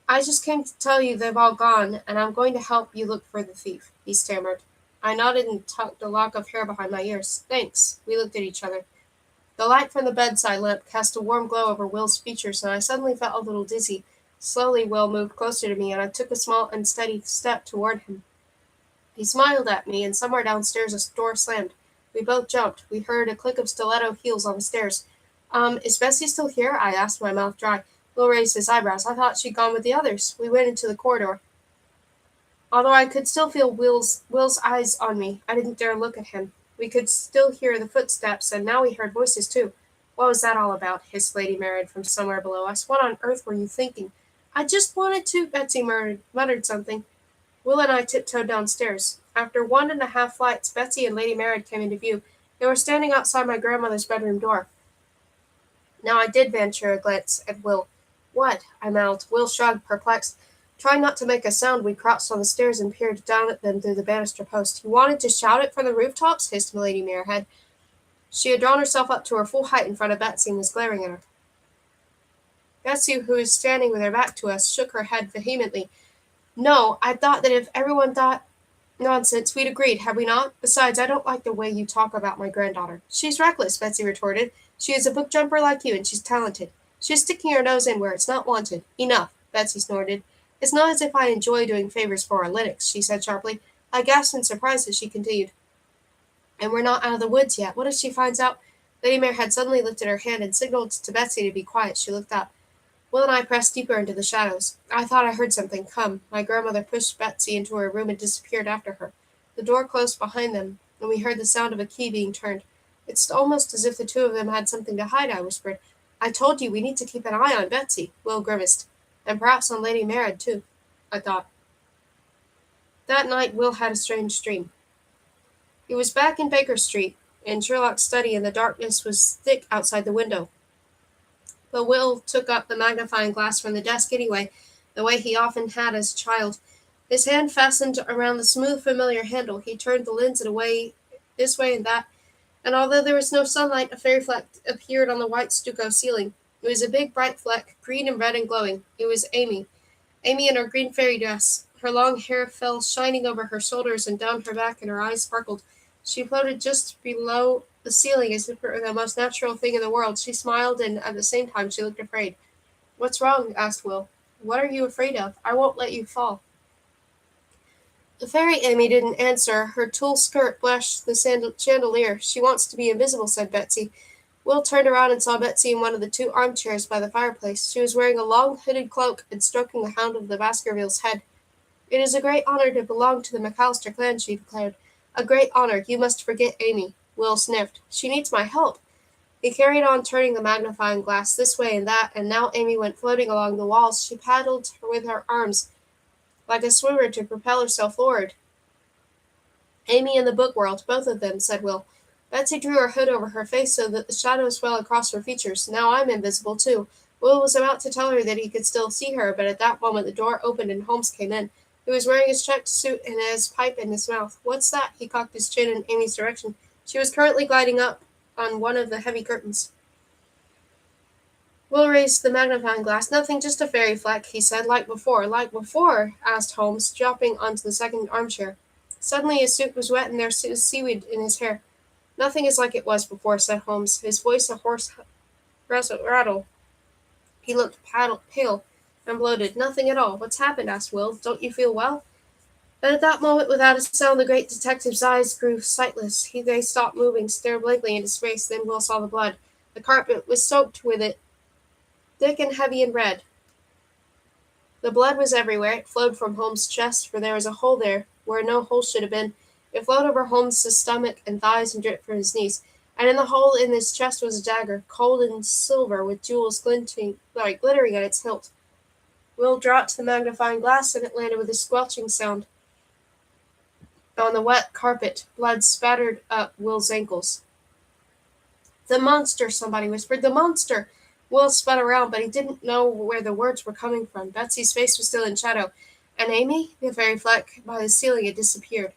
just came to tell you they've all gone, and I'm going to help you look for the thief, he stammered. I nodded and tucked a lock of hair behind my ears. Thanks. We looked at each other. The light from the bedside lamp cast a warm glow over Will's features, and I suddenly felt a little dizzy. Slowly, Will moved closer to me, and I took a small, unsteady step toward him. He smiled at me, and somewhere downstairs a door slammed. We both jumped. We heard a click of stiletto heels on the stairs. Is Bessie still here? I asked, my mouth dry. Will raised his eyebrows. I thought she'd gone with the others. We went into the corridor. Although I could still feel Will's eyes on me, I didn't dare look at him. We could still hear the footsteps, and now we heard voices too. What was that all about? Hissed Lady Marad from somewhere below us. What on earth were you thinking? I just wanted to, Betsy muttered something. Will and I tiptoed downstairs. After 1.5 flights, Betsy and Lady Marad came into view. They were standing outside my grandmother's bedroom door. Now I did venture a glance at Will. What? I mouthed. Will shrugged, perplexed. Trying not to make a sound, we crouched on the stairs and peered down at them through the banister post. You wanted to shout it from the rooftops? Hissed Lady Marehead. She had drawn herself up to her full height in front of Betsy and was glaring at her. Betsy, who was standing with her back to us, shook her head vehemently. No, I thought that if everyone thought nonsense, we'd agreed, had we not? Besides, I don't like the way you talk about my granddaughter. She's reckless, Betsy retorted. She is a book jumper like you, and she's talented. She's sticking her nose in where it's not wanted. Enough, Betsy snorted. It's not as if I enjoy doing favors for our Linux, she said sharply. I gasped in surprise as she continued. And we're not out of the woods yet. What if she finds out? Lady Mare had suddenly lifted her hand and signaled to Betsy to be quiet. She looked up. Will and I pressed deeper into the shadows. I thought I heard something come. My grandmother pushed Betsy into her room and disappeared after her. The door closed behind them, and we heard the sound of a key being turned. It's almost as if the two of them had something to hide, I whispered. I told you we need to keep an eye on Betsy, Will grimaced. And perhaps on Lady Merritt, too, I thought. That night Will had a strange dream. He was back in Baker Street, in Sherlock's study, and the darkness was thick outside the window. But Will took up the magnifying glass from the desk anyway, the way he often had as a child. His hand fastened around the smooth, familiar handle. He turned the lens away, this way and that, and although there was no sunlight, a fairy fleck appeared on the white stucco ceiling. It was a big, bright fleck, green and red and glowing. It was Amy. Amy in her green fairy dress. Her long hair fell shining over her shoulders and down her back, and her eyes sparkled. She floated just below the ceiling as if it were the most natural thing in the world. She smiled, and at the same time she looked afraid. What's wrong? Asked Will. What are you afraid of? I won't let you fall. The fairy Amy didn't answer. Her tulle skirt brushed the chandelier. She wants to be invisible, said Betsy. Will turned around and saw Betsy in one of the two armchairs by the fireplace. She was wearing a long hooded cloak and stroking the hound of the Baskervilles' head. It is a great honor to belong to the McAllister clan, she declared. A great honor. You must forget Amy. Will sniffed. She needs my help. He carried on turning the magnifying glass this way and that, and now Amy went floating along the walls. She paddled with her arms like a swimmer to propel herself forward. Amy and the book world, both of them, said Will. Betsy drew her hood over her face so that the shadows fell across her features. Now I'm invisible, too. Will was about to tell her that he could still see her, but at that moment the door opened and Holmes came in. He was wearing his checked suit and his pipe in his mouth. What's that? He cocked his chin in Amy's direction. She was currently gliding up on one of the heavy curtains. Will raised the magnifying glass. Nothing, just a fairy fleck, he said. Like before. Like before? Asked Holmes, dropping onto the second armchair. Suddenly his suit was wet and there was seaweed in his hair. Nothing is like it was before, said Holmes, his voice a hoarse rattle. He looked pale and bloated. Nothing at all. What's happened? Asked Will. Don't you feel well? But at that moment, without a sound, the great detective's eyes grew sightless. They stopped moving, stared blankly into space. Then Will saw the blood. The carpet was soaked with it, thick and heavy and red. The blood was everywhere. It flowed from Holmes' chest, for there was a hole there where no hole should have been. It flowed over Holmes' stomach and thighs and dripped from his knees. And in the hole in his chest was a dagger, cold and silver, with jewels glittering at its hilt. Will dropped the magnifying glass, and it landed with a squelching sound on the wet carpet. Blood spattered up Will's ankles. The monster, somebody whispered. The monster! Will spun around, but he didn't know where the words were coming from. Betsy's face was still in shadow. And Amy? The fairy fleck by the ceiling had disappeared.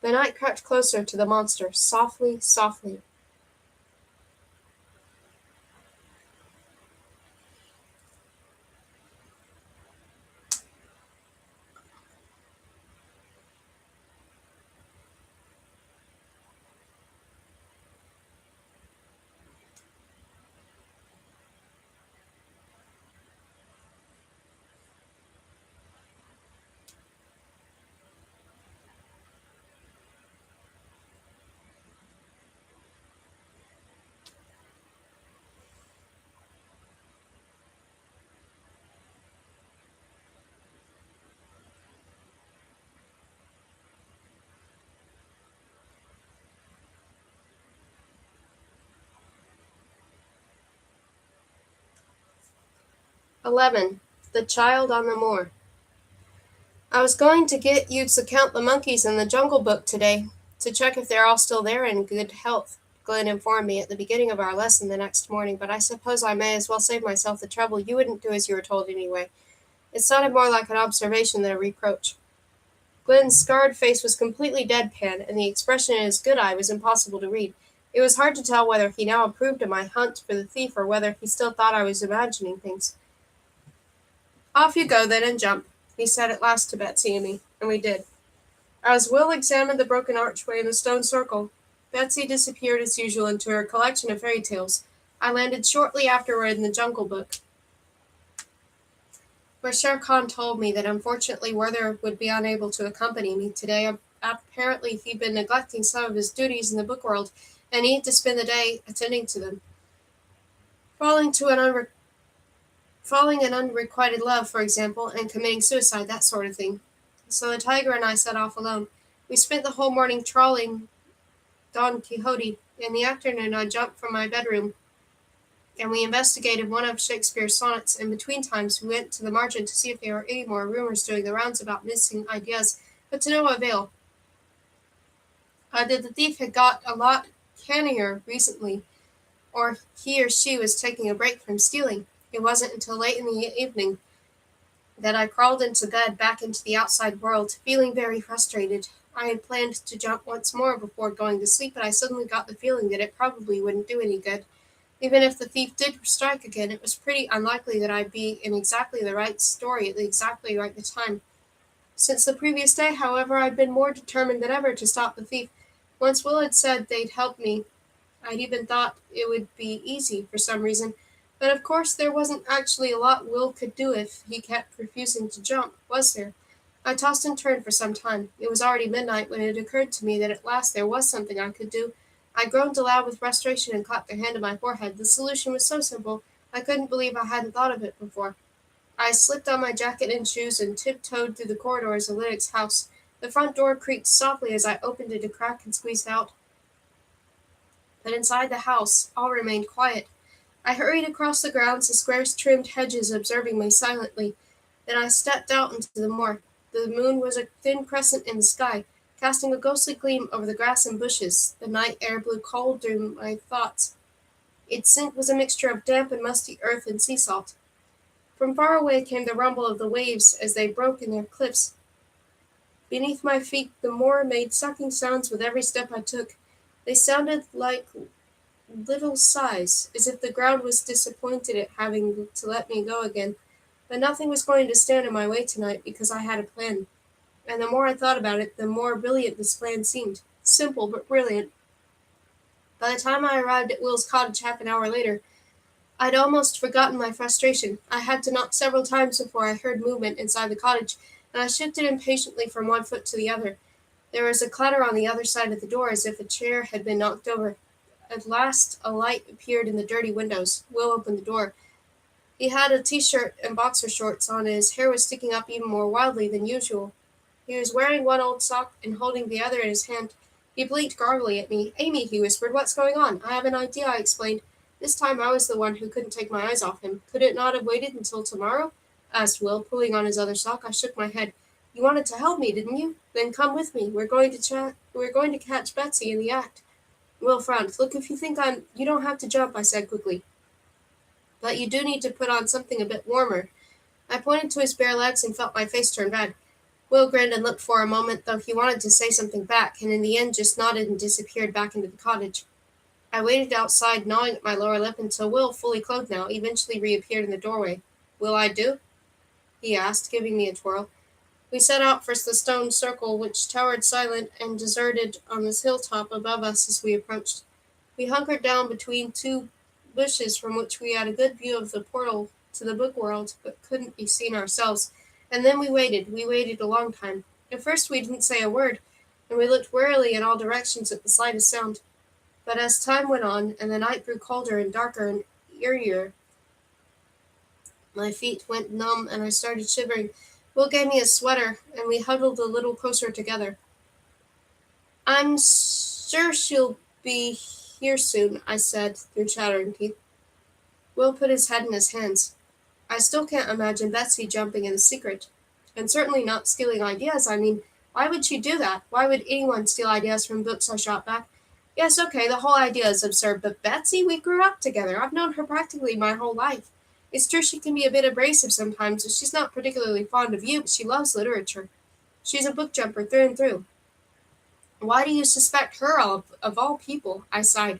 The night crept closer to the monster, softly, softly. "11. The Child on the Moor. I was going to get you to count the monkeys in the Jungle Book today, to check if they're all still there and in good health. Glenn informed me at the beginning of our lesson the next morning, but I suppose I may as well save myself the trouble. You wouldn't do as you were told anyway. It sounded more like an observation than a reproach. Glenn's scarred face was completely deadpan, and the expression in his good eye was impossible to read. It was hard to tell whether he now approved of my hunt for the thief or whether he still thought I was imagining things. "Off you go, then, and jump," he said at last to Betsy and me, and we did. As Will examined the broken archway and the stone circle, Betsy disappeared as usual into her collection of fairy tales. I landed shortly afterward in the Jungle Book, where Shere Khan told me that unfortunately Werther would be unable to accompany me today. Apparently he'd been neglecting some of his duties in the book world, and he had to spend the day attending to them. Falling in unrequited love, for example, and committing suicide, that sort of thing. So the tiger and I set off alone. We spent the whole morning trawling Don Quixote. In the afternoon I jumped from my bedroom and we investigated one of Shakespeare's sonnets. In between times we went to the margin to see if there were any more rumors doing the rounds about missing ideas, but to no avail. Either the thief had got a lot cannier recently, or he or she was taking a break from stealing. It wasn't until late in the evening that I crawled into bed back into the outside world, feeling very frustrated. I had planned to jump once more before going to sleep, but I suddenly got the feeling that it probably wouldn't do any good. Even if the thief did strike again, it was pretty unlikely that I'd be in exactly the right story at exactly the right time. Since the previous day, however, I'd been more determined than ever to stop the thief. Once Will had said they'd help me, I'd even thought it would be easy for some reason. But of course there wasn't actually a lot Will could do if he kept refusing to jump, was there? I tossed and turned for some time. It was already midnight when it occurred to me that at last there was something I could do. I groaned aloud with frustration and clapped a hand to my forehead. The solution was so simple, I couldn't believe I hadn't thought of it before. I slipped on my jacket and shoes and tiptoed through the corridors of Linux House. The front door creaked softly as I opened it a crack and squeezed out. But inside the house all remained quiet. I hurried across the grounds, the square-trimmed hedges observing me silently. Then I stepped out into the moor. The moon was a thin crescent in the sky, casting a ghostly gleam over the grass and bushes. The night air blew cold through my thoughts. Its scent was a mixture of damp and musty earth and sea salt. From far away came the rumble of the waves as they broke in their cliffs. Beneath my feet the moor made sucking sounds with every step I took. They sounded like little sighs, as if the ground was disappointed at having to let me go again. But nothing was going to stand in my way tonight because I had a plan. And the more I thought about it, the more brilliant this plan seemed. Simple, but brilliant. By the time I arrived at Will's cottage half an hour later, I'd almost forgotten my frustration. I had to knock several times before I heard movement inside the cottage, and I shifted impatiently from one foot to the other. There was a clatter on the other side of the door as if a chair had been knocked over. At last a light appeared in the dirty windows. Will opened the door. He had a t-shirt and boxer shorts on, and his hair was sticking up even more wildly than usual. He was wearing one old sock and holding the other in his hand. He blinked groggily at me. "Amy," he whispered, "what's going on?" "I have an idea," I explained. This time I was the one who couldn't take my eyes off him. "Could it not have waited until tomorrow?" asked Will, pulling on his other sock. I shook my head. "You wanted to help me, didn't you? Then come with me. We're going to catch Betsy in the act." Will frowned. "Look, if you think you don't have to jump," I said quickly. "But you do need to put on something a bit warmer." I pointed to his bare legs and felt my face turn red. Will grinned and looked for a moment, though he wanted to say something back, and in the end just nodded and disappeared back into the cottage. I waited outside, gnawing at my lower lip, until Will, fully clothed now, eventually reappeared in the doorway. "Will I do?" he asked, giving me a twirl. We set out for the stone circle, which towered silent and deserted on this hilltop above us as we approached. We hunkered down between two bushes from which we had a good view of the portal to the book world, but couldn't be seen ourselves. And then we waited a long time. At first we didn't say a word, and we looked warily in all directions at the slightest sound. But as time went on, and the night grew colder and darker and eerier, my feet went numb and I started shivering. Will gave me a sweater, and we huddled a little closer together. "I'm sure she'll be here soon," I said through chattering teeth. Will put his head in his hands. "I still can't imagine Betsy jumping in secret. And certainly not stealing ideas. I mean, why would she do that? Why would anyone steal ideas from books?" I shot back. Yes, okay, the whole idea is absurd, but Betsy, we grew up together. I've known her practically my whole life. It's true she can be a bit abrasive sometimes, and she's not particularly fond of you, but she loves literature. She's a book jumper through and through. Why do you suspect her of all people? I sighed.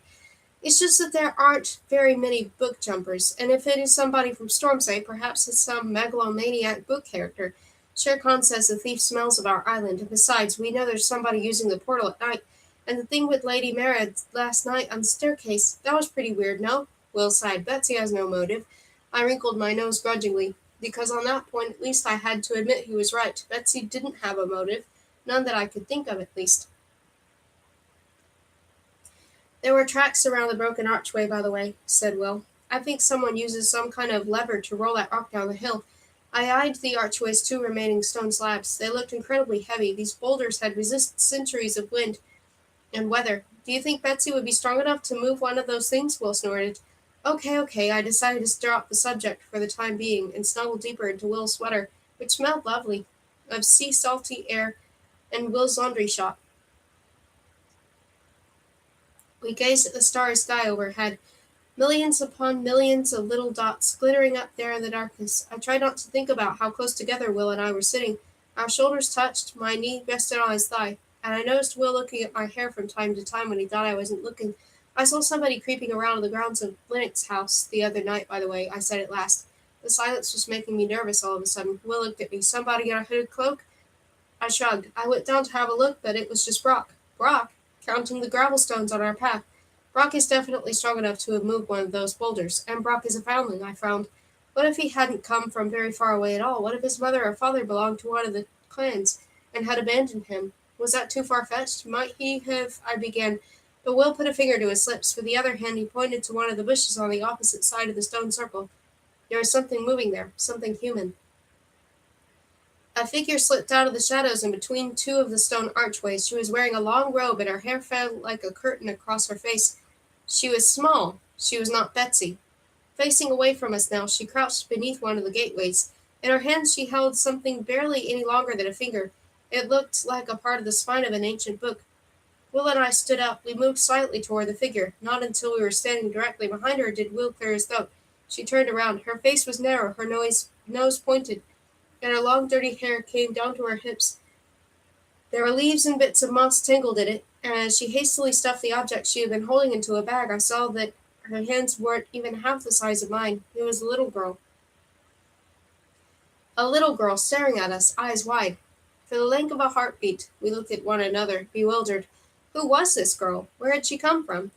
It's just that there aren't very many book jumpers, and if it is somebody from Stormsay, perhaps it's some megalomaniac book character. Shere says the thief smells of our island, and besides, we know there's somebody using the portal at night. And the thing with Lady Mara last night on the staircase, that was pretty weird, no? Will sighed. Betsy has no motive. I wrinkled my nose grudgingly, because on that point at least I had to admit he was right. Betsy didn't have a motive, none that I could think of at least. There were tracks around the broken archway, by the way, said Will. I think someone uses some kind of lever to roll that rock down the hill. I eyed the archway's two remaining stone slabs. They looked incredibly heavy. These boulders had resisted centuries of wind and weather. Do you think Betsy would be strong enough to move one of those things? Will snorted. Okay, okay, I decided to drop the subject for the time being and snuggle deeper into Will's sweater, which smelled lovely, of sea salty air and Will's laundry shop. We gazed at the starry sky overhead, millions upon millions of little dots glittering up there in the darkness. I tried not to think about how close together Will and I were sitting. Our shoulders touched, my knee rested on his thigh, and I noticed Will looking at my hair from time to time when he thought I wasn't looking. I saw somebody creeping around in the grounds of Lennox's house the other night, by the way, I said at last. The silence was making me nervous all of a sudden. Will looked at me. Somebody in a hooded cloak? I shrugged. I went down to have a look, but it was just Brock. Brock? Counting the gravel stones on our path. Brock is definitely strong enough to have moved one of those boulders, and Brock is a foundling, I frowned. What if he hadn't come from very far away at all? What if his mother or father belonged to one of the clans, and had abandoned him? Was that too far-fetched? Might he have... I began, but Will put a finger to his lips. With the other hand he pointed to one of the bushes on the opposite side of the stone circle. There was something moving there, something human. A figure slipped out of the shadows in between two of the stone archways. She was wearing a long robe, and her hair fell like a curtain across her face. She was small. She was not Betsy. Facing away from us now, she crouched beneath one of the gateways. In her hands she held something barely any longer than a finger. It looked like a part of the spine of an ancient book. Will and I stood up. We moved slightly toward the figure. Not until we were standing directly behind her did Will clear his throat. She turned around. Her face was narrow, her nose pointed, and her long dirty hair came down to her hips. There were leaves and bits of moss tangled in it, and as she hastily stuffed the object she had been holding into a bag, I saw that her hands weren't even half the size of mine. It was a little girl. A little girl staring at us, eyes wide. For the length of a heartbeat, we looked at one another, bewildered. Who was this girl? Where had she come from?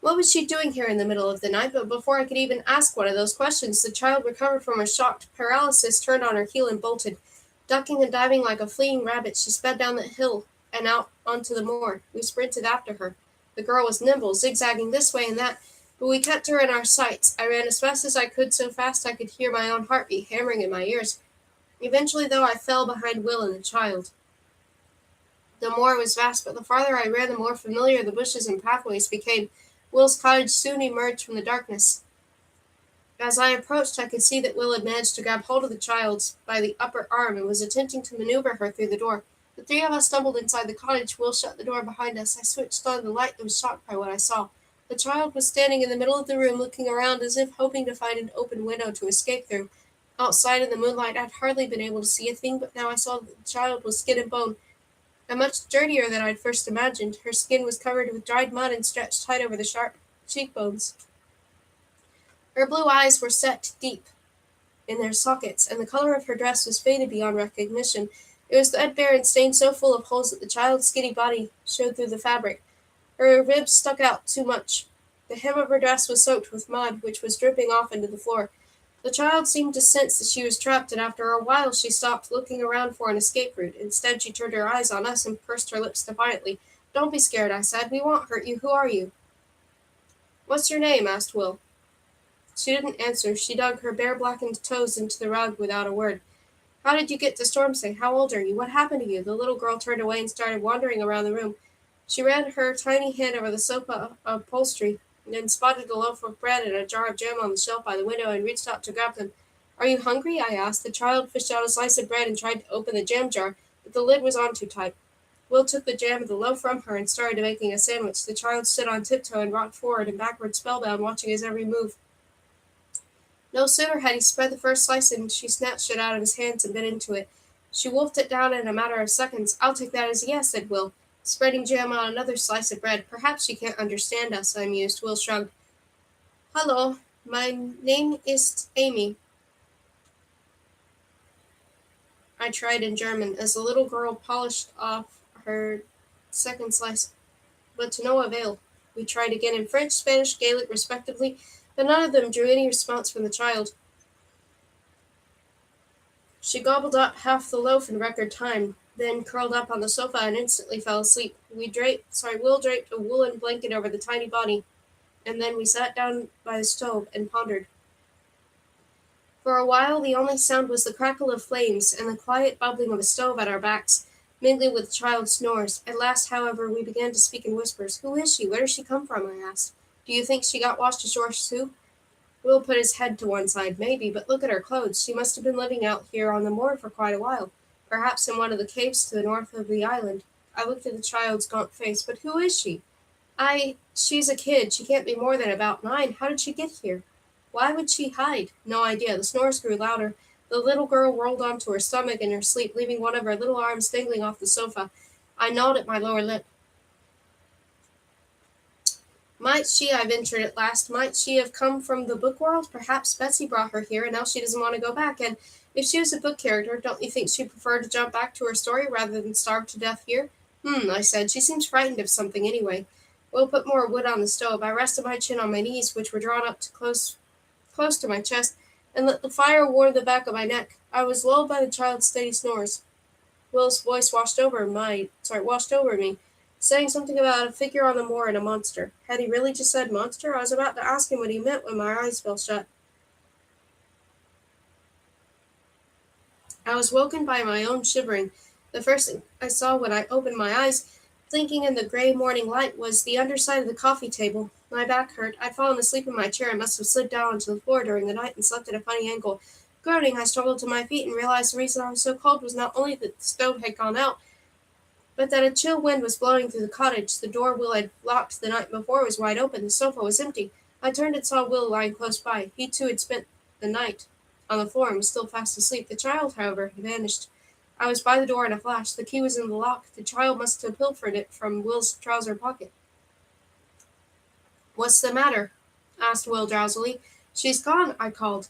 What was she doing here in the middle of the night? But before I could even ask one of those questions, the child recovered from her shocked paralysis, turned on her heel, and bolted. Ducking and diving like a fleeing rabbit, she sped down the hill and out onto the moor. We sprinted after her. The girl was nimble, zigzagging this way and that, but we kept her in our sights. I ran as fast as I could, so fast I could hear my own heartbeat hammering in my ears. Eventually, though, I fell behind Will and the child. The moor was vast, but the farther I ran, the more familiar the bushes and pathways became. Will's cottage soon emerged from the darkness. As I approached, I could see that Will had managed to grab hold of the child by the upper arm and was attempting to maneuver her through the door. The three of us stumbled inside the cottage. Will shut the door behind us. I switched on the light and was shocked by what I saw. The child was standing in the middle of the room, looking around as if hoping to find an open window to escape through. Outside in the moonlight, I'd hardly been able to see a thing, but now I saw that the child was skin and bone, and much dirtier than I'd first imagined. Her skin was covered with dried mud and stretched tight over the sharp cheekbones. Her blue eyes were set deep in their sockets, and the color of her dress was faded beyond recognition. It was threadbare and stained so full of holes that the child's skinny body showed through the fabric. Her ribs stuck out too much. The hem of her dress was soaked with mud, which was dripping off into the floor. The child seemed to sense that she was trapped, and after a while she stopped looking around for an escape route. Instead, she turned her eyes on us and pursed her lips defiantly. Don't be scared, I said. We won't hurt you. Who are you? What's your name? Asked Will. She didn't answer. She dug her bare blackened toes into the rug without a word. How did you get to Stormsay? How old are you? What happened to you? The little girl turned away and started wandering around the room. She ran her tiny hand over the sofa upholstery, and then spotted a loaf of bread and a jar of jam on the shelf by the window and reached out to grab them. Are you hungry? I asked. The child fished out a slice of bread and tried to open the jam jar, but the lid was on too tight. Will took the jam of the loaf from her and started making a sandwich. The child stood on tiptoe and rocked forward and backward spellbound, watching his every move. No sooner had he spread the first slice than she snatched it out of his hands and bit into it. She wolfed it down in a matter of seconds. "I'll take that as a yes," said Will, spreading jam on another slice of bread. "Perhaps she can't understand us," I mused. Will shrugged. "Hello, my name is Amy," I tried in German, as the little girl polished off her second slice, but to no avail. We tried again in French, Spanish, Gaelic, respectively, but none of them drew any response from the child. She gobbled up half the loaf in record time, then curled up on the sofa and instantly fell asleep. Will draped a woolen blanket over the tiny body, and then we sat down by the stove and pondered. For a while the only sound was the crackle of flames and the quiet bubbling of a stove at our backs, mingling with the child's snores. At last, however, we began to speak in whispers. "Who is she? Where does she come from?" I asked. "Do you think she got washed ashore too?" Will put his head to one side. "Maybe, but look at her clothes. She must have been living out here on the moor for quite a while, perhaps in one of the caves to the north of the island." I looked at the child's gaunt face. "But who is she?" She's a kid. She can't be more than about 9. How did she get here?" "Why would she hide?" "No idea." The snores grew louder. The little girl rolled onto her stomach in her sleep, leaving one of her little arms dangling off the sofa. I gnawed at my lower lip. "Might she," I ventured at last, "might she have come from the book world? Perhaps Betsy brought her here, and now she doesn't want to go back. And if she was a book character, don't you think she'd prefer to jump back to her story rather than starve to death here?" I said. "She seems frightened of something anyway." Will put more wood on the stove. I rested my chin on my knees, which were drawn up to close to my chest, and let the fire warm the back of my neck. I was lulled by the child's steady snores. Will's voice washed over me, saying something about a figure on the moor and a monster. Had he really just said monster? I was about to ask him what he meant when my eyes fell shut. I was woken by my own shivering. The first thing I saw when I opened my eyes, blinking in the gray morning light, was the underside of the coffee table. My back hurt. I'd fallen asleep in my chair and must have slid down onto the floor during the night and slept at a funny angle. Groaning, I struggled to my feet and realized the reason I was so cold was not only that the stove had gone out, but that a chill wind was blowing through the cottage. The door Will had locked the night before was wide open. The sofa was empty. I turned and saw Will lying close by. He too had spent the night on the floor and was still fast asleep. The child, however, had vanished. I was by the door in a flash. The key was in the lock. The child must have pilfered it from Will's trouser pocket. "What's the matter?" asked Will drowsily. "She's gone," I called,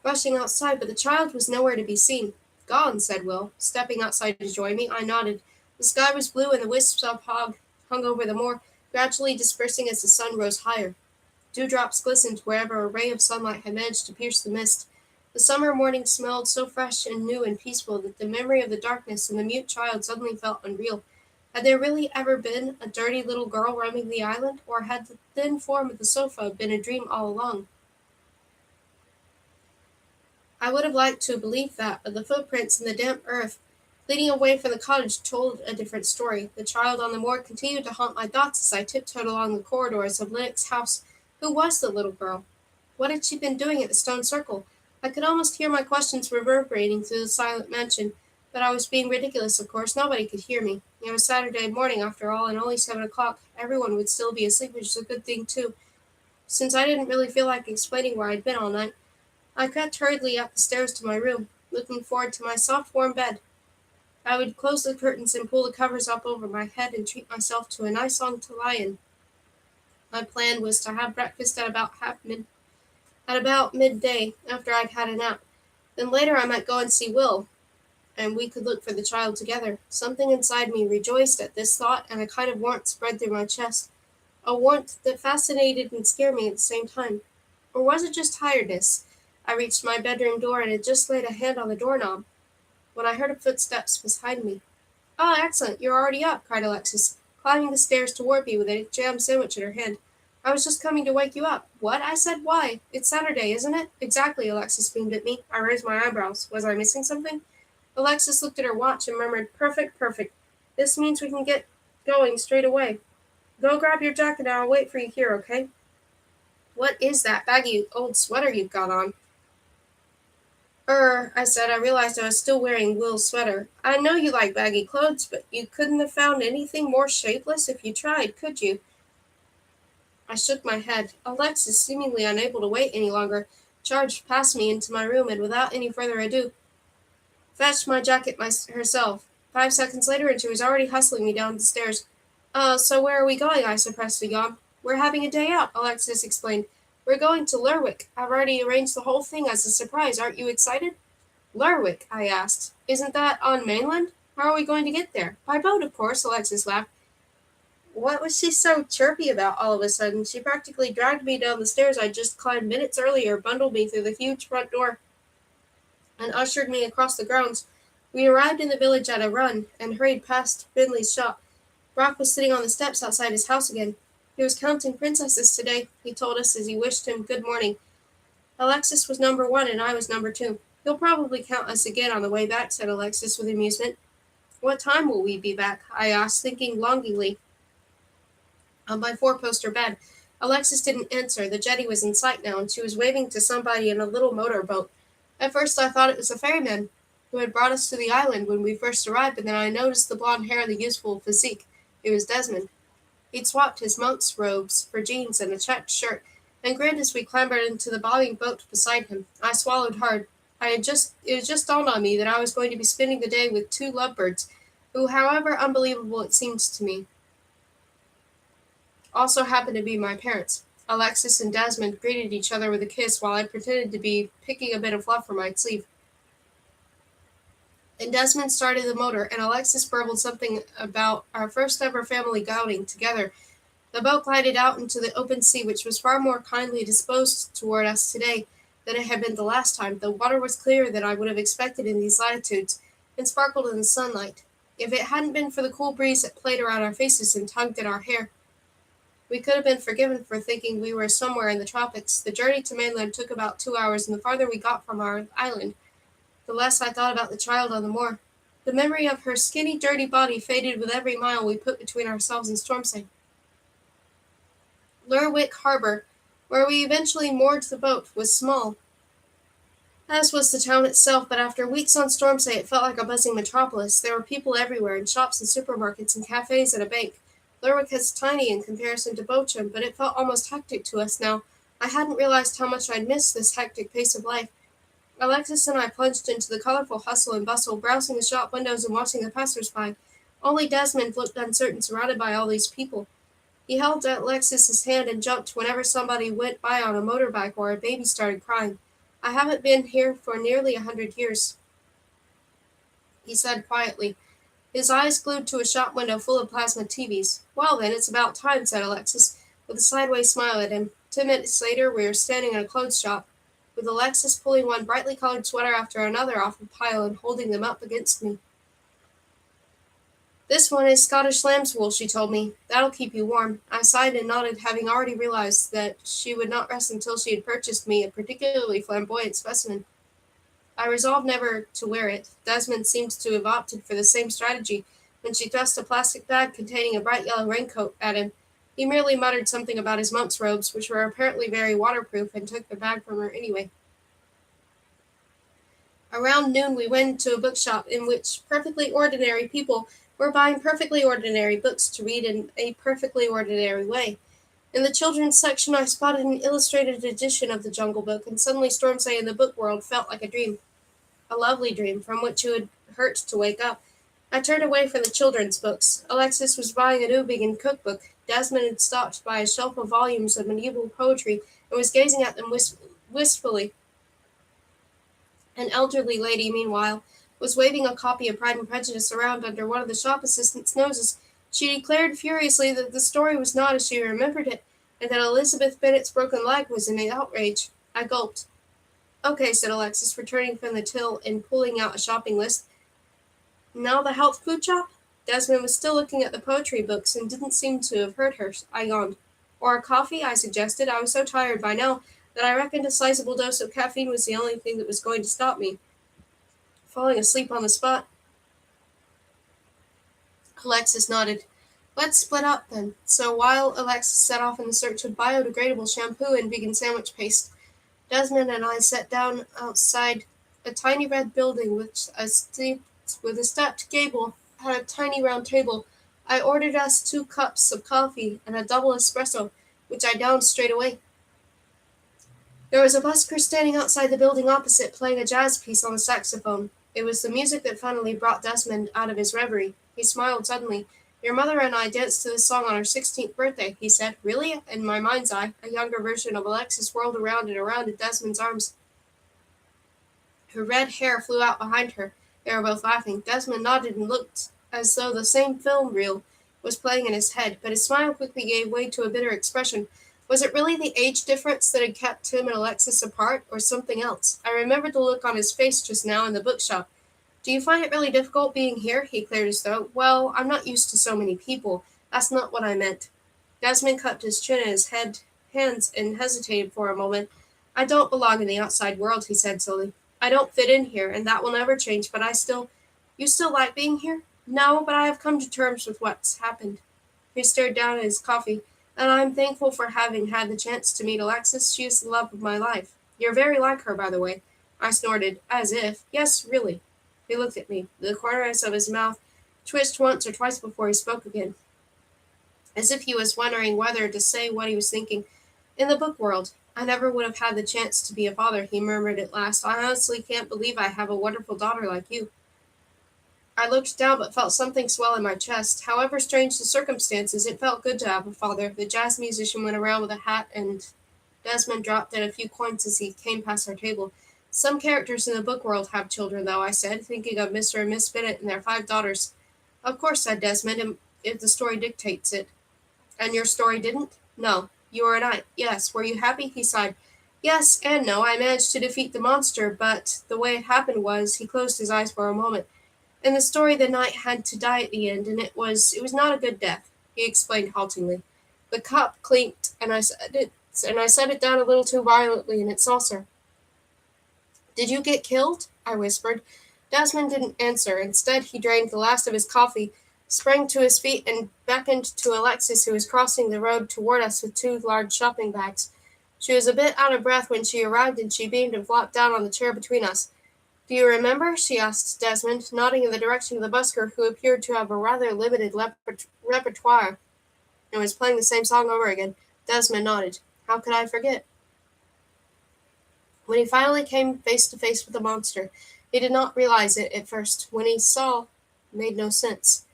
rushing outside, but the child was nowhere to be seen. "Gone," said Will, stepping outside to join me. I nodded. The sky was blue, and the wisps of fog hung over the moor, gradually dispersing as the sun rose higher. Dewdrops glistened wherever a ray of sunlight had managed to pierce the mist. The summer morning smelled so fresh and new and peaceful that the memory of the darkness and the mute child suddenly felt unreal. Had there really ever been a dirty little girl roaming the island, or had the thin form of the sofa been a dream all along? I would have liked to believe that, but the footprints in the damp earth leading away from the cottage told a different story. The child on the moor continued to haunt my thoughts as I tiptoed along the corridors of Lennox's house. Who was the little girl? What had she been doing at the stone circle? I could almost hear my questions reverberating through the silent mansion, but I was being ridiculous, of course. Nobody could hear me. It was Saturday morning, after all, and only 7 o'clock. Everyone would still be asleep, which is a good thing, too, since I didn't really feel like explaining where I'd been all night. I crept hurriedly up the stairs to my room, looking forward to my soft, warm bed. I would close the curtains and pull the covers up over my head and treat myself to a nice song to lie in. My plan was to have breakfast at about midday, after I'd had a nap. Then later I might go and see Will, and we could look for the child together. Something inside me rejoiced at this thought, and a kind of warmth spread through my chest, a warmth that fascinated and scared me at the same time. Or was it just tiredness? I reached my bedroom door and had just laid a hand on the doorknob when I heard footsteps beside me. "Oh, excellent, you're already up," cried Alexis, climbing the stairs toward me with a jam sandwich in her hand. "I was just coming to wake you up." "What?" I said. "Why? It's Saturday, isn't it?" "Exactly," Alexis beamed at me. I raised my eyebrows. Was I missing something? Alexis looked at her watch and murmured, "Perfect, perfect. This means we can get going straight away. Go grab your jacket and I'll wait for you here, okay?" "What is that baggy old sweater you've got on?" I said. I realized I was still wearing Will's sweater. I know you like baggy clothes, but you couldn't have found anything more shapeless if you tried, could you? I shook my head. Alexis, seemingly unable to wait any longer, charged past me into my room and without any further ado, fetched my jacket herself. 5 seconds later, and she was already hustling me down the stairs. So where are we going? I suppressed a yawn. We're having a day out, Alexis explained. We're going to Lerwick. I've already arranged the whole thing as a surprise. Aren't you excited? Lerwick, I asked. Isn't that on mainland? How are we going to get there? By boat, of course, Alexis laughed. What was she so chirpy about all of a sudden? She practically dragged me down the stairs I'd just climbed minutes earlier, bundled me through the huge front door, and ushered me across the grounds. We arrived in the village at a run, and hurried past Finley's shop. Brock was sitting on the steps outside his house again. He was counting princesses today, he told us as he wished him good morning. Alexis was number 1 and I was number 2. He'll probably count us again on the way back, said Alexis with amusement. What time will we be back? I asked, thinking longingly on my 4-poster bed. Alexis didn't answer. The jetty was in sight now, and she was waving to somebody in a little motor boat. At first I thought it was a ferryman who had brought us to the island when we first arrived, but then I noticed the blonde hair and the youthful physique. It was Desmond. He'd swapped his monk's robes for jeans and a checked shirt, and grinned as we clambered into the bobbing boat beside him. I swallowed hard. It had just dawned on me that I was going to be spending the day with 2 lovebirds, who, however unbelievable it seems to me, also happened to be my parents. Alexis and Desmond greeted each other with a kiss while I pretended to be picking a bit of fluff from my sleeve. And Desmond started the motor, and Alexis burbled something about our first ever family outing together. The boat glided out into the open sea, which was far more kindly disposed toward us today than it had been the last time. The water was clearer than I would have expected in these latitudes, and sparkled in the sunlight. If it hadn't been for the cool breeze that played around our faces and tugged at our hair, we could have been forgiven for thinking we were somewhere in the tropics. The journey to mainland took about 2 hours, and the farther we got from our island, the less I thought about the child on the moor. The memory of her skinny, dirty body faded with every mile we put between ourselves and Stormsay. Lerwick Harbor, where we eventually moored the boat, was small, as was the town itself, but after weeks on Stormsay it felt like a buzzing metropolis. There were people everywhere, and shops and supermarkets and cafes and a bank. Lerwick is tiny in comparison to Bochum, but it felt almost hectic to us now. I hadn't realized how much I'd missed this hectic pace of life. Alexis and I plunged into the colorful hustle and bustle, browsing the shop windows and watching the passers-by. Only Desmond looked uncertain, surrounded by all these people. He held Alexis's hand and jumped whenever somebody went by on a motorbike or a baby started crying. I haven't been here for nearly 100 years, he said quietly, his eyes glued to a shop window full of plasma TVs. Well then, it's about time, said Alexis, with a sideways smile at him. 10 minutes later, we were standing in a clothes shop, with Alexis pulling one brightly colored sweater after another off a pile and holding them up against me. This one is Scottish lamb's wool, she told me. That'll keep you warm. I sighed and nodded, having already realized that she would not rest until she had purchased me a particularly flamboyant specimen. I resolved never to wear it. Desmond seemed to have opted for the same strategy when she thrust a plastic bag containing a bright yellow raincoat at him. He merely muttered something about his monk's robes, which were apparently very waterproof, and took the bag from her anyway. Around noon we went to a bookshop in which perfectly ordinary people were buying perfectly ordinary books to read in a perfectly ordinary way. In the children's section I spotted an illustrated edition of The Jungle Book, and suddenly Stormsay and the book world felt like a dream. A lovely dream, from which it would hurt to wake up. I turned away from the children's books. Alexis was buying a Newbegin cookbook. Desmond had stopped by a shelf of volumes of medieval poetry and was gazing at them wistfully. An elderly lady, meanwhile, was waving a copy of Pride and Prejudice around under one of the shop assistants' noses. She declared furiously that the story was not as she remembered it, and that Elizabeth Bennet's broken leg was an outrage. I gulped. Okay, said Alexis, returning from the till and pulling out a shopping list. Now the health food shop? Desmond was still looking at the poetry books and didn't seem to have heard her. I yawned. Or a coffee, I suggested. I was so tired by now that I reckoned a sizable dose of caffeine was the only thing that was going to stop me falling asleep on the spot. Alexis nodded. Let's split up, then. So while Alexis set off in the search of biodegradable shampoo and vegan sandwich paste, Desmond and I sat down outside A tiny red building with a stepped gable had a tiny round table. I ordered us 2 cups of coffee and a double espresso, which I downed straight away. There was a busker standing outside the building opposite, playing a jazz piece on a saxophone. It was the music that finally brought Desmond out of his reverie. He smiled suddenly. "Your mother and I danced to this song on her 16th birthday," he said. "Really?" In my mind's eye, a younger version of Alexis whirled around and around in Desmond's arms. Her red hair flew out behind her. They were both laughing. Desmond nodded and looked as though the same film reel was playing in his head, but his smile quickly gave way to a bitter expression. Was it really the age difference that had kept him and Alexis apart, or something else? I remembered the look on his face just now in the bookshop. "Do you find it really difficult being here?" He cleared his throat. "Well, I'm not used to so many people. That's not what I meant." Desmond cupped his chin in his hands and hesitated for a moment. "I don't belong in the outside world," he said slowly. "I don't fit in here, and that will never change, but You still like being here?" "No, but I have come to terms with what's happened." He stared down at his coffee. "And I'm thankful for having had the chance to meet Alexis. She is the love of my life." "You're very like her, by the way." I snorted. "As if." "Yes, really." He looked at me. The corners of his mouth twitched once or twice before he spoke again, as if he was wondering whether to say what he was thinking. "In the book world, I never would have had the chance to be a father," he murmured at last. "I honestly can't believe I have a wonderful daughter like you." I looked down but felt something swell in my chest. However strange the circumstances, it felt good to have a father. The jazz musician went around with a hat, and Desmond dropped in a few coins as he came past our table. "Some characters in the book world have children, though," I said, thinking of Mr. and Miss Bennet and their 5 daughters. "Of course," said Desmond, "if the story dictates it." "And your story didn't?" "No. You were a knight." "Yes. Were you happy?" He sighed. "Yes and no. I managed to defeat the monster, but the way it happened was—" He closed his eyes for a moment. "In the story the knight had to die at the end, and it was not a good death," he explained haltingly. The cup clinked, and I set it down a little too violently in its saucer. "Did you get killed?" I whispered. Desmond didn't answer. Instead, he drained the last of his coffee, sprang to his feet, and beckoned to Alexis, who was crossing the road toward us with 2 large shopping bags. She was a bit out of breath when she arrived, and she beamed and flopped down on the chair between us. "Do you remember?" she asked Desmond, nodding in the direction of the busker, who appeared to have a rather limited repertoire and was playing the same song over again. Desmond nodded. "How could I forget?" When he finally came face to face with the monster, he did not realize it at first. When he saw, it made no sense.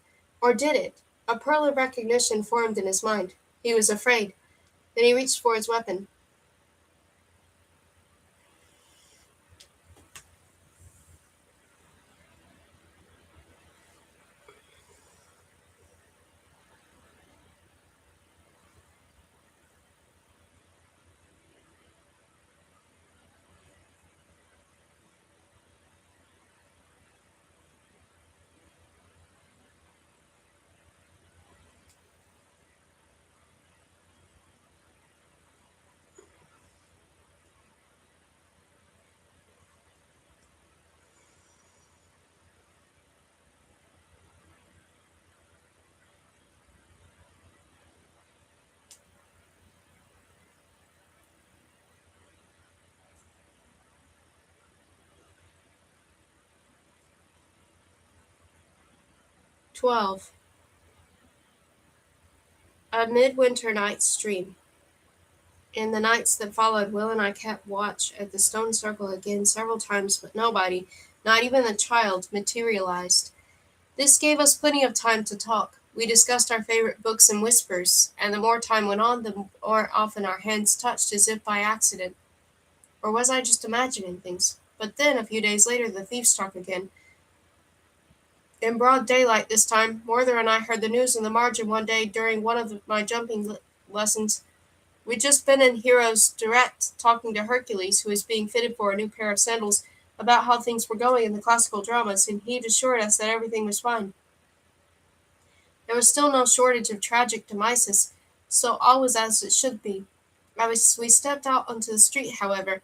Or did it? A pearl of recognition formed in his mind. He was afraid. Then he reached for his weapon. 12. A Midwinter Night's Dream. In the nights that followed, Will and I kept watch at the stone circle again several times, but nobody, not even the child, materialized. This gave us plenty of time to talk. We discussed our favorite books in whispers, and the more time went on, the more often our hands touched as if by accident. Or was I just imagining things? But then, a few days later, the thief struck again. In broad daylight this time, Morther and I heard the news in the margin one day during one of my jumping lessons. We'd just been in Heroes Direct talking to Hercules, who was being fitted for a new pair of sandals, about how things were going in the classical dramas, and he'd assured us that everything was fine. There was still no shortage of tragic demises, so all was as it should be. We stepped out onto the street, however.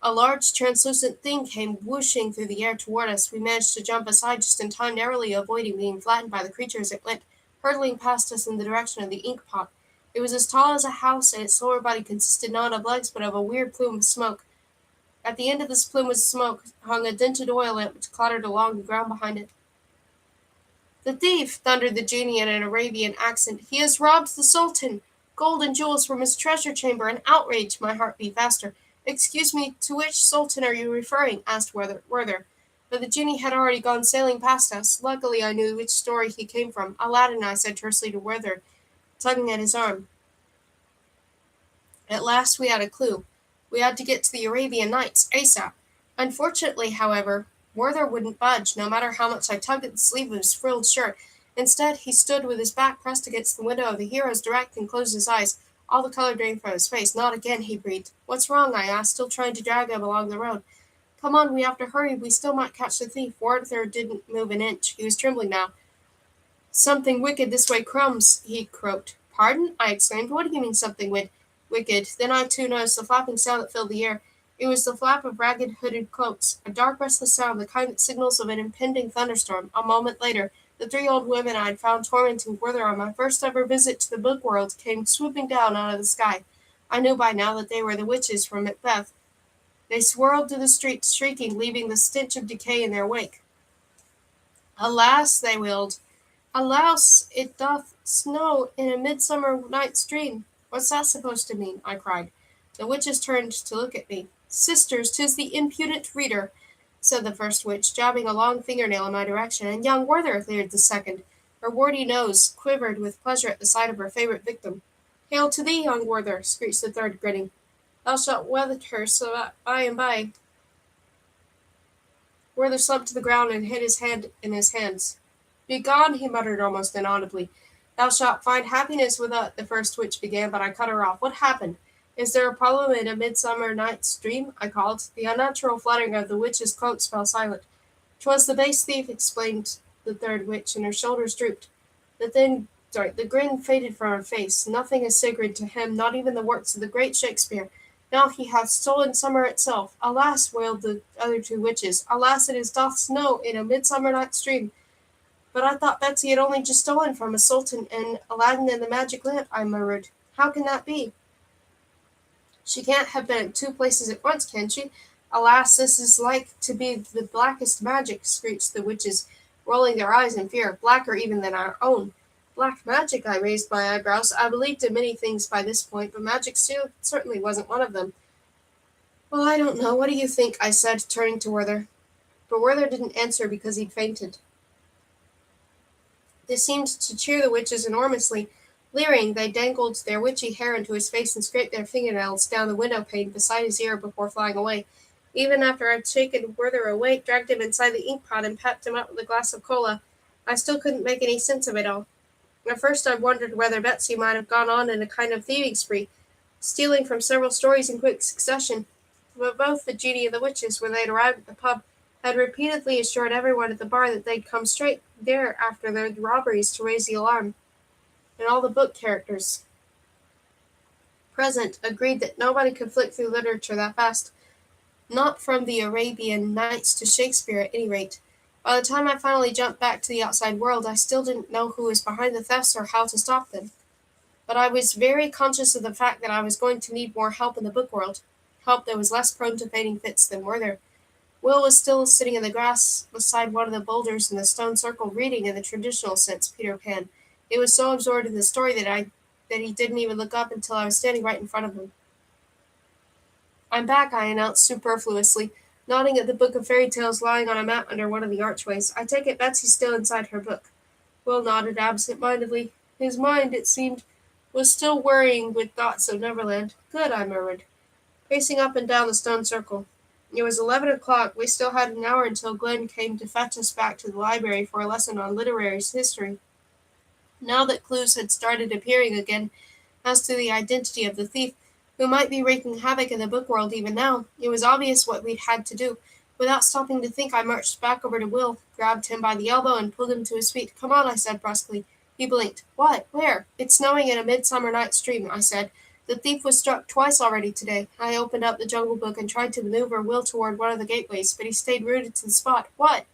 A large, translucent thing came whooshing through the air toward us. We managed to jump aside just in time, narrowly avoiding being flattened by the creature as it went hurtling past us in the direction of the ink pot. It was as tall as a house, and its lower body consisted not of legs but of a weird plume of smoke. At the end of this plume of smoke hung a dented oil lamp which clattered along the ground behind it. "The thief!" thundered the genie in an Arabian accent. "He has robbed the Sultan! Gold and jewels from his treasure chamber! An outrage!" My heart beat faster. "Excuse me, to which Sultan are you referring?" asked Werther. But the genie had already gone sailing past us. Luckily I knew which story he came from. "Aladdin," I said tersely to Werther, tugging at his arm. At last we had a clue. We had to get to the Arabian Nights, ASAP. Unfortunately, however, Werther wouldn't budge, no matter how much I tugged at the sleeve of his frilled shirt. Instead, he stood with his back pressed against the window of the hero's direct and closed his eyes. All the color drained from his face. "Not again," he breathed. "What's wrong?" I asked, still trying to drag him along the road. "Come on, we have to hurry. We still might catch the thief." Werther didn't move an inch. He was trembling now. "Something wicked this way, crumbs," he croaked. "Pardon?" I exclaimed. "What do you mean, something wicked?" Then I too noticed the flapping sound that filled the air. It was the flap of ragged hooded cloaks, a dark restless sound, the kind that signals of an impending thunderstorm. A moment later, the three old women I had found tormenting Werther on my first ever visit to the book world came swooping down out of the sky. I knew by now that they were the witches from Macbeth. They swirled through the streets, shrieking, leaving the stench of decay in their wake. "Alas!" they wailed. "Alas, it doth snow in a midsummer night's dream." "What's that supposed to mean?" I cried. The witches turned to look at me. "Sisters, 'tis the impudent reader," said the first witch, jabbing a long fingernail in my direction. "And young Werther," leered the second. Her warty nose quivered with pleasure at the sight of her favorite victim. "Hail to thee, young Werther," screeched the third, grinning. "Thou shalt wed her so that by and by." Werther slumped to the ground and hid his head in his hands. "Begone," he muttered almost inaudibly. "Thou shalt find happiness without," the first witch began, but I cut her off. "What happened? Is there a problem in A Midsummer Night's Dream?" I called. The unnatural fluttering of the witch's cloaks fell silent. "'Twas the base thief," explained the third witch, and her shoulders drooped. The grin faded from her face. "Nothing is sacred to him, not even the works of the great Shakespeare. Now he hath stolen summer itself." "Alas!" wailed the other two witches. "Alas, it is doth snow in A Midsummer Night's Dream." "But I thought Betsy had only just stolen from a sultan and Aladdin and the magic lamp," I murmured. "How can that be?" "She can't have been at two places at once, can she?" "Alas, this is like to be the blackest magic," screeched the witches, rolling their eyes in fear, "blacker even than our own." "Black magic?" I raised my eyebrows. I believed in many things by this point, but magic certainly wasn't one of them. "Well, I don't know. What do you think?" I said, turning to Werther. But Werther didn't answer because he'd fainted. This seemed to cheer the witches enormously. Leering, they dangled their witchy hair into his face and scraped their fingernails down the window pane beside his ear before flying away. Even after I'd shaken Werther awake, dragged him inside the ink pot, and packed him up with a glass of cola, I still couldn't make any sense of it all. At first I wondered whether Betsy might have gone on in a kind of thieving spree, stealing from several stories in quick succession. But both the genie and the witches, when they had arrived at the pub, had repeatedly assured everyone at the bar that they'd come straight there after their robberies to raise the alarm. And all the book characters present agreed that nobody could flick through literature that fast. Not from the Arabian Nights to Shakespeare, at any rate. By the time I finally jumped back to the outside world, I still didn't know who was behind the thefts or how to stop them. But I was very conscious of the fact that I was going to need more help in the book world, help that was less prone to fainting fits than Werther. Will was still sitting in the grass beside one of the boulders in the stone circle, reading in the traditional sense Peter Pan. He was so absorbed in the story that he didn't even look up until I was standing right in front of him. "I'm back," I announced superfluously, nodding at the book of fairy tales lying on a mat under one of the archways. "I take it Betsy's still inside her book." Will nodded absent-mindedly. His mind, it seemed, was still worrying with thoughts of Neverland. "Good," I murmured, pacing up and down the stone circle. It was 11 o'clock. We still had an hour until Glenn came to fetch us back to the library for a lesson on literary history. Now that clues had started appearing again as to the identity of the thief, who might be wreaking havoc in the book world even now, it was obvious what we'd had to do. Without stopping to think, I marched back over to Will, grabbed him by the elbow, and pulled him to his feet. "Come on," I said brusquely. He blinked. "What? Where?" "It's snowing in A Midsummer Night's Dream," I said. "The thief was struck twice already today." I opened up the Jungle Book and tried to maneuver Will toward one of the gateways, but he stayed rooted to the spot. "What?"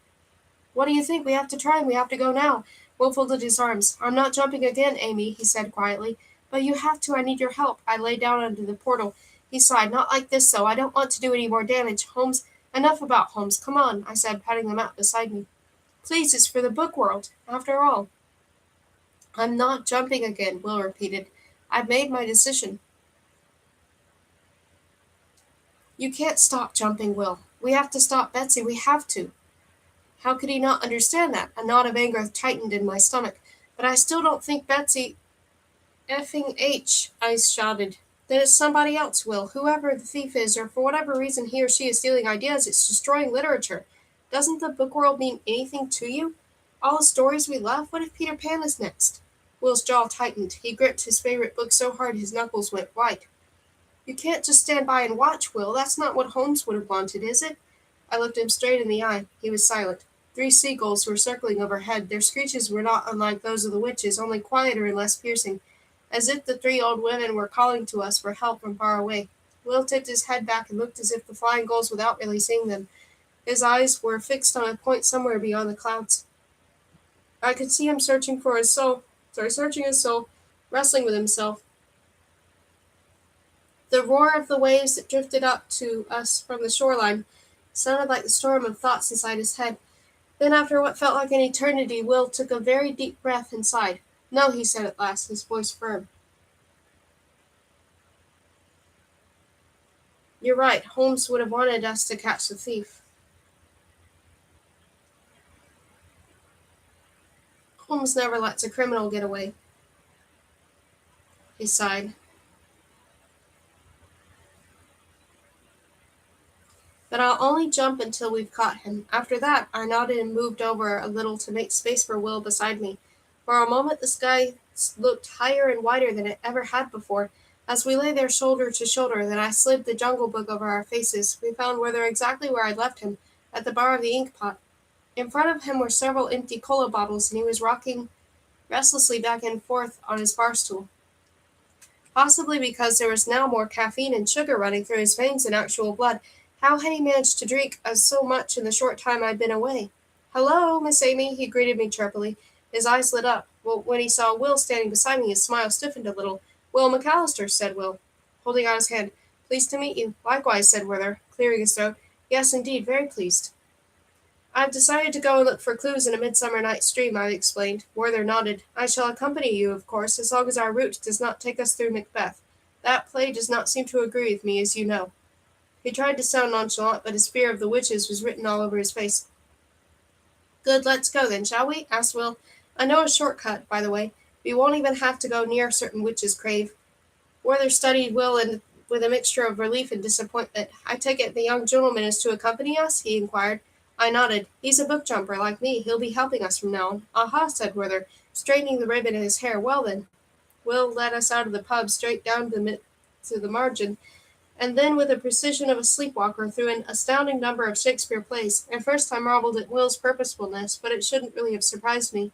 "What do you think? We have to try, and we have to go now." Will folded his arms. "I'm not jumping again, Amy," he said quietly. "But you have to. I need your help." I lay down under the portal. He sighed. Not like this, though. I don't want to do any more damage. Holmes, enough about Holmes. Come on, I said, patting the map beside me. Please, it's for the book world, after all. I'm not jumping again, Will repeated. I've made my decision. You can't stop jumping, Will. We have to stop Betsy. We have to. How could he not understand that? A knot of anger tightened in my stomach. But I still don't think Betsy effing H, I shouted. Then it's somebody else, Will. Whoever the thief is, or for whatever reason he or she is stealing ideas, it's destroying literature. Doesn't the book world mean anything to you? All the stories we love? What if Peter Pan is next? Will's jaw tightened. He gripped his favorite book so hard his knuckles went white. You can't just stand by and watch, Will. That's not what Holmes would have wanted, is it? I looked him straight in the eye. He was silent. 3 seagulls were circling overhead. Their screeches were not unlike those of the witches, only quieter and less piercing, as if the 3 old women were calling to us for help from far away. Will tipped his head back and looked as if the flying gulls without really seeing them. His eyes were fixed on a point somewhere beyond the clouds. I could see him searching his soul, wrestling with himself. The roar of the waves that drifted up to us from the shoreline sounded like the storm of thoughts inside his head. Then, after what felt like an eternity, Will took a very deep breath and sighed. No, he said at last, his voice firm. You're right. Holmes would have wanted us to catch the thief. Holmes never lets a criminal get away. He sighed. But I'll only jump until we've caught him. After that, I nodded and moved over a little to make space for Will beside me. For a moment, the sky looked higher and wider than it ever had before. As we lay there shoulder to shoulder, then I slid the Jungle Book over our faces. We found Werther exactly where I'd left him, at the bar of the ink pot. In front of him were several empty cola bottles, and he was rocking restlessly back and forth on his bar stool. Possibly because there was now more caffeine and sugar running through his veins than actual blood. How had he managed to drink so much in the short time I'd been away? Hello, Miss Amy, he greeted me chirpily. His eyes lit up. Well, when he saw Will standing beside me, his smile stiffened a little. Will McAllister, said Will, holding out his hand. Pleased to meet you. Likewise, said Werther, clearing his throat. Yes, indeed, very pleased. I've decided to go and look for clues in A Midsummer Night's Dream, I explained. Werther nodded. I shall accompany you, of course, as long as our route does not take us through Macbeth. That play does not seem to agree with me, as you know. He tried to sound nonchalant, but his fear of the witches was written all over his face. Good, let's go then, shall we? Asked Will. I know a shortcut, by the way. We won't even have to go near certain witches' grave. Werther studied Will with a mixture of relief and disappointment. I take it the young gentleman is to accompany us? He inquired. I nodded. He's a book jumper like me. He'll be helping us from now on. Aha, said Werther, straightening the ribbon in his hair. Well then. Will led us out of the pub straight down to the margin, and then with the precision of a sleepwalker through an astounding number of Shakespeare plays. At first I marveled at Will's purposefulness, but it shouldn't really have surprised me.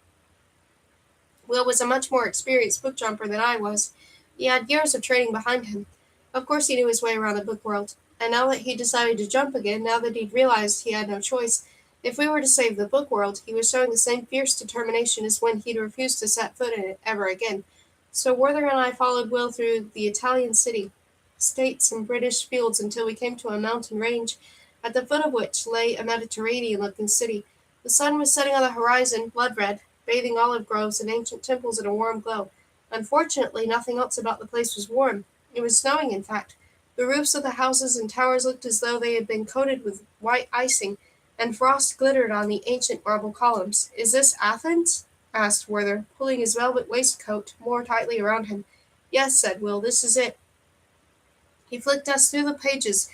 Will was a much more experienced book jumper than I was. He had years of training behind him. Of course he knew his way around the book world. And now that he decided to jump again, now that he'd realized he had no choice, if we were to save the book world, he was showing the same fierce determination as when he'd refused to set foot in it ever again. So Werther and I followed Will through the Italian city, states and British fields until we came to a mountain range, at the foot of which lay a Mediterranean-looking city. The sun was setting on the horizon, blood-red, bathing olive groves and ancient temples in a warm glow. Unfortunately, nothing else about the place was warm. It was snowing, in fact. The roofs of the houses and towers looked as though they had been coated with white icing, and frost glittered on the ancient marble columns. Is this Athens? Asked Werther, pulling his velvet waistcoat more tightly around him. Yes, said Will, this is it. He flicked us through the pages,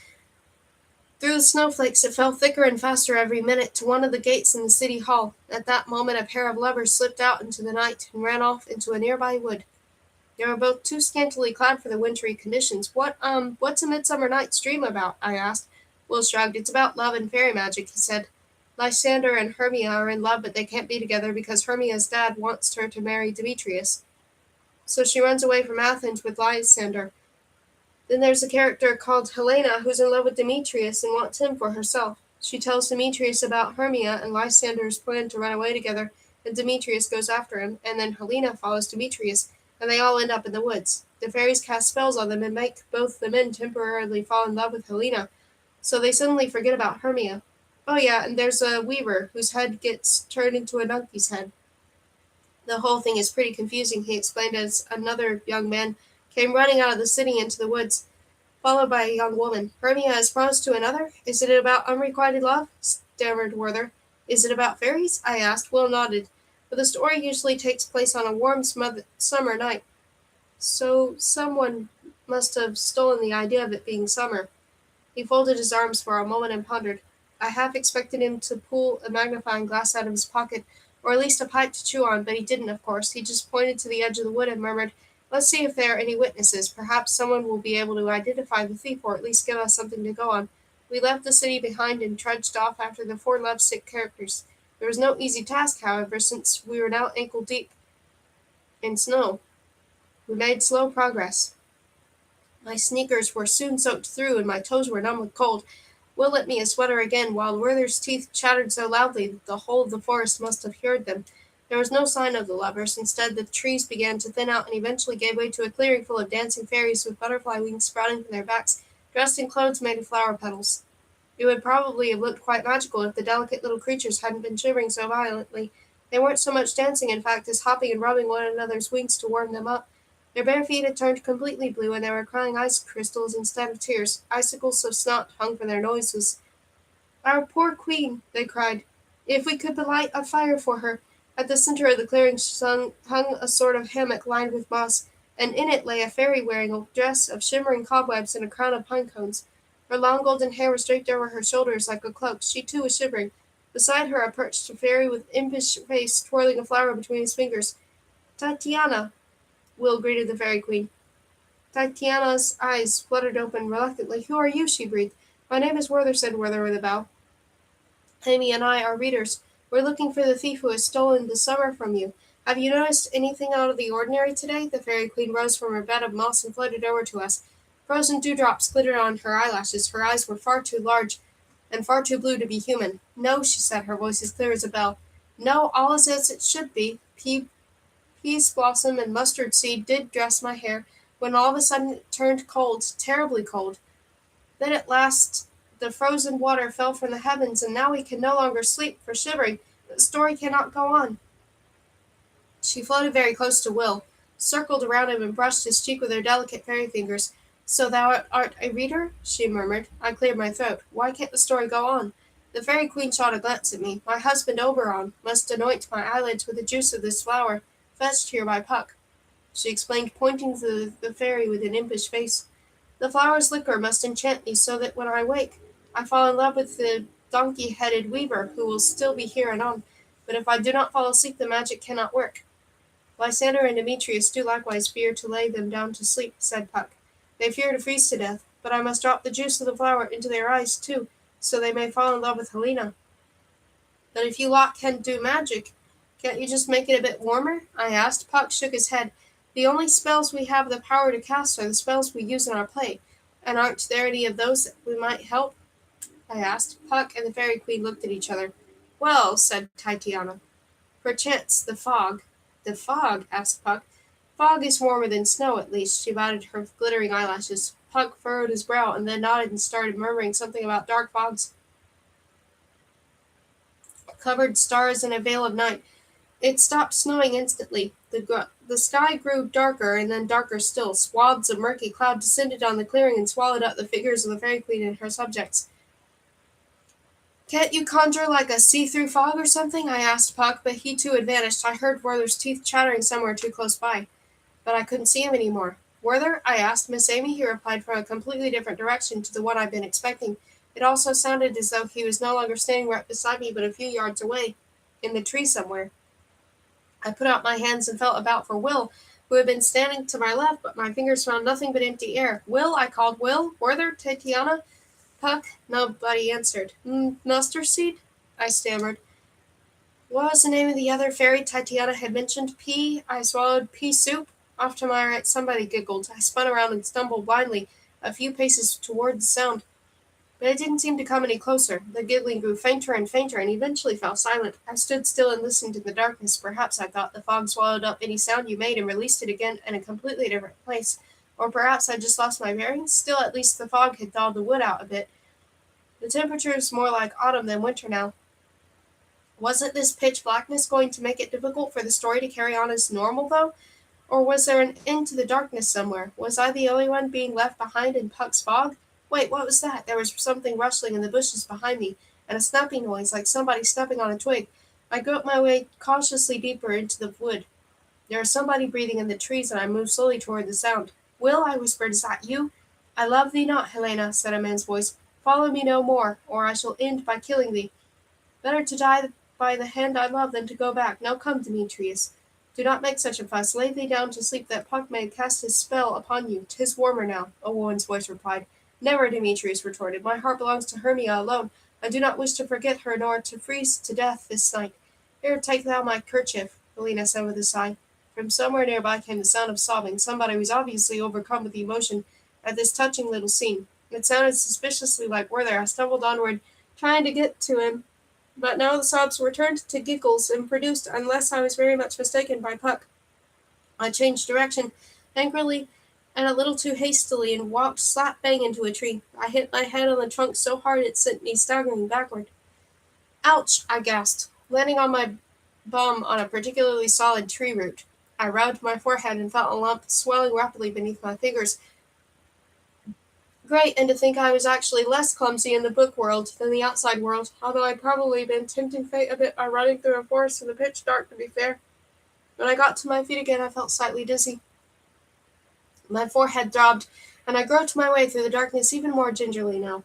through the snowflakes that fell thicker and faster every minute, to one of the gates in the city hall. At that moment a pair of lovers slipped out into the night and ran off into a nearby wood. They were both too scantily clad for the wintry conditions. What's A Midsummer Night's Dream about? I asked. Will shrugged. It's about love and fairy magic, he said. Lysander and Hermia are in love, but they can't be together because Hermia's dad wants her to marry Demetrius. So she runs away from Athens with Lysander. Then there's a character called Helena who's in love with Demetrius and wants him for herself. She tells Demetrius about Hermia and Lysander's plan to run away together, and Demetrius goes after him, and then Helena follows Demetrius, and they all end up in the woods. The fairies cast spells on them and make both the men temporarily fall in love with Helena, so they suddenly forget about Hermia. Oh yeah, and there's a weaver whose head gets turned into a donkey's head. The whole thing is pretty confusing, he explained as another young man came running out of the city into the woods, followed by a young woman. Hermia is promised to another? Is it about unrequited love? Stammered Werther. Is it about fairies? I asked. Will nodded. But the story usually takes place on a warm summer night, so someone must have stolen the idea of it being summer. He folded his arms for a moment and pondered. I half expected him to pull a magnifying glass out of his pocket, or at least a pipe to chew on, but he didn't, of course. He just pointed to the edge of the wood and murmured, Let's see if there are any witnesses. Perhaps someone will be able to identify the thief, or at least give us something to go on. We left the city behind and trudged off after the four lovesick characters. There was no easy task, however, since we were now ankle deep in snow. We made slow progress. My sneakers were soon soaked through, and my toes were numb with cold. Will lent me a sweater again, while Werther's teeth chattered so loudly that the whole of the forest must have heard them. There was no sign of the lovers. Instead, the trees began to thin out and eventually gave way to a clearing full of dancing fairies with butterfly wings sprouting from their backs, dressed in clothes made of flower petals. It would probably have looked quite magical if the delicate little creatures hadn't been shivering so violently. They weren't so much dancing, in fact, as hopping and rubbing one another's wings to warm them up. Their bare feet had turned completely blue, and they were crying ice crystals instead of tears. Icicles of snot hung from their noses. Our poor queen, they cried. If we could but light a fire for her. At the center of the clearing hung a sort of hammock lined with moss, and in it lay a fairy wearing a dress of shimmering cobwebs and a crown of pine cones. Her long golden hair was draped over her shoulders like a cloak. She too was shivering. Beside her I perched a fairy with impish face, twirling a flower between his fingers. Tatiana, Will greeted the fairy queen. Tatiana's eyes fluttered open reluctantly. Who are you? She breathed. My name is Werther, said Werther with a bow. Amy and I are readers. We're looking for the thief who has stolen the summer from you. Have you noticed anything out of the ordinary today? The fairy queen rose from her bed of moss and floated over to us. Frozen dewdrops glittered on her eyelashes. Her eyes were far too large and far too blue to be human. No, she said, her voice as clear as a bell. No, all is as it should be. Peas blossom and mustard seed did dress my hair, when all of a sudden it turned cold, terribly cold. Then at last the frozen water fell from the heavens, and now we can no longer sleep for shivering. The story cannot go on. She floated very close to Will, circled around him, and brushed his cheek with her delicate fairy fingers. So thou art a reader? She murmured. I cleared my throat. Why can't the story go on? The fairy queen shot a glance at me. My husband Oberon must anoint my eyelids with the juice of this flower, fetched here by Puck, she explained, pointing to the fairy with an impish face. The flower's liquor must enchant me so that when I wake, I fall in love with the donkey-headed weaver who will still be here anon. But if I do not fall asleep, the magic cannot work. Lysander and Demetrius do likewise fear to lay them down to sleep, said Puck. They fear to freeze to death, but I must drop the juice of the flower into their eyes, too, so they may fall in love with Helena. But if you lot can do magic, can't you just make it a bit warmer? I asked. Puck shook his head. The only spells we have the power to cast are the spells we use in our play. And aren't there any of those that we might help? I asked. Puck and the fairy queen looked at each other. Well, said Titiana, perchance the fog. The fog? Asked Puck. Fog is warmer than snow, at least. She batted her glittering eyelashes. Puck furrowed his brow and then nodded and started murmuring something about dark fogs, covered stars in a veil of night. It stopped snowing instantly. The sky grew darker and then darker still. Swaths of murky cloud descended on the clearing and swallowed up the figures of the fairy queen and her subjects. Can't you conjure like a see-through fog or something? I asked Puck, but he too had vanished. I heard Werther's teeth chattering somewhere too close by, but I couldn't see him any more. Werther? I asked. Miss Amy? He replied from a completely different direction to the one I'd been expecting. It also sounded as though he was no longer standing right beside me, but a few yards away, in the tree somewhere. I put out my hands and felt about for Will, who had been standing to my left, but my fingers found nothing but empty air. Will? I called. Will? Werther? Tatiana? Puck? Nobody answered. Mustard seed? I stammered. What was the name of the other fairy Tatiana had mentioned? Pea? I swallowed. Pea soup? Off to my right, somebody giggled. I spun around and stumbled blindly a few paces toward the sound, but it didn't seem to come any closer. The giggling grew fainter and fainter and eventually fell silent. I stood still and listened in the darkness. Perhaps, I thought, the fog swallowed up any sound you made and released it again in a completely different place. Or perhaps I just lost my bearings? Still, at least the fog had thawed the wood out a bit. The temperature is more like autumn than winter now. Wasn't this pitch blackness going to make it difficult for the story to carry on as normal, though? Or was there an end to the darkness somewhere? Was I the only one being left behind in Puck's fog? Wait, what was that? There was something rustling in the bushes behind me, and a snapping noise, like somebody snapping on a twig. I groped my way cautiously deeper into the wood. There was somebody breathing in the trees, and I moved slowly toward the sound. Will, I whispered, is that you? I love thee not, Helena, said a man's voice. Follow me no more, or I shall end by killing thee. Better to die by the hand I love than to go back. Now come, Demetrius. Do not make such a fuss. Lay thee down to sleep, that Puck may cast his spell upon you. 'Tis warmer now, a woman's voice replied. Never, Demetrius retorted. My heart belongs to Hermia alone. I do not wish to forget her, nor to freeze to death this night. Here, take thou my kerchief, Helena said with a sigh. From somewhere nearby came the sound of sobbing. Somebody was obviously overcome with emotion at this touching little scene. It sounded suspiciously like Werther. I stumbled onward, trying to get to him, but now the sobs were turned to giggles and produced, unless I was very much mistaken, by Puck. I changed direction angrily and a little too hastily and walked slap bang into a tree. I hit my head on the trunk so hard it sent me staggering backward. Ouch! I gasped, landing on my bum on a particularly solid tree root. I rubbed my forehead and felt a lump swelling rapidly beneath my fingers. Great, and to think I was actually less clumsy in the book world than the outside world, although I'd probably been tempting fate a bit by running through a forest in the pitch dark, to be fair. When I got to my feet again, I felt slightly dizzy. My forehead throbbed, and I groped my way through the darkness even more gingerly now.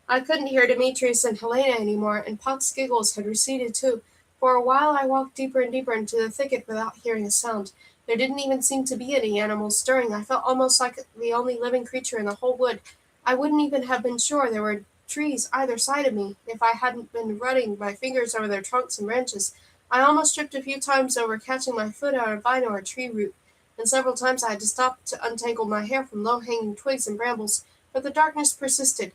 I couldn't hear Demetrius and Helena any more, and Puck's giggles had receded too. For a while I walked deeper and deeper into the thicket without hearing a sound. There didn't even seem to be any animals stirring. I felt almost like the only living creature in the whole wood. I wouldn't even have been sure there were trees either side of me if I hadn't been running my fingers over their trunks and branches. I almost tripped a few times over catching my foot on a vine or a tree root, and several times I had to stop to untangle my hair from low-hanging twigs and brambles, but the darkness persisted.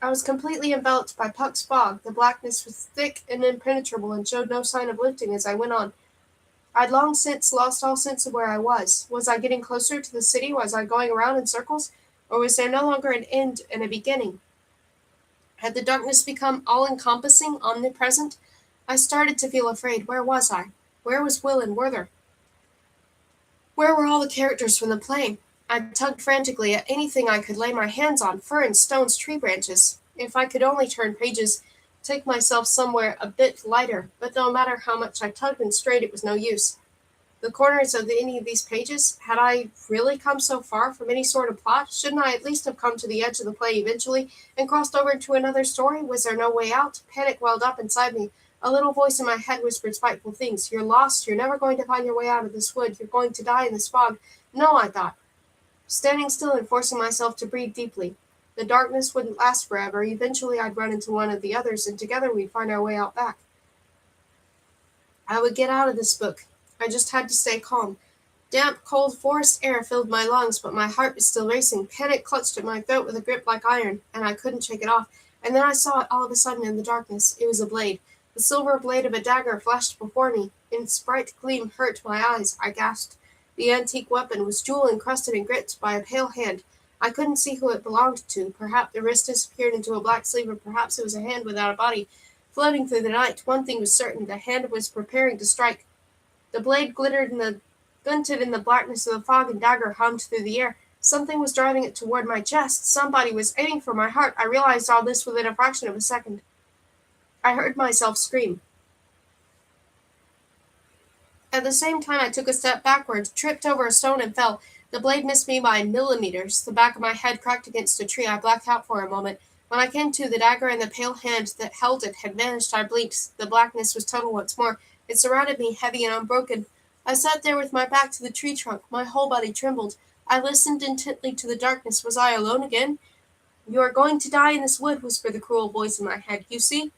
I was completely enveloped by Puck's fog. The blackness was thick and impenetrable and showed no sign of lifting as I went on. I'd long since lost all sense of where I was. Was I getting closer to the city? Was I going around in circles? Or was there no longer an end and a beginning? Had the darkness become all-encompassing, omnipresent? I started to feel afraid. Where was I? Where was Will and Werther? Where were all the characters from the play? I tugged frantically at anything I could lay my hands on, ferns, stones, tree branches. If I could only turn pages, take myself somewhere a bit lighter, but no matter how much I tugged and strayed, it was no use. The corners of any of these pages, had I really come so far from any sort of plot? Shouldn't I at least have come to the edge of the play eventually and crossed over to another story? Was there no way out? Panic welled up inside me. A little voice in my head whispered spiteful things. You're lost. You're never going to find your way out of this wood. You're going to die in this fog. No, I thought, standing still and forcing myself to breathe deeply. The darkness wouldn't last forever. Eventually I'd run into one of the others, and together we'd find our way out back. I would get out of this book. I just had to stay calm. Damp, cold forest air filled my lungs, but my heart was still racing. Panic clutched at my throat with a grip like iron, and I couldn't shake it off. And then I saw it all of a sudden in the darkness. It was a blade. The silver blade of a dagger flashed before me. Its bright gleam hurt my eyes. I gasped. The antique weapon was jewel-encrusted and gripped by a pale hand. I couldn't see who it belonged to. Perhaps the wrist disappeared into a black sleeve, or perhaps it was a hand without a body. Floating through the night, one thing was certain. The hand was preparing to strike. The blade glinted in the blackness of the fog, and dagger hummed through the air. Something was driving it toward my chest. Somebody was aiming for my heart. I realized all this within a fraction of a second. I heard myself scream. At the same time, I took a step backward, tripped over a stone, and fell. The blade missed me by millimeters. The back of my head cracked against a tree. I blacked out for a moment. When I came to, the dagger and the pale hand that held it had vanished. I blinked. The blackness was total once more. It surrounded me, heavy and unbroken. I sat there with my back to the tree trunk. My whole body trembled. I listened intently to the darkness. Was I alone again? You are going to die in this wood, whispered the cruel voice in my head. You see?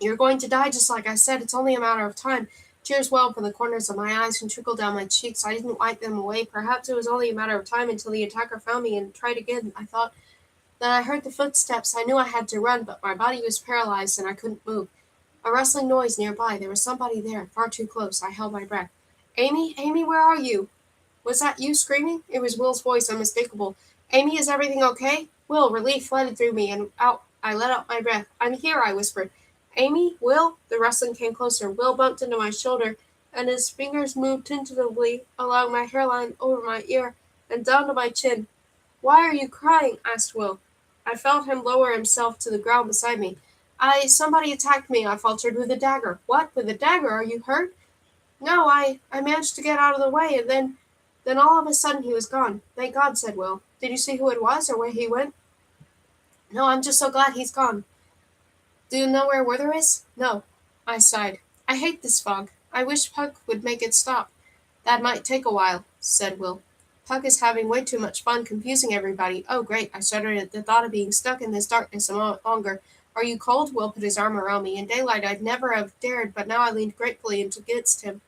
You're going to die just like I said. It's only a matter of time. Tears welled from the corners of my eyes and trickled down my cheeks. I didn't wipe them away. Perhaps it was only a matter of time until the attacker found me and tried again. I thought. Then I heard the footsteps. I knew I had to run, but my body was paralyzed and I couldn't move. A rustling noise nearby. There was somebody there, far too close. I held my breath. Amy? Amy, where are you? Was that you screaming? It was Will's voice, unmistakable. Amy, is everything okay? Will, relief flooded through me, and out I let out my breath. I'm here, I whispered. Amy? Will? The rustling came closer. Will bumped into my shoulder, and his fingers moved tentatively along my hairline over my ear and down to my chin. Why are you crying? Asked Will. I felt him lower himself to the ground beside me. Somebody attacked me, I faltered, with a dagger. What? With a dagger? Are you hurt? No, I managed to get out of the way, and then all of a sudden he was gone. Thank God, said Will. Did you see who it was or where he went? No, I'm just so glad he's gone. Do you know where Werther is? No. I sighed. I hate this fog. I wish Puck would make it stop. That might take a while, said Will. Puck is having way too much fun confusing everybody. Oh, great, I shuddered at the thought of being stuck in this darkness a longer. Are you cold? Will put his arm around me. In daylight I'd never have dared, but now I leaned gratefully against him.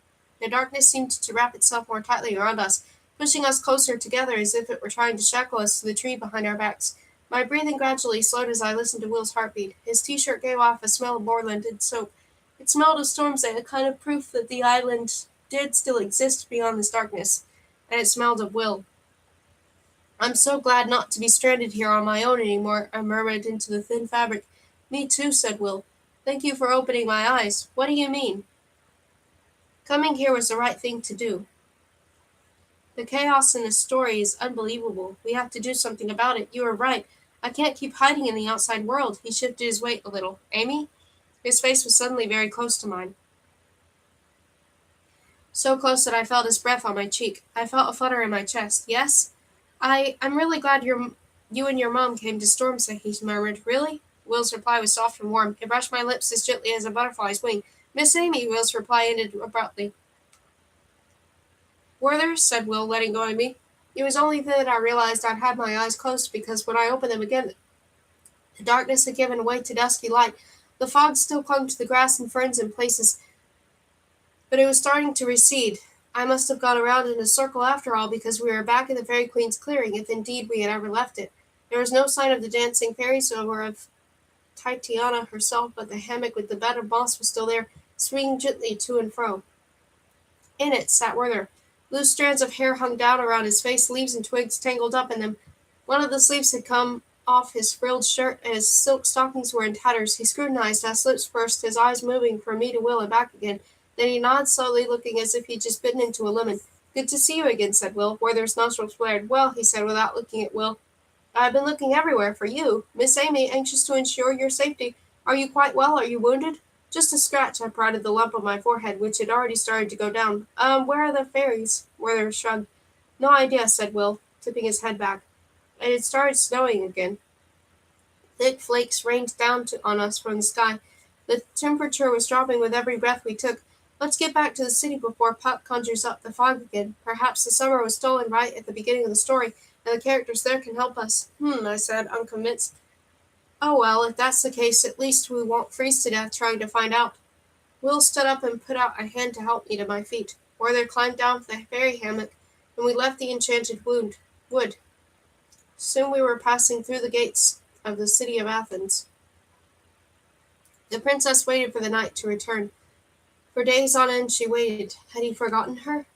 The darkness seemed to wrap itself more tightly around us, pushing us closer together as if it were trying to shackle us to the tree behind our backs. My breathing gradually slowed as I listened to Will's heartbeat. His t-shirt gave off a smell of moorland and soap. It smelled of storms, a kind of proof that the island did still exist beyond this darkness, and it smelled of Will. I'm so glad not to be stranded here on my own anymore, I murmured into the thin fabric. Me too, said Will. Thank you for opening my eyes. What do you mean? Coming here was the right thing to do. The chaos in this story is unbelievable. We have to do something about it. You are right. I can't keep hiding in the outside world. He shifted his weight a little. Amy? His face was suddenly very close to mine. So close that I felt his breath on my cheek. I felt a flutter in my chest. Yes? I'm really glad you and your mom came to Stormsea, he murmured. Really? Will's reply was soft and warm. It brushed my lips as gently as a butterfly's wing. Miss Amy, Will's reply ended abruptly. Werther, said Will, letting go of me. It was only then I realized I'd had my eyes closed, because when I opened them again, the darkness had given way to dusky light. The fog still clung to the grass and ferns in places, but it was starting to recede. I must have gone around in a circle after all, because we were back in the Fairy Queen's clearing, if indeed we had ever left it. There was no sign of the dancing fairies or of Titiana herself, but the hammock with the bed of moss was still there, swinging gently to and fro. In it sat Werther. Loose strands of hair hung down around his face, leaves and twigs tangled up in them. One of the sleeves had come off his frilled shirt, and his silk stockings were in tatters. He scrutinized us, lips pursed, his eyes moving from me to Will and back again. Then he nodded slowly, looking as if he'd just bitten into a lemon. Good to see you again, said Will. Werther's nostrils flared. Well, he said without looking at Will, I've been looking everywhere for you. Miss Amy, anxious to ensure your safety. Are you quite well? Are you wounded? Just a scratch, I prodded the lump on my forehead, which had already started to go down. Where are the fairies? Werther shrugged. No idea, said Will, tipping his head back. It had started snowing again. Thick flakes rained down on us from the sky. The temperature was dropping with every breath we took. Let's get back to the city before Puck conjures up the fog again. Perhaps the summer was stolen right at the beginning of the story, and the characters there can help us. I said, unconvinced. Oh well, if that's the case, at least we won't freeze to death trying to find out. Will stood up and put out a hand to help me to my feet. Werther climbed down from the fairy hammock, and we left the enchanted wood. Soon we were passing through the gates of the city of Athens. The princess waited for the night to return. For days on end she waited. Had he forgotten her?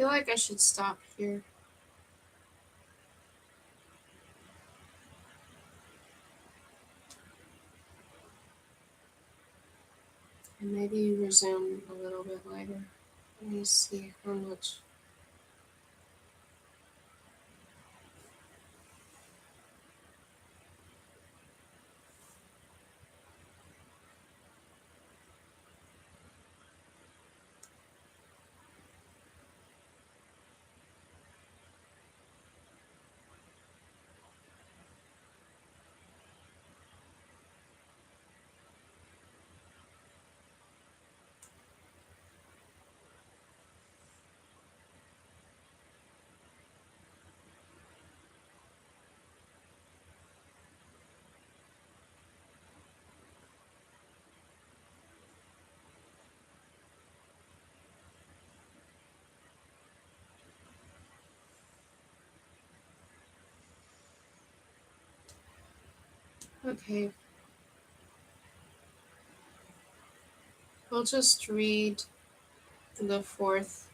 feel like I should stop here and maybe resume a little bit later. Let me see how much. Okay, we'll just read the fourth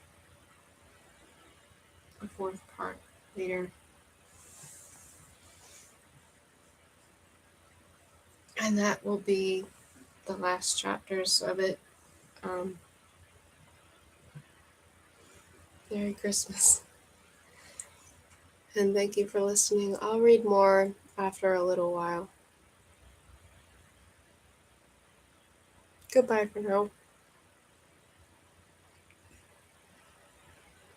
part later, and that will be the last chapters of it. Um, Merry Christmas, and thank you for listening. I'll read more after a little while. Goodbye for now.